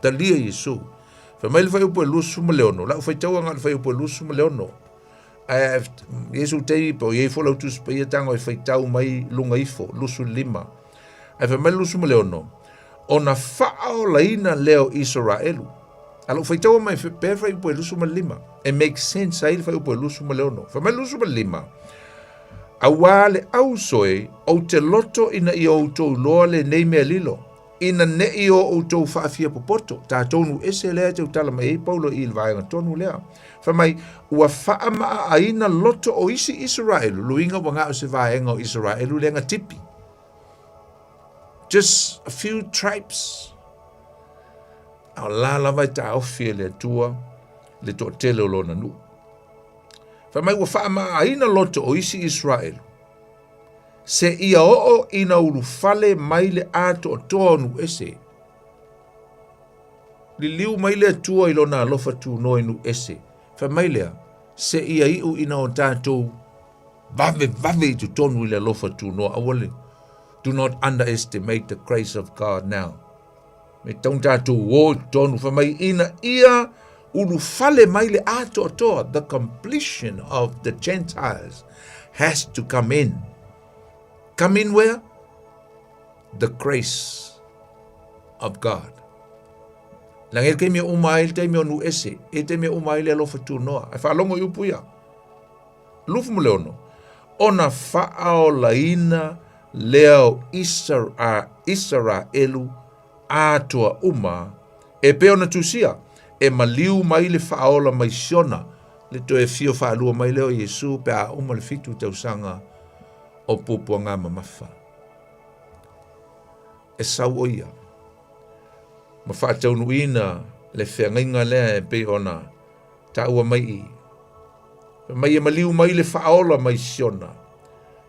ta lia Yesu fa mai le fai upo e lusu ma leono la fai tau anga le fai upo e lusu ma leono Yesu te po ye fo lautu spa tango e fai tau mai lunga ifo lusu lima ai fa mai lusu ma leono ona fa'ao laina leo Israelu alo fai tau mai pe fai upo e lusu ma lima it makes sense ai fai upo e lusu ma leono fa mai lusu ma lima awale au soe o te loto ina i o tau loa le nei mea lilo. Ina ne i o tau whaafia popoto. Tā tonu ese lea tau tala mai e paulo i lwaenga tonu lea. Whamai, ua whaamaa a ina loto o isi Israelu. Luinga wanga o se vaenga o Israelu lenga tipi. Just a few tribes. Au la lawai ta ofia le tua le to tele o lona nu. Whamai ua whaamaa a ina loto o isi Israelu. Se ia oo ina uru fale mai le ato o tonu ese. Li liu mai le tua ilo na alofa tu no inu ese. Whamai lea, se ia iu ina o tātou vave tu tonu ile alofa tu no awale. Do not underestimate the grace of God now. Me taun tātou wō tonu whamai ina ia uru fale mai le ato o toa. The completion of the Gentiles has to come in. Come in where? The grace of God. Langir ke mea umail te mea nu ese. E te mea umail e alofa tu noa. E whaalongo iupu ia. Lufu mo leono. Ona whaao laina leo Israelu atua uma. E peona tusia. E maliu mai le whaola mai siona. Le to e fio whaalua mai leo Yesu pe a uma le fitu tausanga o pupua ngā mamafa. E sau o ia. Ma whaatau ina le whengainga lea e pe ona ta ua mai i. Mai e maliu mai le whaola mai siona.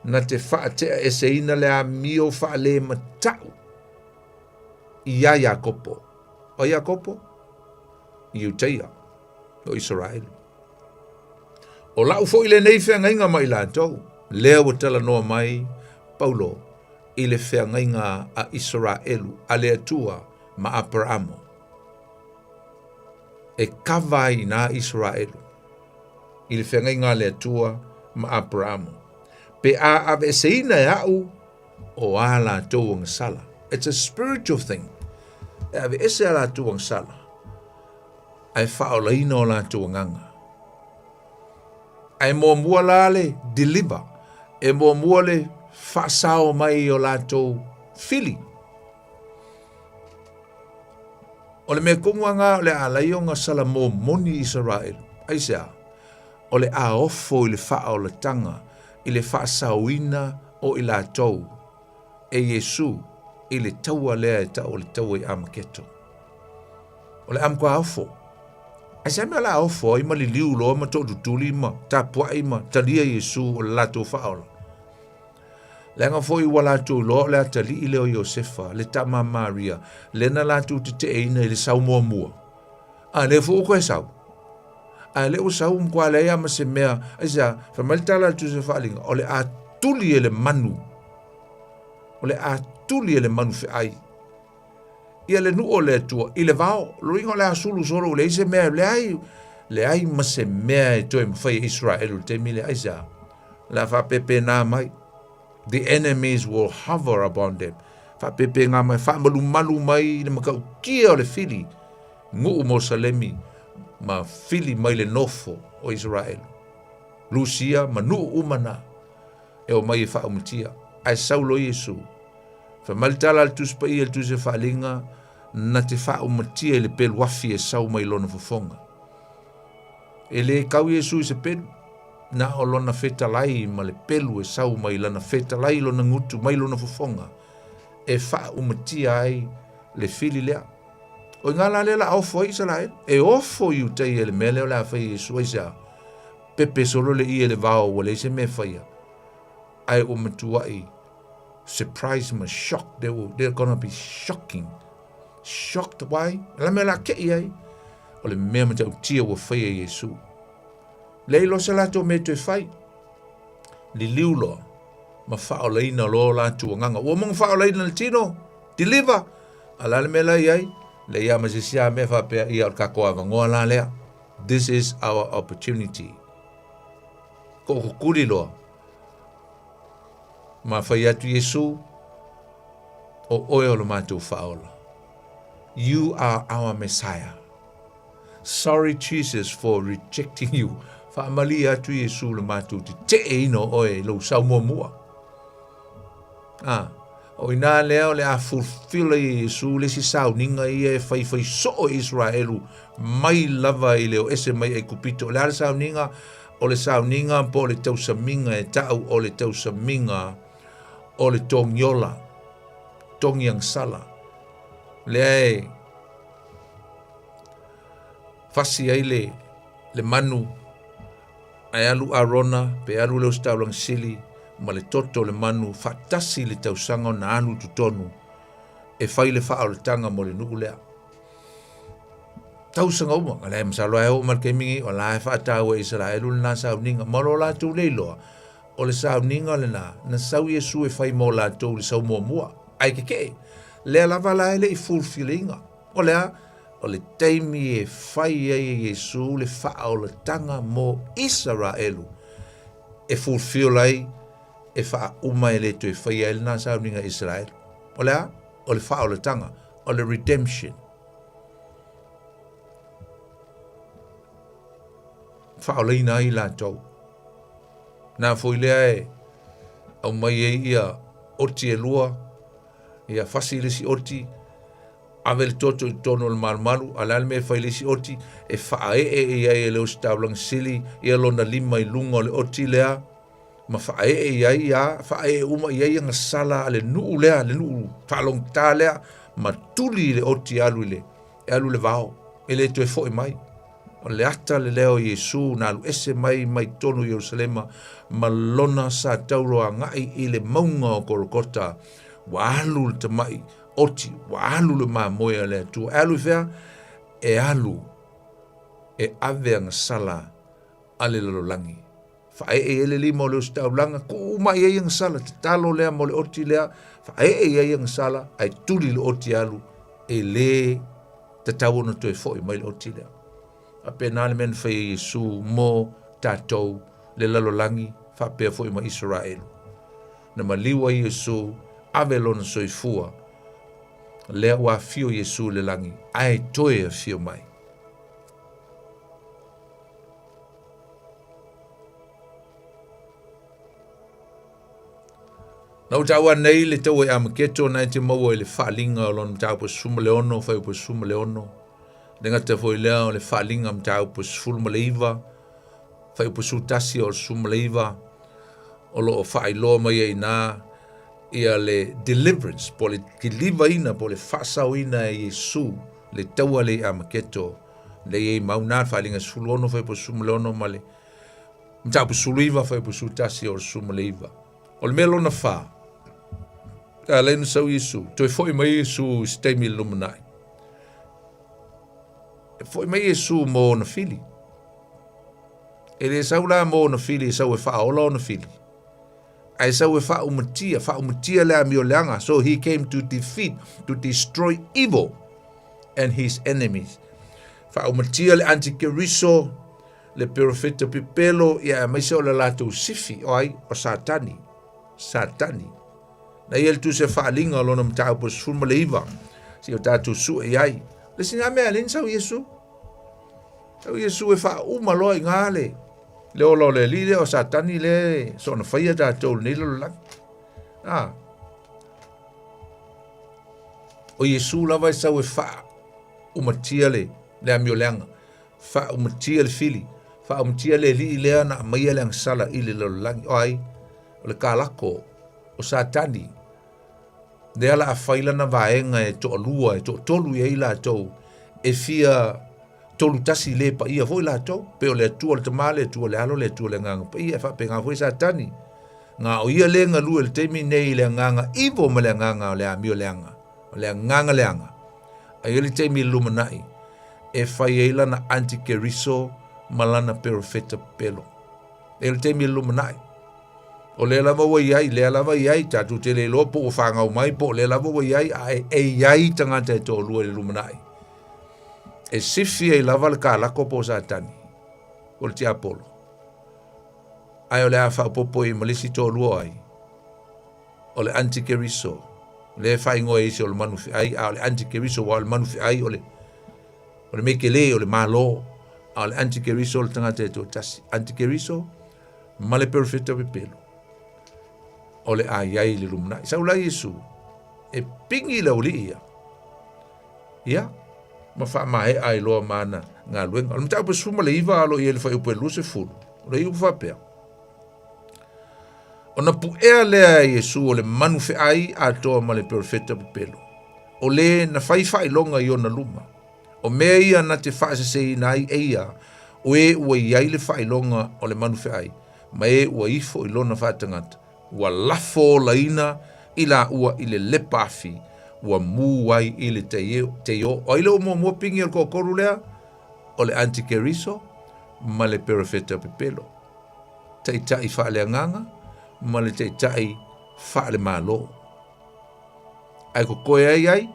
Na te whaatea e se ina lea mio whaale matau. I a Iakopo. O Iakopo? I Uteia. O Israel. O lau fo i le nei whengainga mai lātou. Lea wa tala noa mai, Paulo, i le whengainga a Israelu, a le atua ma Abrahamo. E kawai na Israelu. I le whengainga le atua ma Abrahamo. Pe a ave seina e au o a lātou ang sala. It's a spiritual thing. E ave ese a lātou ang sala. Ai whaolaina o lātou nganga. Ai mo mua lale deliver. E mo mua le whaasao mai o lātou fili. O le mea kumuanga o le a laionga sala mo moni Israel. Ai sea. O le a ofo i le wha o le tanga. I le whaasauina o i lātou. E Yesu i le taua lea e tau o le taua i amaketo. O le amkwa ofo. Ai se mea la ofo i ma li liu loa ma tō tutuli ma. Ta pua i ma talia Yesu o le lātou whaola. Lenga fo i walatou loa le atali i leo Iosefa. Le tama Maria. Lena lātou te eina i le sau mua mua. A le fo koe sau. A le o sau mkwa le ia ma se mea. Aisa, whamaltala tu se whaalinga. O le a tuli e le manu. O le a tuli e le manu fe ai. Ia le nu o le atua. I le vao. Lo ingo le a sulu solo. Le ise mea. Le ai ma se mea e toi mwhai Israel. Te mi le aisa. La wha pepe nā mai. The enemies will hover upon them. Wha pepe ngā mai. Wha malu mai. Le makau kia o le fili. Ngu mo salemi. Ma fili mai le nofo o Israel. Lucia ma nuu umana. E o mai e wha umatia. Ai saulo Yesu. Wha malitala al tuspa i al tuse whaalinga. Na te wha umatia le pelu wafi e sau mai lona fofonga. E le kau Yesu i se pelu. Na o lona fetalai ma le pelu e sau mai lana fetalai lona ngutu mai lona fofonga. E wha umatia ai le fili lea. O ngā la lela ofo i Israel. E ofo i utai e le mele o la whai Yesu isa. Pepe solo le i e le vao wale se me whaia. Ai o matuai. Surprise ma shock. They're gonna be shocking. Shocked why? La me la kei ai. O le mea mata utia wa whai e Yesu. Leilo se lato me te whai. Li liulo. Ma whao leina lo la tua nganga. Ua mong whao leina le tino. Deliver. Ala le me la iai. Le ia ma se sia me whapea ia o kakoa vangoa la lea. This is our opportunity. Ko kukuri loa. Ma whai atu Yesu. O oe o lo mātou whaola. You are our Messiah. Sorry Jesus for rejecting you. Whaamali atu Yesu lo mātou te eino oe lo sau mua mua. O ina leo le a fulfill Yesu le si sau ninga i e whai so Israelu mai lava i leo ese mai e kupito. Le a le sau ninga o le sau ninga po le tau saminga e tau o le tau saminga o le tongiola. Tongiang sala. Le ai fasi ai le manu ai alu arona pe alu leo staulang sili ma le toto le manu fatasi le tausanga na alu tutonu e fai le faa o le tanga mo le nuku lea tausanga uma ala e masalo ai o markemingi o la e faa tau e Israelu le na sau ninga maro la tu leiloa o le sau ninga le na sau Yesu e fai mo la tu le sau mua mua ai keke lea lava la ele i fulfillinga o lea o le teimi e fai e Yesu le faa o le tanga mo Israelu e fulfill ai e faa uma e le tu e fai e le na sau ninga Israel o lea o le faa o le tanga o le redemption faa o le ina i la tau na foi lea e au mai e ia oti e lua ia fasi le si oti ave le toto i tono le malu ala me fai le si oti e faa ia e leo stablang sili ia lona lima i lunga le oti lea ma faa ia faa uma ia nga sala ale nuu lea le nuu faa long ta lea ma tuli le oti alu le vao e le to e fo mai o le ata le leo Yesu na alu ese mai tonu Yerusalema ma lona sa tauro a ngai i le maunga o Golgota wa alu le tamai oti wa alu le ma moia le tu alu fea e alu e ave nga sala ale lololangi Whae ele li mo le staulanga ko mai e ang sala te talo lea mo le oti lea whae e ang sala ai tuli le oti alu e le te tau na toi foi mai le oti lea. A penale men whai Yesu mo tatou le lalolangi whapea foi ma Israel. Na maliwa Yesu avelo na soifua lea wa fio Yesu le langi ai toe a fio mai. Nau taua nei le tau e amaketo na te maua i le whaalinga o lon tau pa suma le ono, whai pa suma le ono. Nenga te fwoi lea o le whaalinga am tau pa suma le iwa, whai pa sutasi o suma le iwa, o lo o whai loa mai e nā, ia le deliverance, po le kiliva ina, po le whasau ina e Yesu, le taua le amaketo, le e mauna whaalinga sulu ono, whai pa suma le ono, ma le tau pa sulu iwa, whai pa sutasi o suma le iwa. O le melo na wha, ka lenu sau Yesu, toi foi mai Yesu steimi lumanai. E foi mai Yesu mo na fili. E le sau la mo na fili, sau e wha ola na fili. Ai sau e wha umatia lea mio leanga. So he came to defeat, to destroy evil and his enemies. Wha umatia le antikeriso, le profeta pipelo, ia maise o le lato sifi, o ai, o satani. Satani. Na ia tu se whaalinga lona mtau po sfulma le iwa. Si o tātou su e ai. Le singa mea lin sau Yesu. Sau Yesu e wha umalo i ngāle. Le olo le li le o satani le. So na whaia tātou ni lo lang. O Yesu lawa e sau e wha umatia le. Le amio leanga. Wha umatia le fili. Wha umatia le li lea na maia leang sala ili lo lang. O ai. O le kālako. O satani. De ala afaila na vaenga e to lua e to tolu e ila to e fia tolu tasi le pa ia foi la to pe o le tu o le tamale tu o le alo le tu o le nganga pa ia fa pe nga foi satani nga o ia le nga lu el temi nei le nganga ivo ma le nganga o le amio le anga o le nganga le anga a ia le temi lumanai e fai ila na antikeriso malana perfetta pelo e le temi lumanai o le lava wa iai, le lava iai, tatu te le lopo o whangau mai po, le lava wa iai, e iai tangata e tō lua le lumanai. E sifi e lava le kālako po satani, o le ti Apollo. Ai o le a whaupopo i malisi tō lua ai, o le antikeriso, le whaingo e isi o le manufi ai, o le antikeriso wa o le manufi ai, o le mekele, o le malo, o le antikeriso o le tangata e tō tasi. Antikeriso, ma le perfetta pepelo. O le aiai le lumna. Sa ula Yesu. E pingi la uli ia. Ia. Ma wha mai ai loa mana ngā luenga. O le mtau pa suma le iwa alo ia le whai upe lu se fulu. O le iu whapea. O na pu ea lea Yesu o le manu fe ai a toa ma le perfetta pepelo. O le na whai longa i o na luma. O mea ia na te wha se ina ai eia. O e ua iai le whai longa o le manu fe ai. Ma e ua ifo i lona whatangata. Ua lafo laina ila ua ile lepafi ua muai ile te yo o ile mo pingi al kokoru lea o le antikeriso ma le perfetta pepelo taitai fa le nganga ma le taitai fa le malo ai ko koe ai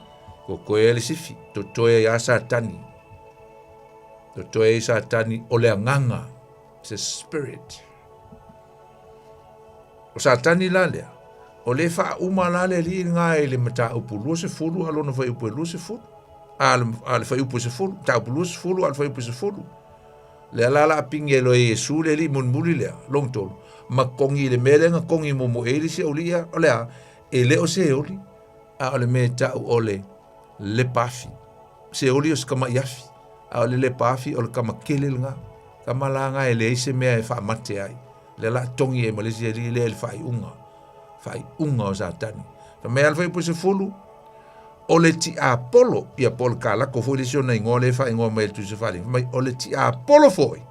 ko koe le sifi to toe ya satani to toe satani o le nganga it's a spirit. O satani la lea. O le wha uma la lea li ngā e le mata upu lua se fulu, alo na whai upu e lua se fulu. A le whai upu se fulu, ta upu lua se fulu, al whai upu se fulu. Le ala pingi e lo e Yesu le li munmuli lea, long tolu. Ma kongi le melenga, kongi momo e li se oli ia, o lea, e le o se oli. A o le me tau o le pafi. Se oli o se kama iafi. A o le pafi o le kama kele nga. Kama la nga e le ise mea e wha mate ai. Le la tongi e malesi e le fai unga o satani. Ta mea alfa ipu se fulu, o le ti Apollo, ia pol kala, ko fui le sio na ingo le fai ingo mai tu se fali, o le ti Apollo foi,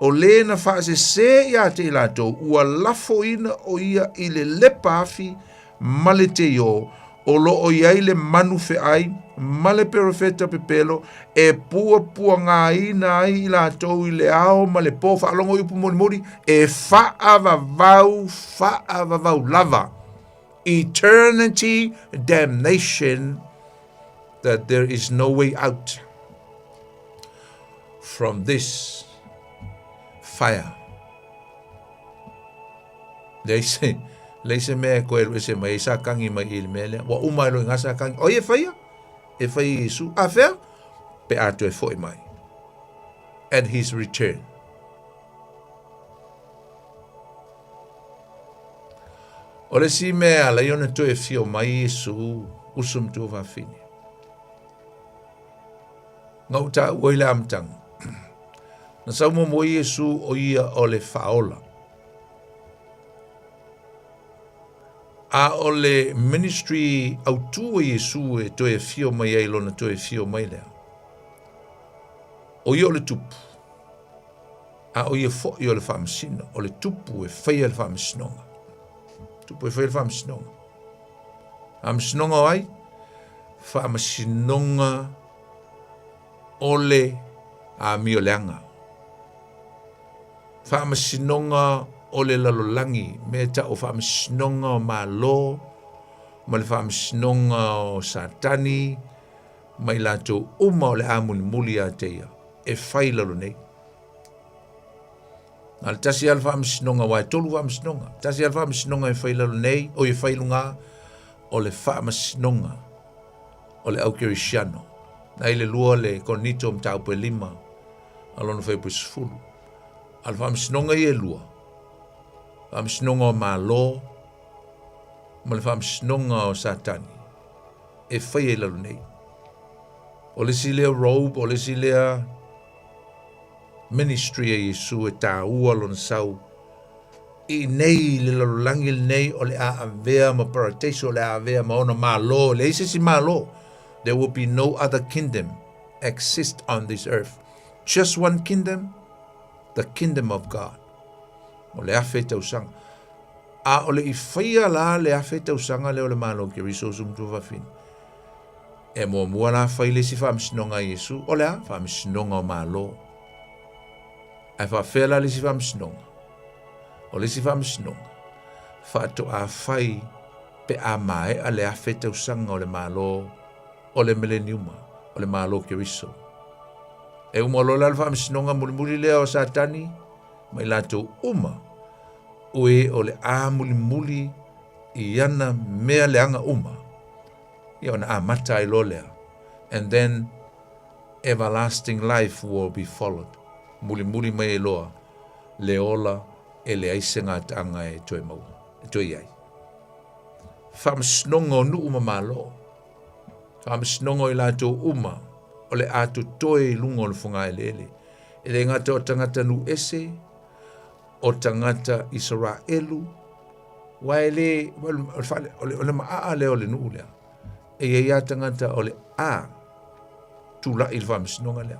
o le na fase se ia te ilato, ua lafo ina o ia i le lepafi, ma le te yo, o loo iai le manu fe'ai ma le perofeta pepelo e pua ngā ina ai i lātou i le ao ma le pō whaalongo i upu mori e whaavavau lava. Eternity damnation, that there is no way out from this fire. Leise mea koe lu ese mai sa kangi mai il mele wa umai lo ngasa kangi o e faya e fai Yesu a fea pe ato e foi mai at his return. O le si mea la iona to e fio mai Yesu usum tu va fini ngau ta oila amtang na sa mo Yesu o ia o le faola a o le ministry autua Yesu e to e fio mai ai lona to e fio mai lea. O ia o le tupu. A o ia fo i o le whamasino. O le tupu e whaia le whamasinonga. Tupu e whaia le whamasinonga. Whamasinonga o ai. Whamasinonga o le a mio leanga. Whamasinonga o le lalolangi, me ta o whamasinonga o malo, ma le whamasinonga o satani, mai lato uma o le amuni muli a teia, e whai lalo nei. Al tasi al whamasinonga wai tolu whamasinonga, tasi al whamasinonga e whai lalo nei, o e whai lunga, o le whamasinonga, o le au kerisiano, na ile lua le konito mta upe lima, alonu whai pusfulu, al whamasinonga i e lua, whamasinonga o malo, ma le whamasinonga o satani, e whai e lalu nei. O le si lea robe, o le si lea ministry a Yesu e tā ua lona sau, i nei le lalu langi nei o le a avea ma paradeiso, o le a avea ma ona malo, le ise si malo, there will be no other kingdom exist on this earth. Just one kingdom, the kingdom of God. O le afe tausanga. A o le i whaia la le afe tausanga le o le malo ke riso sumtu whawhini. E mua la whai le si whamisinonga Yesu, o le a whamisinonga o malo. E whawhela le si whamisinonga. O le si whamisinonga. Whato a whai pe a mai a le afe tausanga o le malo, o le millenniuma, o le malo ke riso. E umalola le whamisinonga mulimuli lea o satani, mai lato uma ue o le a muli i ana mea leanga uma i ona a mata i lolea, and then everlasting life will be followed. Muli mai loa le ola e le aisenga tanga e toe mau e toe iai whamasnonga o nu uma malo, whamasnonga i lato uma o le ato toe lungo le funga e lele e le ngata o tangata nu ese o tangata Israelu, waele ole maa le ole nu lea, e ia tangata ole a tula il whamisinonga lea.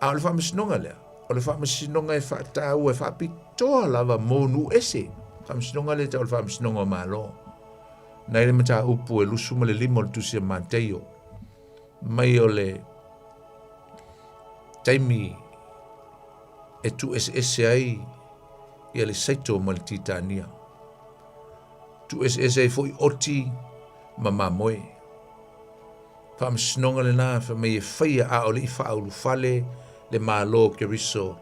A ole whamisinonga lea, ole whamisinonga e whaatau e whaapitoa lava mō nu ese, whamisinonga lea ta ole whamisinonga o malo. Nai le mata upu e lusuma le lima o le tusia Mateo, mai ole taimi e tu ese ai ia le saito ma le titania. Tu ese foi oti ma mamoe. Whamisinonga le nā, whamei e whaia a o le i whaaulu fale le malo ke riso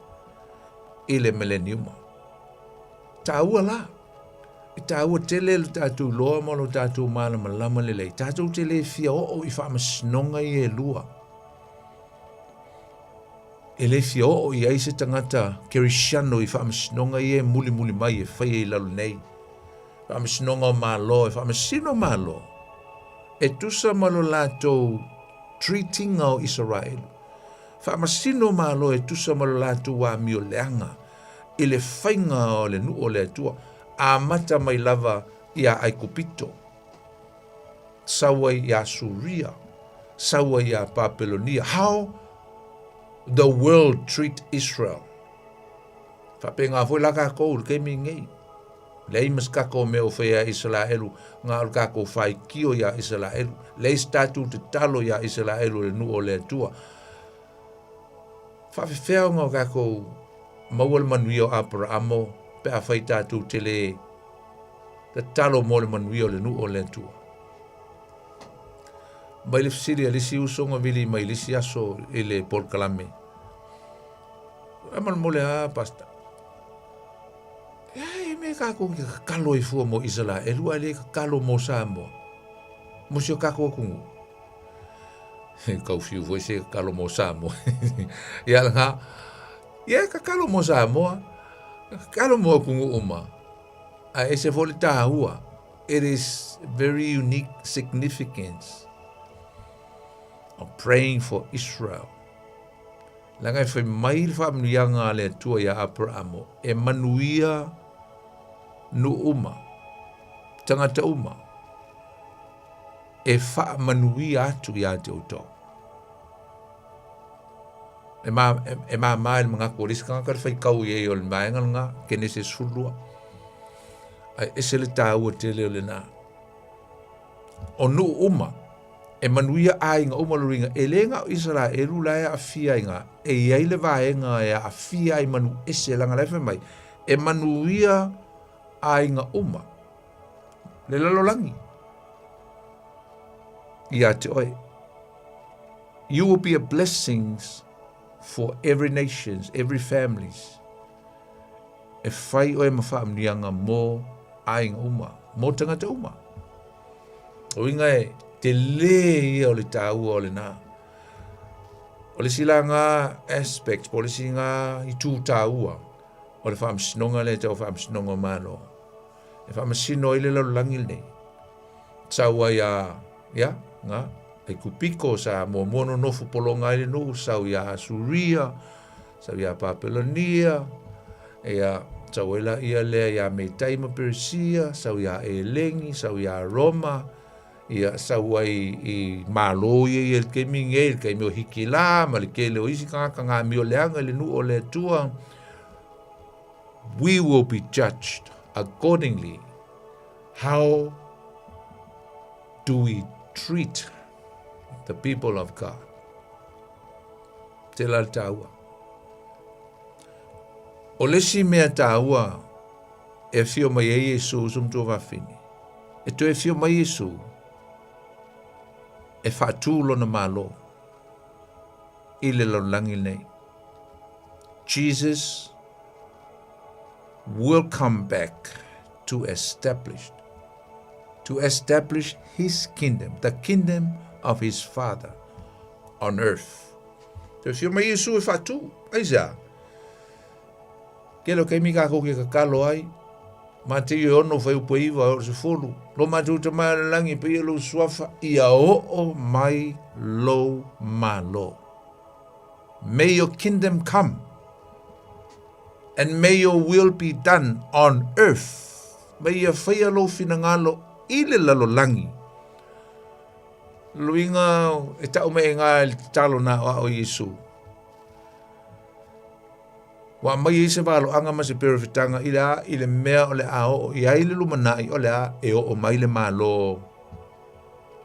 i le millenniuma. Tā ua la. I tā ua tele le tātou loa ma lo tātou mana malama le lei. Tātou tele fia o i whamisinonga i e lua. E le fia o i aise tangata kerisiano i whamisinonga i e muli mai e whaia i lalu nei. Whamisinonga o malo, e whamisino malo. E tusa malo lātou treatinga o Israel. Whamasino malo e tusa malo lātou wa mio leanga. I le whainga o le nu o le atua. A mata mai lava i a Aikopito. Sawa i a Suria. Sawa i a Babylonia. How the world treat Israel. Whapenga foi laka kou ke mi ngei. Lei maskako me o whea Israelu, ngā o kako whai kio ia Israelu. Lei statu te talo ia Israelu le nu o le tua. Whawhiwhea ngā o kako maual manui o apara amo, pe a whai tatu te le te talo mo le manui o le nu o le tua. Mai le fsiri alisi usonga vili mai lisi aso ile Paul Kalame. Aman mole a pasta. E me kako ki kalo i fua mo Israelu, ale kalo mo Samoa. Mo sio kako kungu. Kau fiu foi se kalo mo Samoa. Ia nga, ia ka kalo mo Samoa, kalo mo kungu uma. A ese voli tahua. It is very unique significance of praying for Israel. Langai fai mai whamnianga le tua ia Abrahamo. E manuia nu uma. Tangata uma. E wha manuia atu ia te uto. E ma mai mga koris kanga kar fai kau ye ol maengal nga Genesis fulua. Ai ese le tāua te leo le nā. O nu uma. E manuia a inga umaluringa. E lenga o Israelu lai a fia inga. E iai le vaenga e a fia i manu ese langa lefe mai. E manuia a inga uma. Le lalolangi. Ia te oe. You will be a blessing for every nations, every families. E whai oe mawhaamnianga mō a inga uma. Mō tangata uma. O inga e te le ia o le tāua o le nā. O le sila ngā aspects, o le si ngā i tū tāua. O le whaamsinonga le tau whaamsinonga mālo. E whaamasino i le laulangi nei. Tāua ia, ngā, e kupiko sa mo mono nofu polonga i le nuu, sau ia Asuria, sau ia Papelonia, ia tauela ia lea ia Meitaima Persia, sau ia Elengi, sau ia Roma, ia sau ai malo ia il ke minge il ke mi hikila ma le ke le isi ka ngā mi o leanga le nu o le tua. We will be judged accordingly. How do we treat the people of God? Te la taua. O lesi mea taua e fio mai e Yesu sumtu wafini. E to e fio mai Yesu e whaatūlo na malo i le laulangi nei. Jesus will come back to establish his kingdom, the kingdom of his Father on earth. Te fio mai Yesu e whaatū, aisa. Kelo kei mika koke ka kalo ai, ma te i ono whai upo iwa o se folu. Lo matu te mai langi pe ilo suafa ia o mai lo malo. May your kingdom come and may your will be done on earth. May ia whai alo finangalo i le lalo langi. Luinga e tau me ngā talo na o Yesu. Wa mai se valo anga ma se perfitanga i le mea o le ao i ai le lumanai o le a e o mai le malo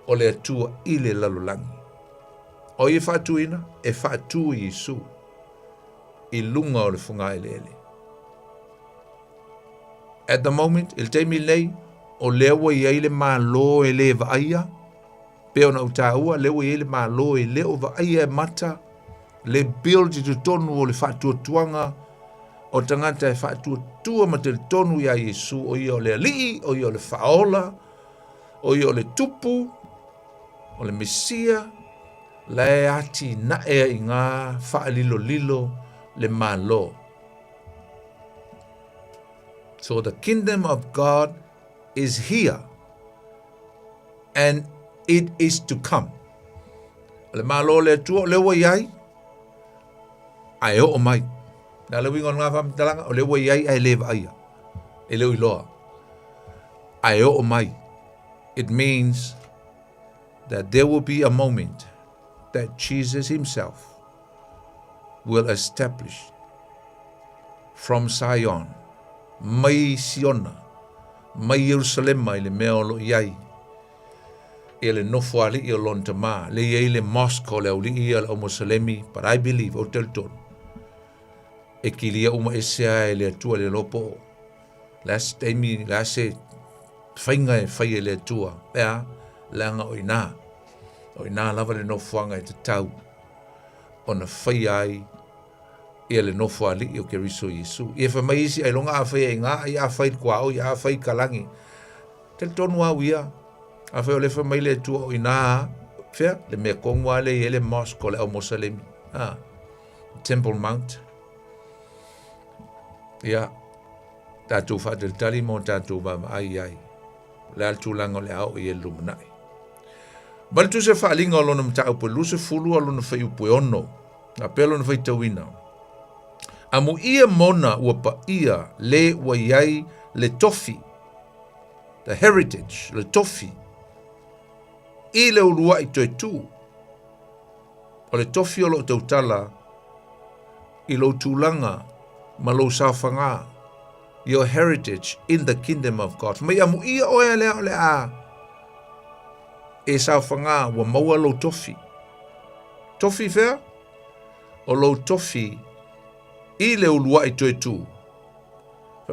o le atua i le lalolangi. O i whaatuina e whaatu i Yesu i lunga o le funga ele ele. At the moment, il teimi lei o lewa i ai le malo e le vaia pe ona utaua lewa i ai le malo e leo vaia e mata le build i tonu o le whaatuatuanga o tangata e whaatuatua ma te tonu ia Yesu o i o le alii, o i o le whaola, o i o le tupu, o le Mesia, la e ati na ea i ngā whaalilo lilo le malo. So the kingdom of God is here and it is to come. Le malo le tua le wa iai ai o mai. Na le wingon ngā whamtalanga o le wa iai ai le vaia. E leo iloa. Ai o mai. It means that there will be a moment that Jesus himself will establish from Zion, mai Siona, mai Jerusalem mai le mea o lo iai. E le nofo ali i o lon tama, le iai le mosque o le auli i o Mosalemi, but I believe o telton. E kilia uma esea e le atua le lopo. Last time, last se, whainga e whai e le atua, ea, langa o ina. O ina lava le nofuanga e te tau. O na whai ai, ia le nofo ali i o Keriso Yesu. Ia wha mai isi ai longa a whai e ngā, ia a whai kua au, ia a whai kalangi. Tel tonu au ia. A whai o le wha mai le atua o ina, whea, le mea kongwa le i le mosque o le au Mosalemi. Temple Mount. Ia, tātou whātel tali mo tātou mama ai. Le altulanga le au i e lumanai. Bali tu se whaalinga o lona mta upo, lu se fulu o lona whai upo ono. A pelo na whai tawina. Amu ia mona ua pa ia le ua iai le tofi. The heritage, le tofi. I le urua i toi tu. O le tofi o lo tautala i lo tūlanga ma lo sawhanga. Your heritage in the kingdom of God. Mai amu ia oe le a. E sawhanga wa maua lo tofi. Tofi whea? O lo tofi i le ulua i toi tu.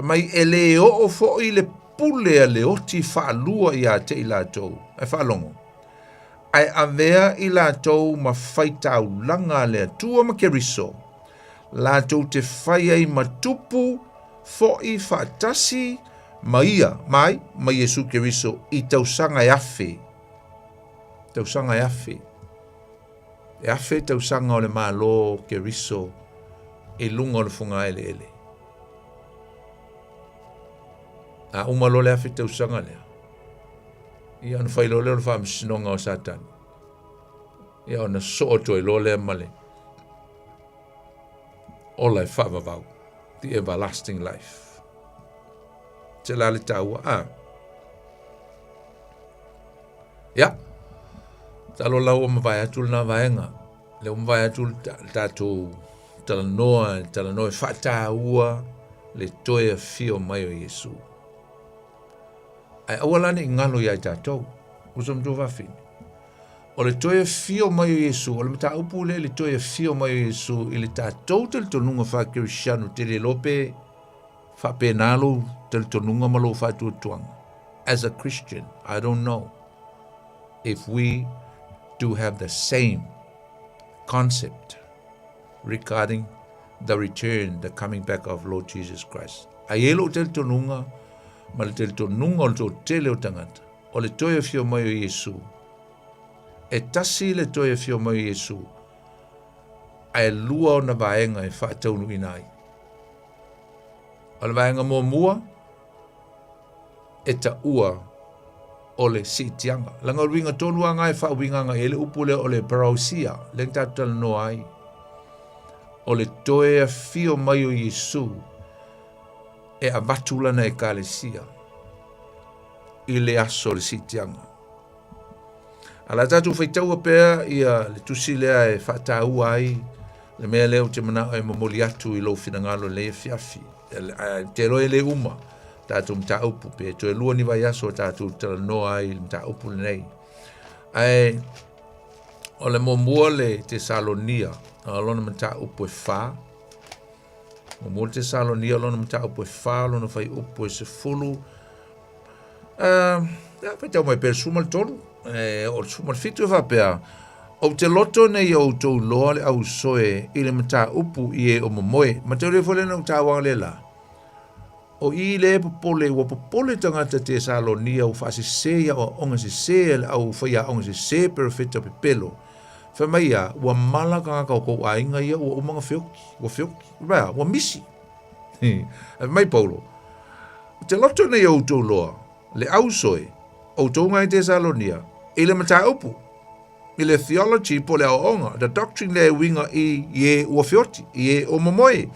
Mai e le o fo i le pule a le oti whaalua i a te i la tau. E whaalongo. Ai avea i la tau ma whaita au langa le atua ma Keriso. La tau te whai ai matupu fo i whaatasi ma ia, ma Yesu Keriso i tausanga e afe. Tausanga e afe. E afe tausanga o le malo Keriso e lunga o le funga ele. A umalo le afe tausanga lea. Ia ona whai lo leo le whaamisinonga o Satan. Ia ona sooto e lo lea male. Ola e whaavavau. The everlasting life. Te la le taua. Ia. Talo lau o mawai atul na vaenga. Le o mawai atul tātou talanoa e whata ua le toe a fio mai o Yesu. Ai awalane i ngalo iai tātou. Usam tu whawhini. O le toe a fio mai o Yesu. O le mata upu le toe a fio mai o Yesu. I le tātou tel tonunga whakirisianu te le lope whapenalo tel tonunga malo whatu tuanga. As a Christian, I don't know if we do have the same concept regarding the return, the coming back of Lord Jesus Christ. Aielo tel tonunga, ma le tel tonunga o le tele o tangata. O le toe fio mai o Yesu. E tasi le toe fio mai o Yesu. Ai lua o na vaenga e whaataunu inai. O le vaenga mua, e ta ua o le sitianga. Langa winga tolu anga e whaawinganga e le upule o le parausia. Leng tātala no ai. O le toe a fio mai o Yesu. E a vatulana e kalesia. I le aso le sitianga. Ala tatu whaitaua pēr ia le tusi lea e whaataua ai. Le mea leo te mana e mamoli atu I lo finangalo le fiafi. Te roe le uma. Tātou mta upu pe. Toe lua ni vai aso tātou tala noa ai mta upu nei. Ai, o le momua le te Salonia. Alona mta upu e wha. Momua te Salonia, alona mta upu e wha. Alona whai upu e se fulu. Whai tau mai pēr sumal tonu. O sumal fitu e whapea. O te loto nei o tau loa le au soe I le mta upu I e o momoe. Ma te refo le na mta wang le la. O I le popole, ua popole tangata te Salonia o whaasesea o onga sesea le au whaia onga sesea perfecta pe pelo. Whamaia, ua malaka ngaka o kou ainga ia ua umanga whioki. Ua whioki, ua misi. Mai Paulo. Te loto nei o tau loa, le au soe, o tau ngai te Salonia, I le mata upu. I le theology po le au onga, the doctrine le winga I ye ua whioti, I ye o momoe.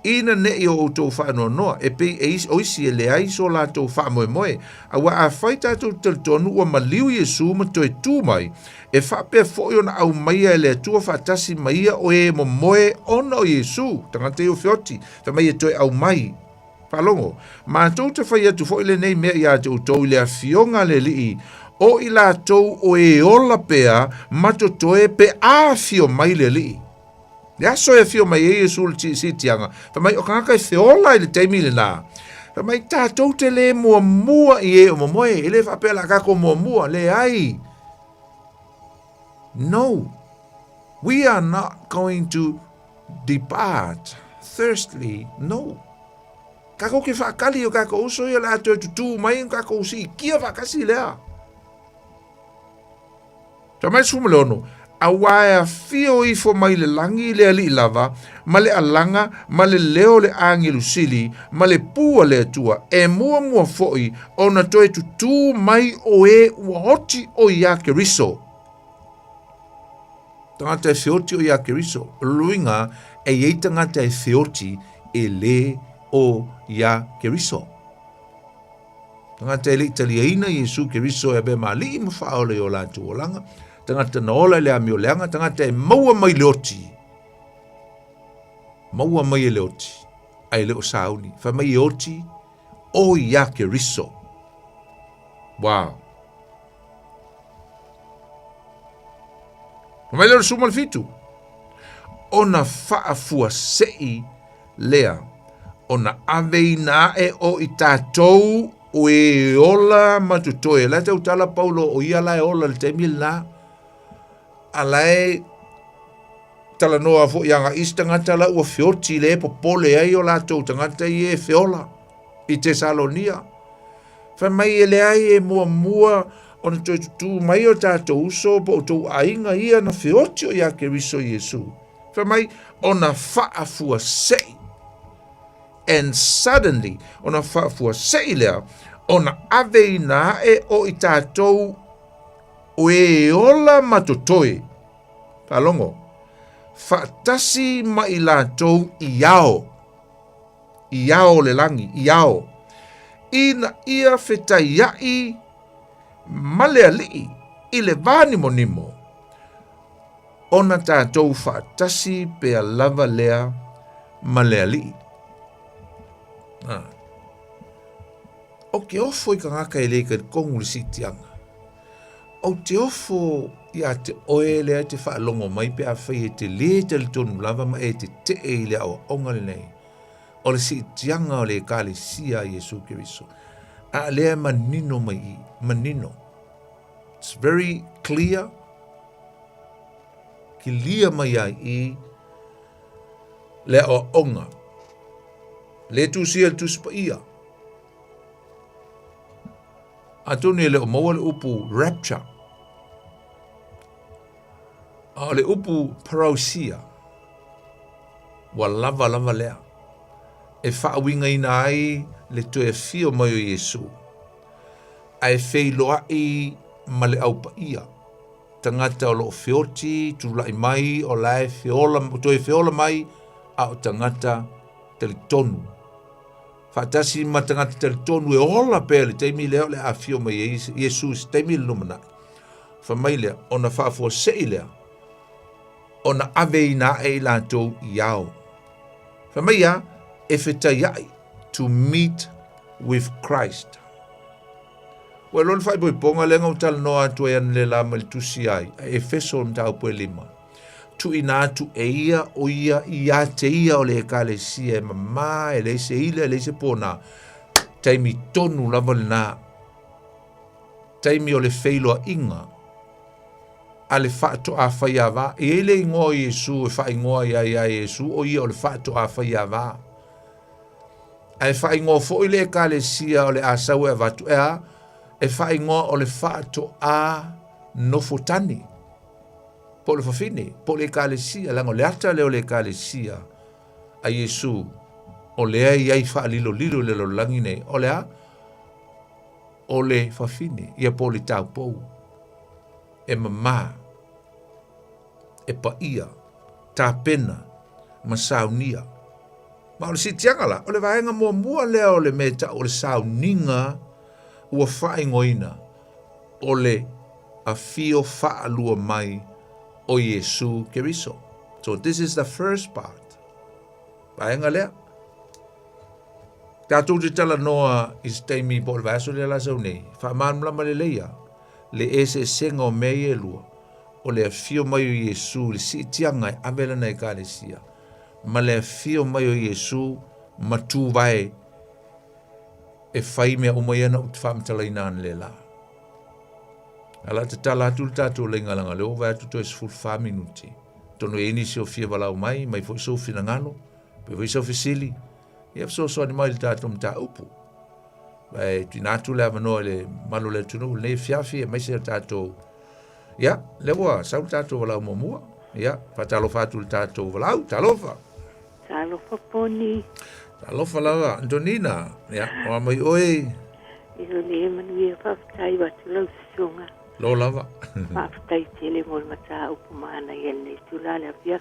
Ina ne I o tau whaanoa noa, e pe e oisi e le aiso la tau wha moe moe, a wa a whai tātou tel tonu ua maliu Yesu ma toi tū mai, e wha pe fōi ona au maia e le tua whatasi maia o e mo moe ona o Yesu, tangata I o whioti, wha mai e toi au mai, Palongo, mātou te whai atu fo ile nei mea ia te utou le a fionga le li o i lātou o e ola pea matotoe pe a fio mai le li. Le aso e fio mai e Yesu le si tianga, fa mai o kanga e feola i le teimi le nā. Fa mai tātou te le mua i e o momoe, e le whapela kako mua le ai. No, we are not going to depart thirsty, no. Kako ke whakali o kako uso i la tu tu mai kako usi kia whakasi lea. Ta mai sumalono, a waia fio i fo mai le langi le ali lava, ma le alanga, ma le leo le angilu sili, ma le pua le atua, e mua foi o na toe tu mai o e ua hoti o ia ke riso. Tangata e whioti o ia ke riso, luinga e iei tangata e whioti e le o ia ke riso. Tangata e le italiaina Yesu ke riso e be mali ma whaole o la tu o langa, tangata na ola le ami o leanga, tangata e maua mai leoti. Maua mai e leoti, ai leo sauni, fa mai leoti o ia ke riso. Wow. Mai leo suma le fitu. Ona whaafua sei lea. Ona aveina e o i tātou o e ola matutoe. Lai tau tala Paulo o ia lai ola le teimil na. A lai tala noa fo ianga istangata la ua whioti le popole ai o la tau tangata i e whiola i Tesalonia. Fa mai e le ai e mua ona toi tu mai o tātou uso po tau ainga ia na whioti o ia ke riso Yesu. Fa mai ona whaafua sei. And suddenly, ona whaafua sei lea, ona aveina e o i tātou o e ola matotoe. Palongo, whaatasi ma i lātou iao. Iao le langi, iao. Ina ia whetaiai malea lii, i le vānimo nimo. Ona tātou whaatasi pea lava lea malea lii. O ke ofo i ka ngaka e leika kongu le sitianga. O te ofo i a te oe lea te whaalongo mai pe a whai e te le te le tonu lava ma e te e i lea o onga le nei. O le sitianga o le kāle sia Yesu Kiriso. A lea manino mai i, manino. It's very clear. Ki lia mai ai i lea o onga. Le tu sia tu spa ia. Atone le o maua le upu rapture. A le upu parousia. Wa lava lea. E whaawinga ina ai le toe fio mai o Yesu. Ai wheiloa i ma le au pa ia. Tangata o lo whioti, tulai mai o lai whiola, toe whiola mai a o tangata tele tonu. Whaatasi ma tangata tele tonu e ola pēle, teimi leo le a whio mai Yesu, teimi le numana. Whamai lea, ona whaafua sei lea, ona ave ina e lātou iau. Whamai a, e whetaiai to meet with Christ. Well, lon fai boi ponga lenga o tala noa atu e ane le lama le tusi ai, e feso o mtau poe lima. Tu ina atu e ia o ia te ia o le kale sia e mama, e leise ile, e leise pona, taimi tonu lava le nā, taimi o le feilo a inga, a le whaato a whaiawa, e ele ingoa Yesu, e whaingoa ia Yesu, o ia o le whaato a whaiawa. A e whaingoa fo ile kale sia o le asau e vatu ea, e whaingoa o le whaato a nofotani. Po le whawhine, po le kālesia, lango le ata leo le kālesia a Yesu, o lea iai whaalilo lilo le lo langi nei, o lea, o le whawhine, ia po le tau pou, e mama, e pa ia, tā pena, ma saunia. Ma o le sitianga la, o le vaenga mua lea o le meta, o le sauninga, ua whaingoina o le a fio whaalua mai o Yesu Keriso. So this is the first part. Vaenga lea. Tātou te tala noa I steimi po le vaso le la sau nei. Whamānula ma le leia. Le ese senga o mei e lua. O le fio mai o Yesu, le si tianga I amela nei ka le sia. Ma le fio mai o Yesu, ma tu vai e whai mea umayana o te whamatala inan le la. Ala te tala atu le tātou le ngalanga leo, vai atu to e sifuru 5 minuti. Tono e inisi o fia walau mai fo iso fina ngalo, pe fo iso fisili. Ia fso so ni mai le tātou mta upu. Vai tina atu le amano le malo le tunu, le fiafi e mai se tātou. Ia, le wa, sau tātou walau momua. Ia, patalo fatu le tātou walau, talofa. Talofa poni. Talofa lawa, Antonina. Ia, o mai oi. Ilo le manuia whaftai watu lau sunga. Lo lava. Whaftai tele mo le mata upu maana i ene tula le apia.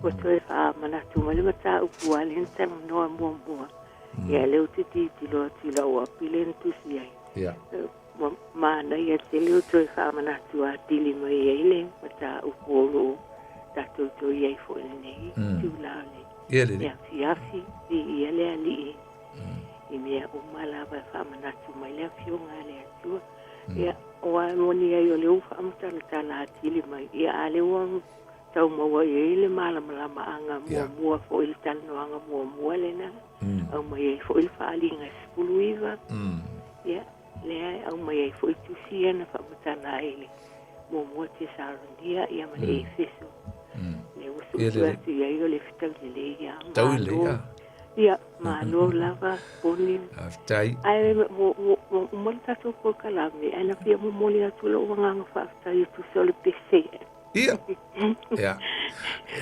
O toe wha manatu ma le mata upu wale henta noa mua mua. Ia leo te titilo tila o apile entusi ai. Ia. Maana i a tele o toe wha manatu a tili mo i eile mata upu olo. Tato to i ai fo nei tula le. Ia le. Ia fiafi i ele ali. I mea umalawa whamanatu mai lea fionga lea tua. Ia oa moni ai o leo whaamutala tala atili mai. Ia ale wang tau maua i ele malamalama anga mua fo ili talino anga mua le na. Au mai ai fo ili whaalinga spulu iwa. Ia lea au mai ai fo ili tusia na whaamutala ele. Mua te sarondia ia mani e feso. Le usu tuatu i ai o le fitau le ia. Tau i le ia. Ia, malo lava poni. Aftai. Ai mo tato ko kalame, ana pia mo moli atu lo wanga aftai tu sole pese. Ia. Ia.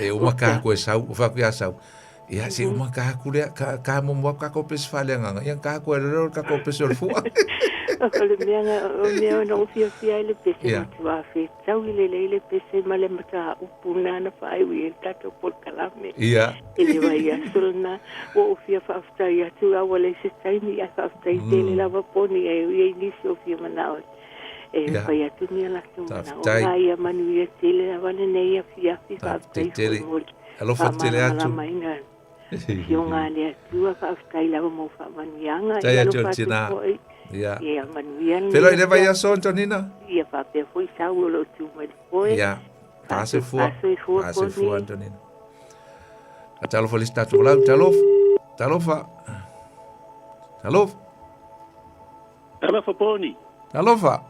E uma ka ko sau, fa pia sau. Ia se uma ka ku le ka mo mo ka ko pes fa le nga. Ia ka ko le ka ko pes o fu. Ole mea no fia le pese tu afi. Tau le pese male mata upuna na fa ai tato ko kalame. Ia. Ele vai a solna o fia fafta ia tu a wale se taimi a fafta i tele lava poni e inisi o fia manao e vai a tu ni la tu manao vai a manu ia tele lava nei a fia fafta i tele alo fa tele atu fionga le tu a fafta i lava mo fa manianga ia alo fa ia ia manu ia pero ele vai a so Antonina ia fa pe foi sau lo tu mai foi ia pase fu Antonina. Talofa le statu lau, talofa. Talofa poni. Talofa.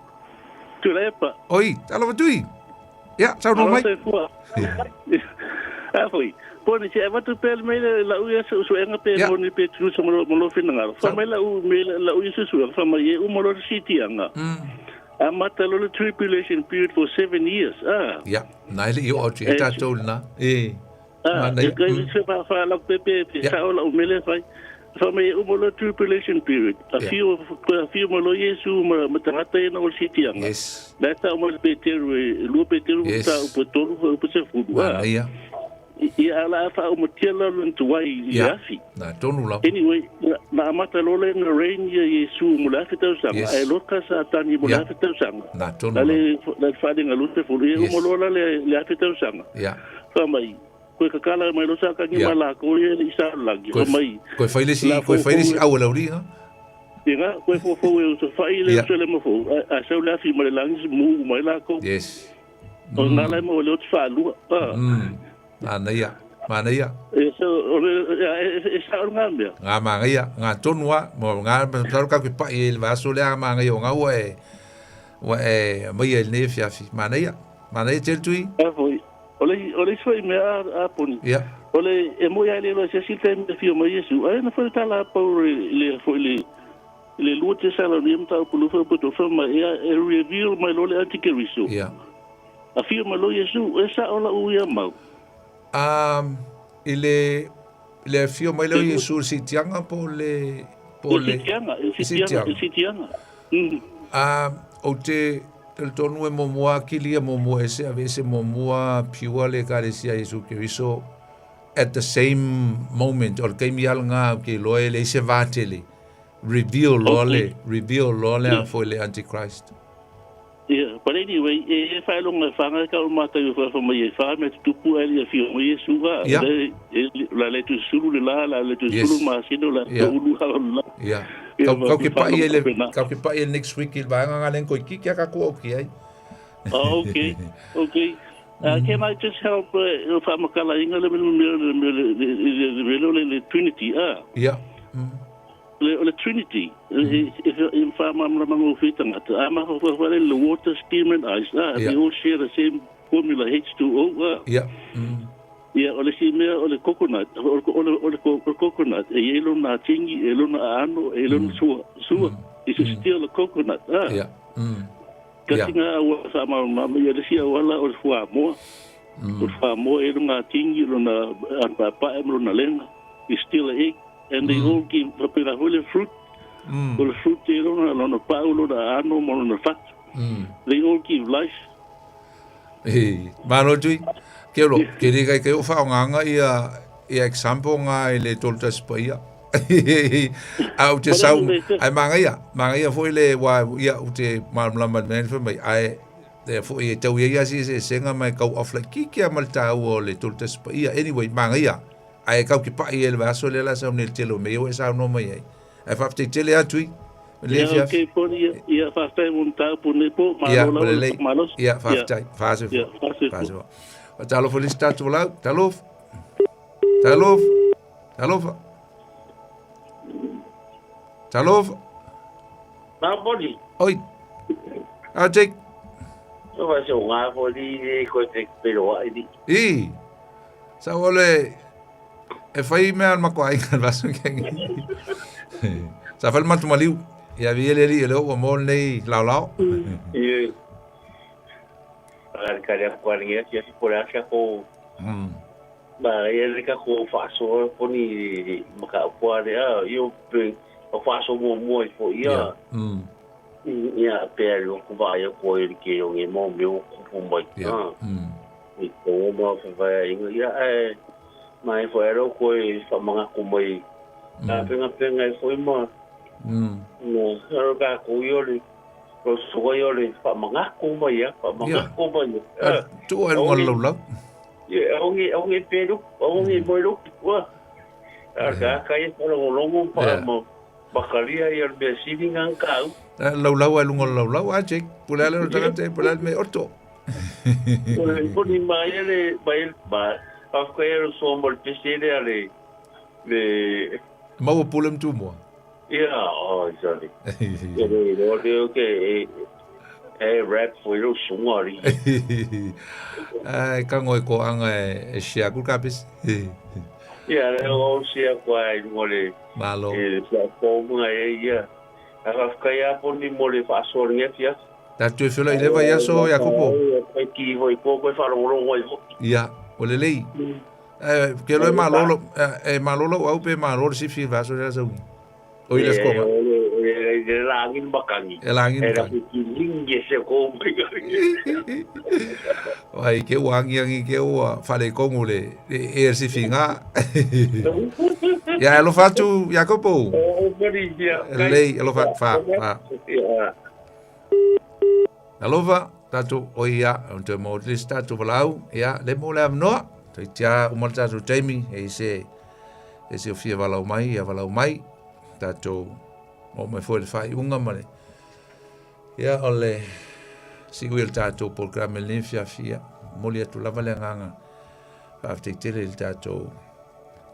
Tulepa. Oi, talofa tui. Ya, sau no mai. Afoi. Poni se avatu pel mai la uia su enga pe poni pe tu so mo fina ngalo. Fa mai la u me la uia su fa mai u mo lo city anga. Amata lo tribulation period for 7 years. Ya, naile i o ti ta tolna. Se fa la pepe sa ola umele fai fa me umolo tribulation period a few mo lo Yesu ma tangata ina o sitianga yes data mo peteru lu peteru ta o tolu o se fudu ia ia ala fa o mutiela lo ntuai yafi na tonu la anyway na mata lo le na rain Yesu mo la fita usanga e lo kasa tani mo la fita usanga na tonu la fa dinga lu te fudu e mo lo la le fita usanga ia fa mai ko kakala mai lo saka ni mala ko ye isa lagi ko mai ko faile si au la uri ha dinga ko fo e so faile so le mo fo a so la fi mai langi mu mai la ko yes o na la mo lo fa lu Manaya so esa ngambia ngaya nga tonwa mo nga taro ka pa il va so le nga nga yo nga we mai el ne fiafi manaya teltui Ole foi me a poni. Ole e mo ya le lo se sita me fio mo Yesu. Ai na foi tala por le foi le lute sala ni mta po lo foi to forma e reveal my lo le antikristo. A fio mo lo Yesu esa ola u ya mau. Le fio mo lo Yesu si tianga po le sitianga. O te el tonu e momoa kilia momoa ese a veces momoa piua le carecia Yesu Cristo at the same moment or ke mi alanga ke loe le se vatele reveal lole a foi le antichrist. Yeah, But anyway, fai longa whanga ka o mata i wha mai e wha me tupu ali a whio mai e suga. La le tu suru le la le tu suru ma sino la ulu ha la. Yeah. Kau ke pa i next week il vanga ngalen ko ki ka ko ki ai. Okay. Okay. Can I just help whamakala inga le Trinity? Yeah. Le Trinity. If I'm the water, steam, and ice. They all share the same formula H2O. Yeah. Yeah, or the female or the coconut or the coconut. A yellow na tingi, yellow na ano, yellow suwa. It's still a coconut. Yeah. Kasi nga sama mama ya siya wala o fua mo. O fua mo e nga tingi lo na papa e lo na lenga. It's still a egg and they all give papira whole fruit. O fruit e lo na paulo na ano mo na fat. They all give life. Mano tui. Kero, kiri kai o fa nga ia example nga le toltas pa ia. Au te sau ai manga ia foi le wa ia o te malama men foi mai ai te foi te ia si se senga mai kau of like ki mal ta o le toltas pa ia anyway manga ia ai kau ki pa ia le vaso le la sa nel telo me o sa no mai ai fa te tele atui le fia ke poni ia fa te un ta pone po malo ia fa tai fa se talo foi stato lá talo Talov. Nobody. Oi. Jake. So vai ser body ko te pero ai. Sa ole e fai me al makwai kan vaso ken. Sa fal mat maliu. Ya vi le o mo nei lao. Para cara kwaringa si por acha ko. Ba ele ka ko faso poni maka kware eu o faço muito foi pelo que vai com ele que eu me moveu com muito e como vai mas foi era coi famanga com mai pena foi mo no era ka com ele o soi ele famanga com mai tu é um lolo onge pelo onge boiro kai longo para Bakaria ia be sitting ang kau. Lau a Jake. Pulale no tangante, pulale me orto. Poni mai le bail ba. Afkair so mol pisere ale. Le mau pulem tu mo. Sorry. Okay. Rap foi o sumari. Ai kangoi ko anga e sia ku kapis. Eu sei qual mole malo como ia a ficar por ni mole faço rinha fia tá tu fila ele vai so Jacopo aqui vai pouco vai falar um vai ia ole lei que lo é malolo au pe malolo si fi vaso já so oi las coma el angin bakangi era que linge se compre ai que wangi que o falei com o le si finga ya lo faccio Jacopo lei lo fa alova tatu oia on te mo lista tu valau ya le mo la no te tia o mo tatu Jamie e se o fia valau mai tatu o me foi fai unga male ya ole si wil tatu programma l'infia fia moli tu lava le nganga fa te tele il tatu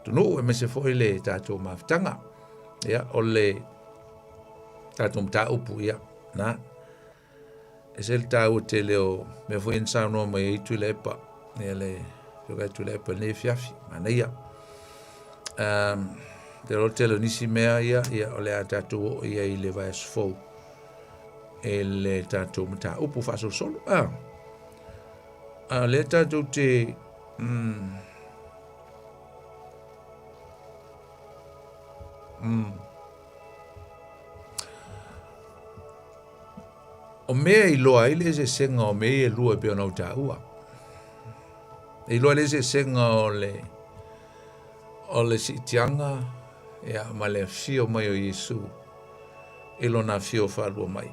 tu no me se foi le tatu maftanga ya ole tatu mta upu ya na es el tau tele o me foi in sa no me tu lepa ele yo ga tu lepa le fiafi manaya de hotel nisi mea ia ole a tatu ia i le vai sfo ele tatu mta upu fa solo le tatu te o mea i loa ile se senga o mea i lua pe ona uta ua i loa ile se senga o le si tianga ma le fio mai o Yesu ilo na fio falua mai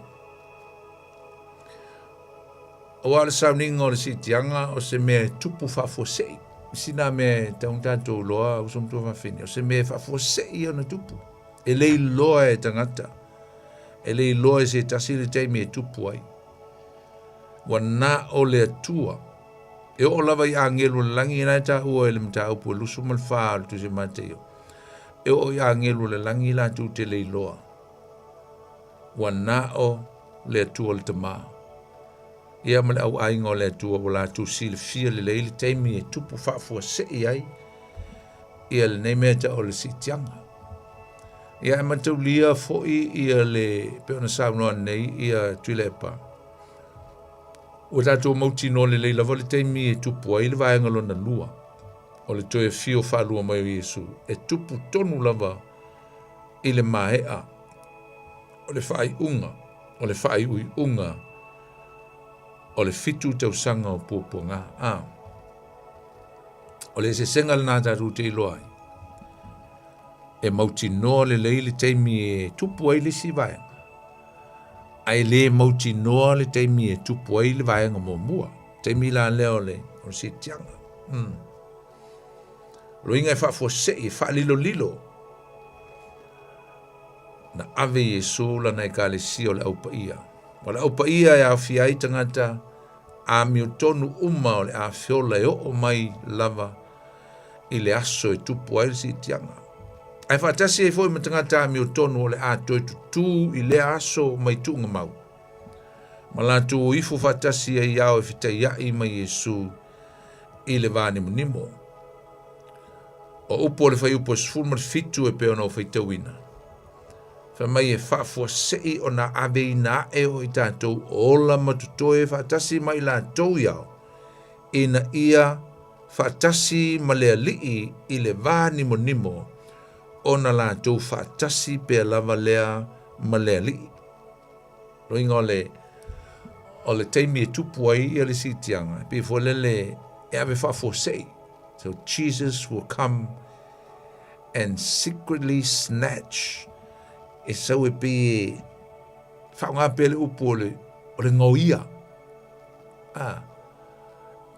O ala sauninga o le sitianga o se me tupu whafosei. Sina me taun tātou loa o som tō whawhine. O se me whafosei o na tupu. E lei loa e tangata. E lei loa e se tasiri teimi e tupu ai. Wa na o le atua. E o lava i angelu le langi nai ta ua ele mta upu lusu mal whaa tu se mateo. E o i angelu le langi la tu te lei loa. Wa na o le atua le tamaa. Ia male au ainga o le atua o la tu si le fia le leili teimi e tupu whaafua sei ai. Ia le nei mea ta o le si tianga. Ia e matau lia foi ia le peona saunoa nei ia tuilepa. O tātou mauti no le leila vole teimi e tupu ai le vaenga lona lua. O le toe fio whalua mai o Iesu. E tupu tonu lava i le maea. O le whai unga. O le whai ui unga. O le fitu tau sanga o pupunga. O le se senga le nā tātou te iloai. E mauti no le leili teimi e tupu ai le si vaenga. Ai le mauti noa le teimi e tupu ai le vaenga mo mua. Teimi la leo le o si tianga. Loinga e whafo sei, e whalilo lilo. Na ave Yesu la na ka le si o le aupa ia. O le aupa ia e awhi ai tangata a miotonu uma o le a fiola e o mai lava i le aso e tupu ai le si tianga. Ai whatasi e foi matangata mi o tonu o le a toi tutu i le aso mai tunga mau. Malatu ifu whatasi e iau e whita iai mai Yesu i le vāne munimo. O upo le whai upo sfulmar fitu e peona o whaitawina. Whamai e whafua sei o na ave i na e o i tātou ola matutoe whatasi mai la tau iau. Ina ia whatasi malea lii i le vāne munimo. Ona la tau whaatasi pe lava lea malea li. Roinga o le teimi e tupu ai i le si tianga. Pe folele e ave whafosei. So Jesus will come and secretly snatch. E sau e pe whaunga pe le upu o le ngauia.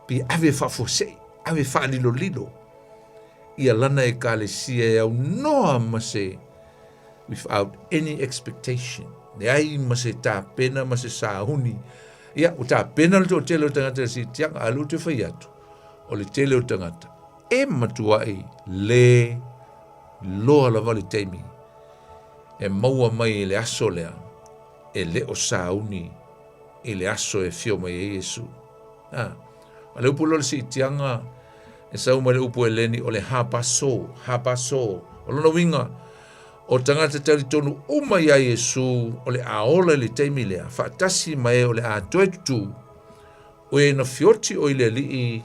Pe ave whafosei. Ave whalilo lilo. Ia lana e kalesia e au noa mase without any expectation. Ne ai mase tā pena mase sāhuni. Ia o tā pena le tō tele o tangata si tianga alu te whai atu. O le tele o tangata. E matua e le loa la vale teimi. E maua mai le aso lea. E le o sāhuni. E le aso e fio mai e Yesu. A le upulo le si tianga. E sau mai le upu e leni o le hapaso. O lona winga, o tangata tali tonu uma ia Yesu, o le aola le teimi lea, whaatasi mai o le a toe tutu, o e na fioti o i le lii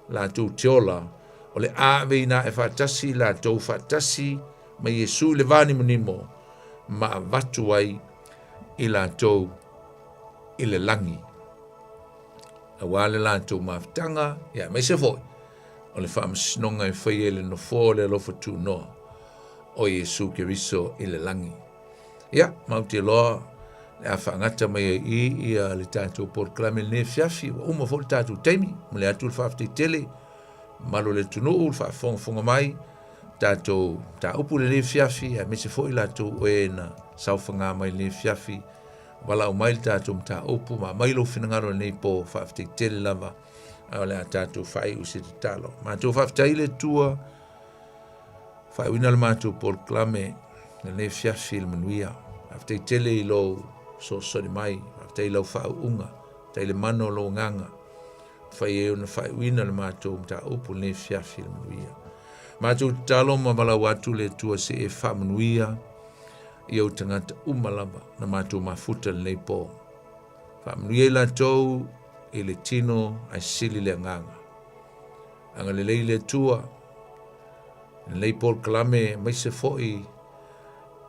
la tau teola, o le a veina e whaatasi la tau whaatasi mai Yesu le vani munimo, ma avatu ai i la tau i le langi. A wale la tau mawhtanga, ia mai se foi. O le whaamasnonga e whai ele no fōle alofa tū noa o Yesu Keriso i le langi. Ia, mauti loa, le a whaangata mai i a le tātou porklame ne fiafi, wa uma fōle tātou teimi, ma le atu le whaafte tele, malo le tunuu, le whaafonga mai, tātou tā upu le fiafi, a mese fōi lātou o e na sauwhanga mai le fiafi, wala o mai le tātou mta upu, ma mai lo whinangaro nei po whaafte tele lava, o le a tātou whai usi te talo. Mātou whaftai le tua, whai wina le mātou porklame, le fiafi le manuia. Whaftai tele i lo so sori mai, whaftai lau whau unga, tai le mano lo nganga. Whai e una whai wina le mātou mta upu le fiafi le manuia. Mātou talo ma wala watu le tua se e wha manuia, i au tangata umalava, na mātou mafuta le po. Wha manuia la tau, i le tino ai sili le nganga. Anga le leile tua, le Paul Kalame mai se foi,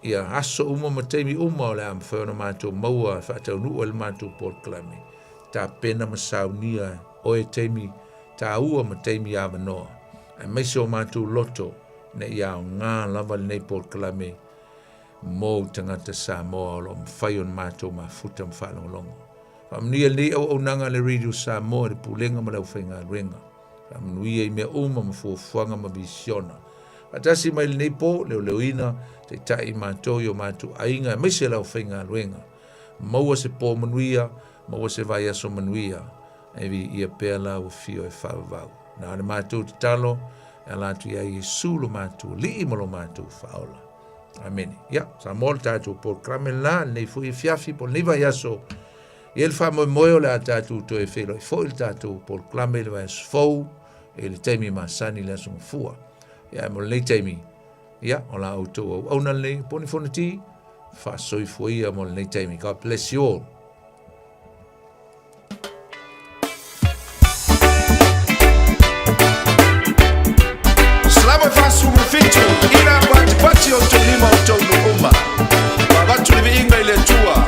ia aso uma mateimi uma o le am whaona mātou maua, whaatau nua le mātou Paul Kalame. Tā pena masaunia o e teimi, tā ua mateimi awa noa. Ai mai se o mātou loto, ne ia o ngā lava le Paul Kalame, mō tangata Samoa o lo mwhai on mātou ma futa mwhalongolongo. Whamanuia nei au nanga le Radio Samoa le pulenga ma lau whainga ruenga. Whamanuia I mea ma fuafuanga ma visiona. Atasi mai le nei po leo ina te tai mātou I o mātou ainga mai se lau whainga ruenga. Maua se po manuia, maua se vai aso manuia. Evi ia pēr la o fio e whawavau. Nā le mātou te talo, e la tu ia Yesu lo mātou, li mo lo mātou whaola. Amen. Ya, sa mol tātou por kramela, nei fui fiafi por nei vai aso. Ia le wha moe le a tātou to e whelo, I fo il tātou por kramela vai aso fau, e le teimi masani le aso ngafua. Ya, mo le teimi. Ya, o la auto au na le, poni fonati, fa soi fuia mo le teimi. God bless you all. Faço um feito, ira bate o teu lima o teu luma, babatu live inga ile tua,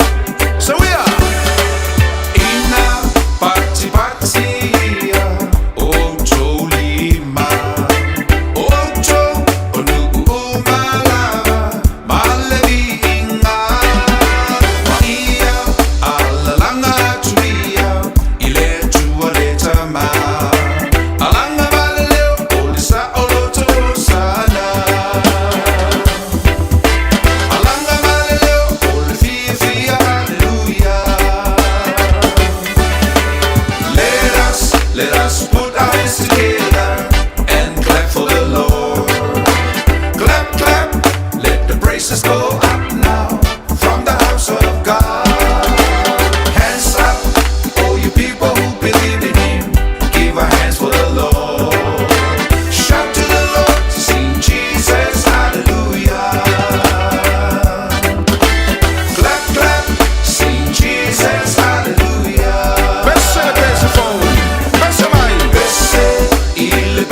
sawia, ina bate o teu lima, o teu luma la, malevi inga, ia alalanga tuia, ile tua le tama, alanga baleleo olisa oloto. Let us put our hands together and clap for the Lord. Clap, clap, let the praises go up now from the house of God. Hands up, all you people who believe in Him. Give our hands for the Lord. Shout to the Lord, sing Jesus, hallelujah. Clap, clap, sing Jesus, hallelujah. Best celebrate the phone. Il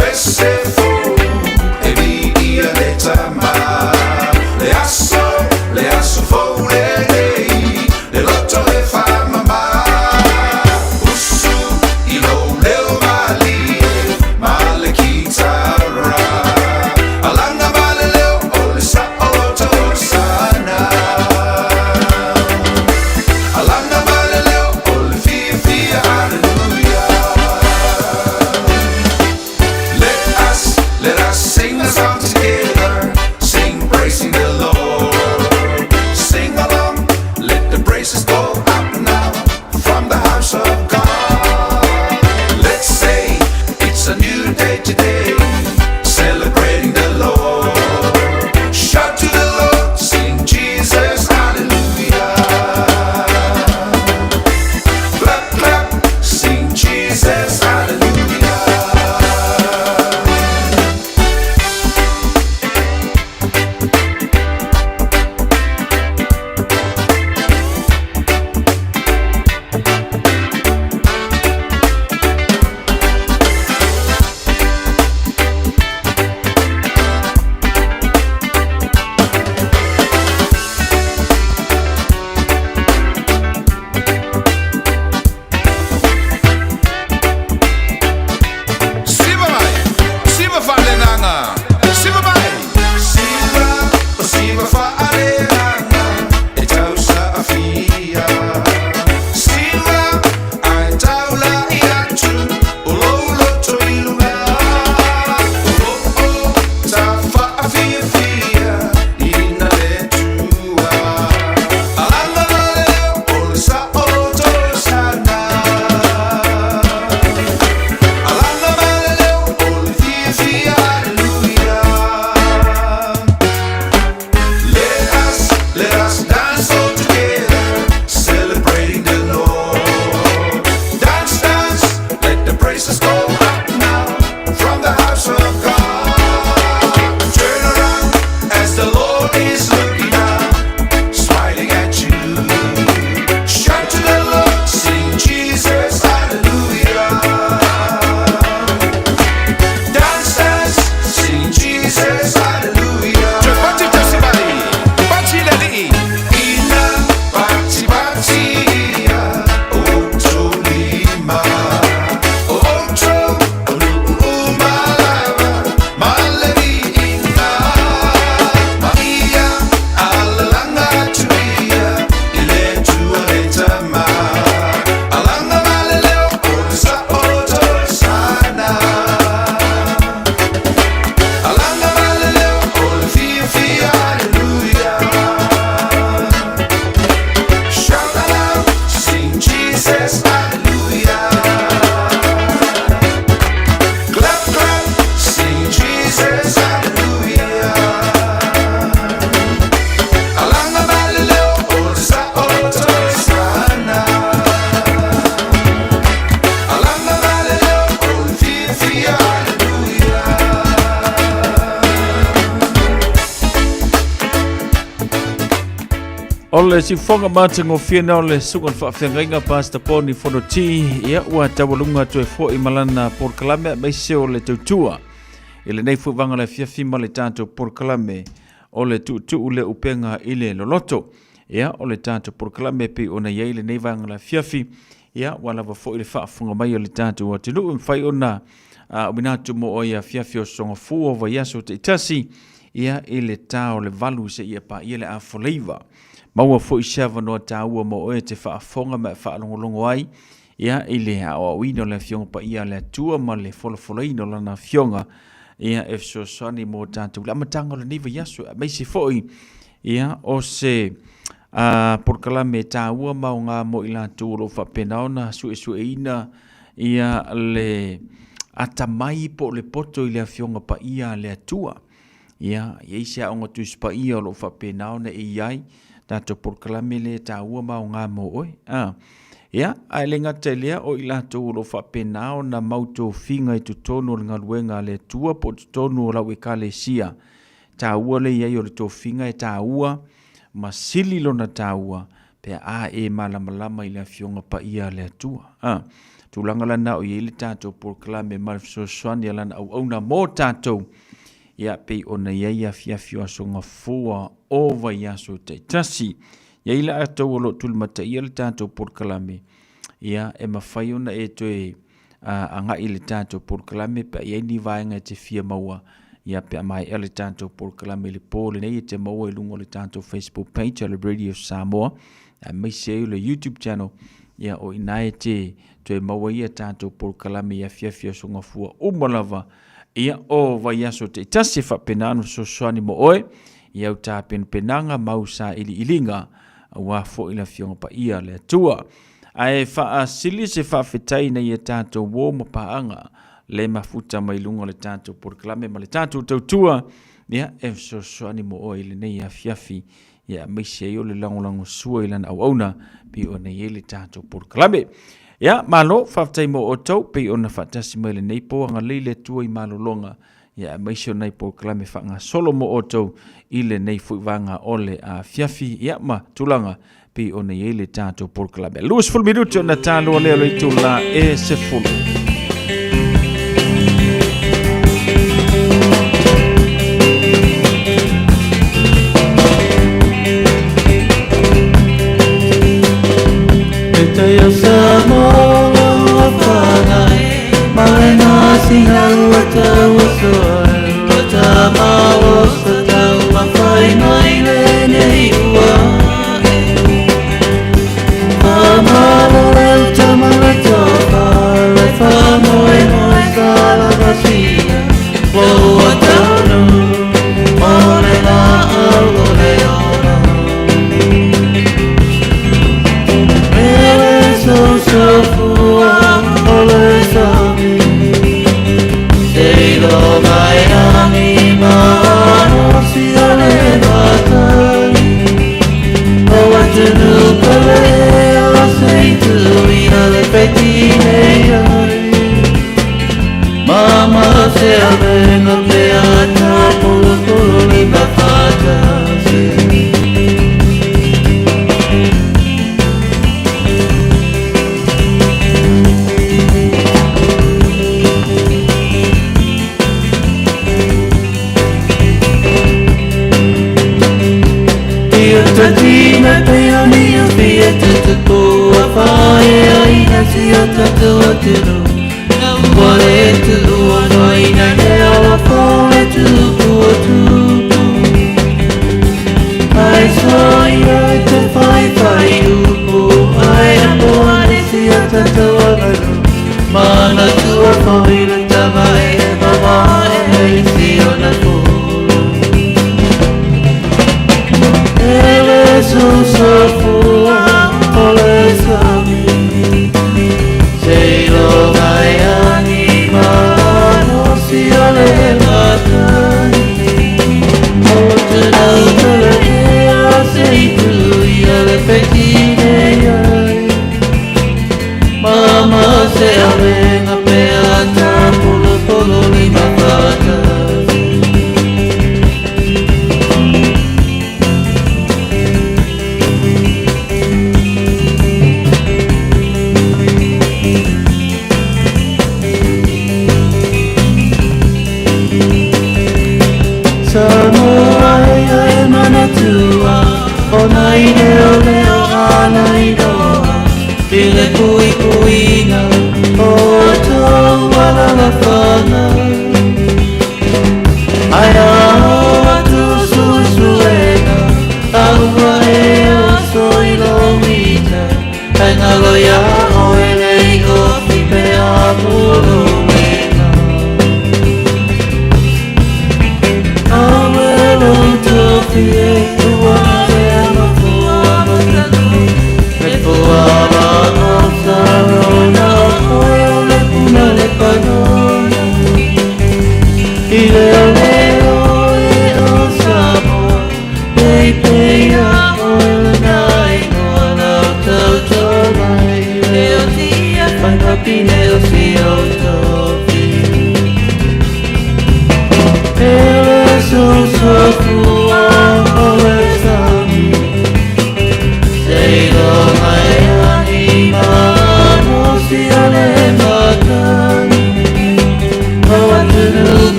Ole si fonga matango fiena ole sukan whaafengainga pasta poni whanoti ia ua tawalunga tue fo I malana por kalame mai se ole tautua. Ile nei fu vanga le fiafi male tanto por kalame ole tu ule upenga ile loloto. Ia ole tanto por kalame pe ona ia ile nei vanga le fiafi ia wala va fo ile whaafunga mai ole tanto wa tinu mwhai ona uminatu mo oia fiafi o songa fuo va yaso te itasi ia ile tau le valu se ia pa ia le a foleiva. Maua fo isava no taua mo oe te whaafonga me whaalongolongo ai. Ia ile o wino le fionga pa ia le tua ma le folofoleino lana fionga. Ia so sani mo tātou. Le amatanga le niva yasu. Meisi foi. Ia o se porkalame taua mau ngā mo ila tūlo whapenaona su ina. Ia le atamai po le poto i le fionga pa ia le tua. Ia isi a onga tus pa ia lo whapenaona iai. Tato por kalame le taua mau ngā mo oi. Ia, ai le ngata lea o ila tō lo whapenao na mauto whinga I tutonu o ngā luenga le tua po tutonu o lau e kale sia. Taua le iai o le tō whinga taua, ma sili lo na taua, pe a malamalama I le fionga pa ia le tua. Tūlanga lana o iei le tato por kalame malfiso swani alana au na mo tato. Ia pe ona ia fiafio asonga fua o vai aso te tasi. Ia ila atau alo tulmata ia le tātou por kalame. Ia e mawhai ona e toe anga I le tātou por kalame pa ia ni vaenga te fia maua. Ia pe amai e le tātou por kalame le pōle nei e te maua I lungo le tātou Facebook page le Radio Samoa. Mai se le YouTube channel. Ia o inae te toe maua ia tātou por kalame ia fiafio asonga fua o malava. Ia o vai aso te tasi whapenano so soani mo oe. Ia au tā penanga mau sa ili ilinga. Wa fo ila fionga pa ia le tua. Ai wha sili se whawhetai na ia tātou wō ma paanga. Le mafuta mai lunga le tātou por kalame ma le tātou tautua. Ia so soani mo oe ili nei a fiafi. Ia meisi e o le langolango sua ilan au auna. Pi o nei e le tātou por kalame. Ia, malo, whaftai mo o tau, pei ona whatasi mai le neipo, anga leile tua I malo longa. Ia, maisio nei po kalame whanga solo mo o tau, I le nei fuivanga ole a fiafi. Ia, ma, tulanga, pei ona I le tātou por kalame. Luas ful minuto na tālua leo le tula e se fulu. Yo Samoa whapangai Mai ngā singa wata wasoa Wata mawas tau mawhai mai le nei ua Whamala leu tamara topa Le whamoe moe sala wasia Wau atanu Ole la au ole ona So fua ole sami Sei lo mai ami mano si ole batani O atenu pale o sei tu ina le peti nei Mama se avenga pe ata pulu li bafata se Tatina peoni o fia te tua whae aina si o tatua tiro Wale tu ua noina ne ala whae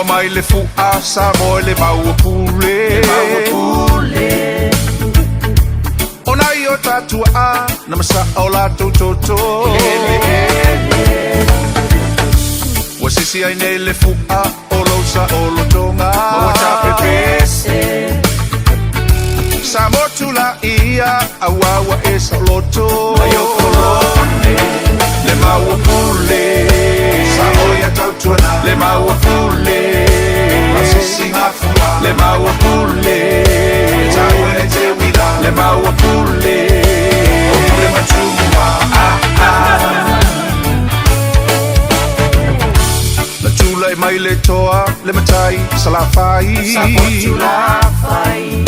mai le fu'a Samoa le maua pule Ona i o tatua a na masa o lātou toto Wa sisi ai nei le fu'a o lousa o lotonga Maua tape pese Sa motula ia awawa e sa loto Mai o kolone le maua pule Sa oia tautuana le maua pule Ma sisi ngafua le maua pule Taua e te wira le maua pule O pule matumua La tula e mai le toa le matai sa la fai Sa potula fai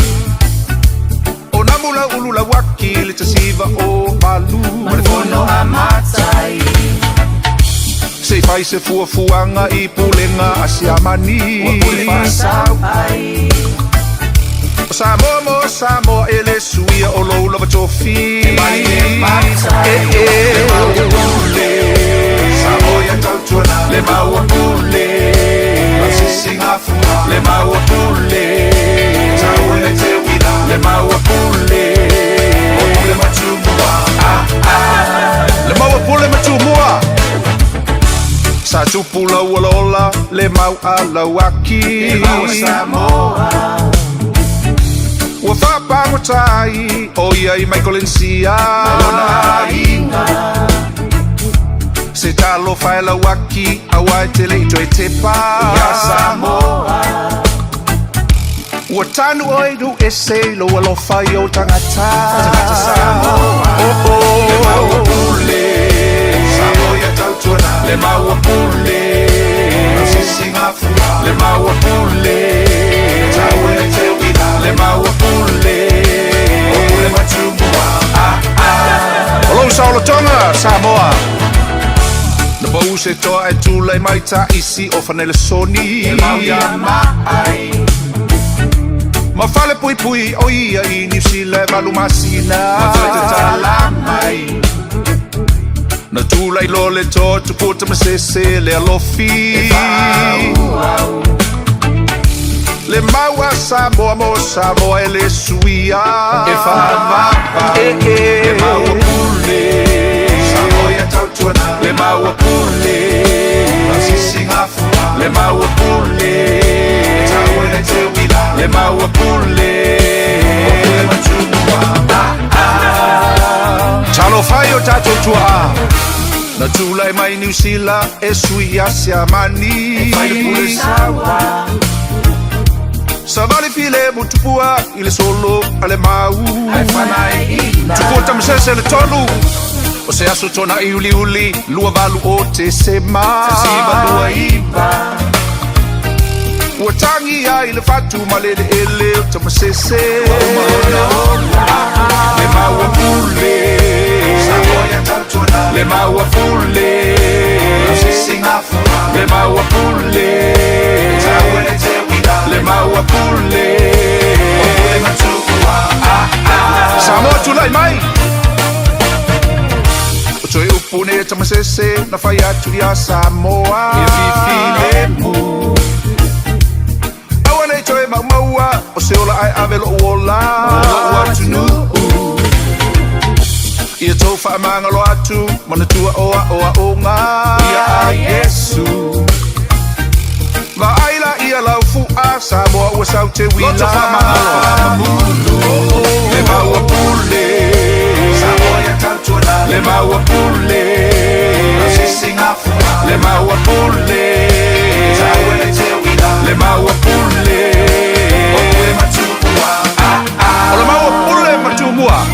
Mula ulula waki le tasiva o malu Marifono a matai Se fai se fuanga I pulenga asiamani Wa pule whasau ai Samoa ele suia o loula vatofi E mai e matai Le maua pule Samoa tautuana Le maua pule Masisi ngafua Le maua pule Tau e te wira Le maua pule O pule matumua Le maua pule matumua Sa tupu lau alola Le mau alau aki Le maua Samoa Ua whapango tai O ia I Michael Nsia Malona inga Se talo whaela waki Awa e tele I toi te pā Ia Samoa Ua tanu oi du e se lo alo whai o tangata Tangata Samoa Le maua pule Samoa tautuana Le maua pule Sisi ngafua Le maua pule Tau e te wira Le maua pule O pule matumua Olo sao lo tonga Samoa Na bau se toa e tula I mai ta isi o whanele soni E mau ia mai Ma fale pui pui o ia I New Zealand malu masina Ma fale te tala mai Na tula I lole to tu puta masese le alofi E whau Le maua Samoa mo Samoa e le suia E whamapa Le maua pule Samoa tautuana Le maua pule Masisi ngafua Le maua pule Tau e te wira Le maua pule O pule matumua Talo whai o tatou tua Na tula e mai New Zealand E suia siamani E whai le pule sawa Sa vale file mutupua I le solo ale mau Ai whanai ina Tukuta msese le tolu O se aso tona I uli uli Lua valu o te sema Te sima lua iba Ua tangi ai le fatu ma le ele o tama sese Le maua pule Samoa tautuana Le maua pule Sisi ngafua Le maua pule Tau e te wira Le maua pule O pule matumua Samoa tulai mai O toi upune tama sese Na whai atu ia Samoa E fifi le mu Awane toi mau maua O se ola ai ave lo ola Lo atu nu Ia tau wha amanga lo atu Mana tua oa oa onga Ia a Yesu Va aila ia lau fu'a Samoa ua sau te wila Loto wha amanga lo Le maua pule Samoa tautuana Le maua pule Sisi ngafua Le maua pule Tau e te wila Le maua pule O pule matumua O le maua pule matumua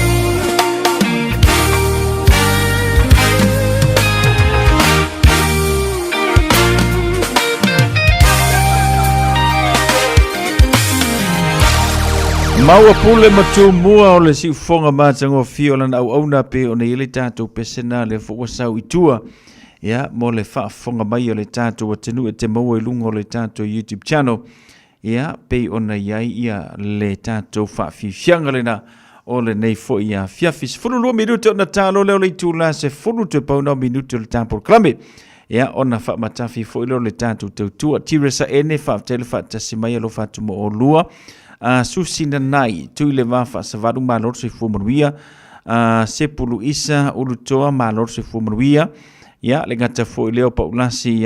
Maua pule matumua o le si ufonga mātango fio lana au auna pe o nei le tātou pesena le fwasau itua. Ia, mo le whaafonga mai o le tātou a tenu e te maua I lunga o le tātou YouTube channel. Ia, pe o nei iai ia le tātou whaafifianga lena o le nei fo ia fiafis. Fululua minute o na tālo leo le tūla se fulu te pauna minute o le tāpol klambe. ia ona whaamatafi fo ilo le tātou tautua. Tira sa ene whaafutele whaatasi mai alo whaatumo o lua. Susina nai, tui le wafa sa varu malor se fumaruia. Sepulu isa ulutoa malor se fumaruia. Ia le ngata fo ileo paulasi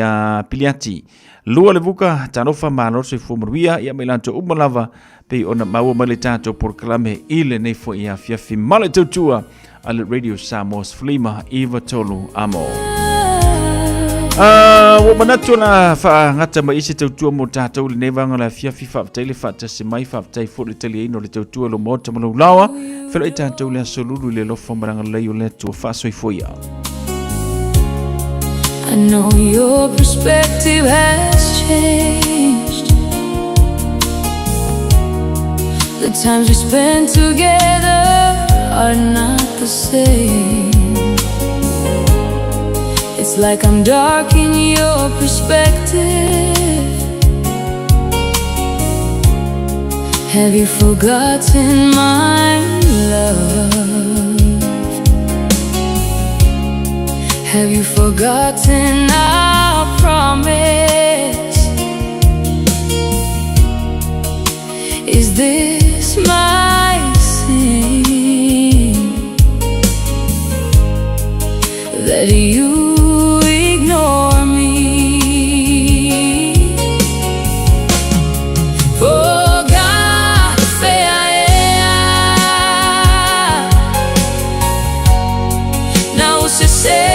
piliati. Lua le vuka tanofa malor se fumaruia. Ia meilanto umalava pe ona maua male tātou porkalame ile nei fo ia fiafi male tautua. Ale Radio Samoa Flima Eva Tolu Amo. Wa manatu na fa ngata mai isi tautua mo tātou le nevanga la fiafi whaaftaile whaatasi mai whaaftai fo le tali eino le tautua lo mota malau lawa. Whilo i tātou le asolulu le lofa maranga lei o le tua whaasoi foia. I know your perspective has changed. The times we spent together are not the same. It's like I'm dark in your perspective. Have you forgotten my love? Have you forgotten our promise? Is this my sin that you ignore me? Now se say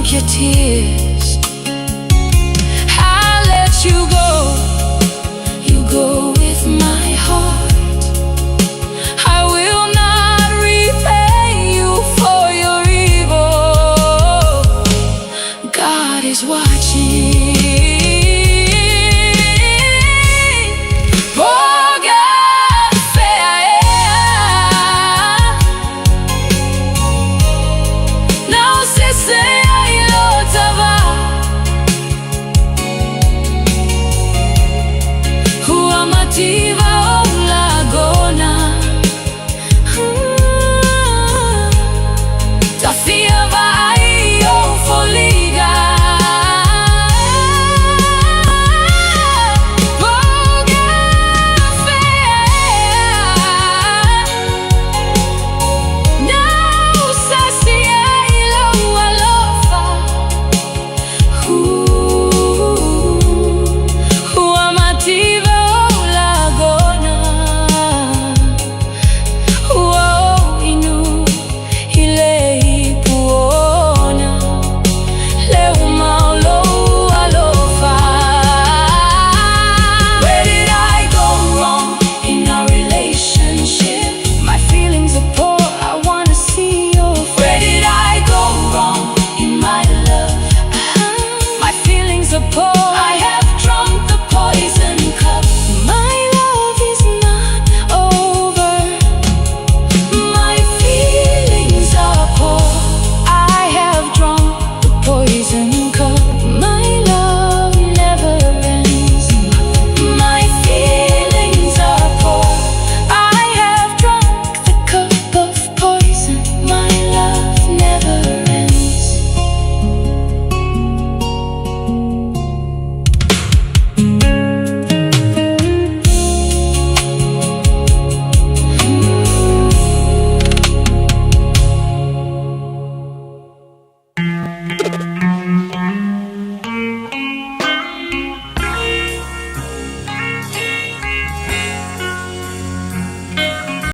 your tears. I let you go. You go with my heart. I will not repay you for your evil. God is watching. Diva o lagona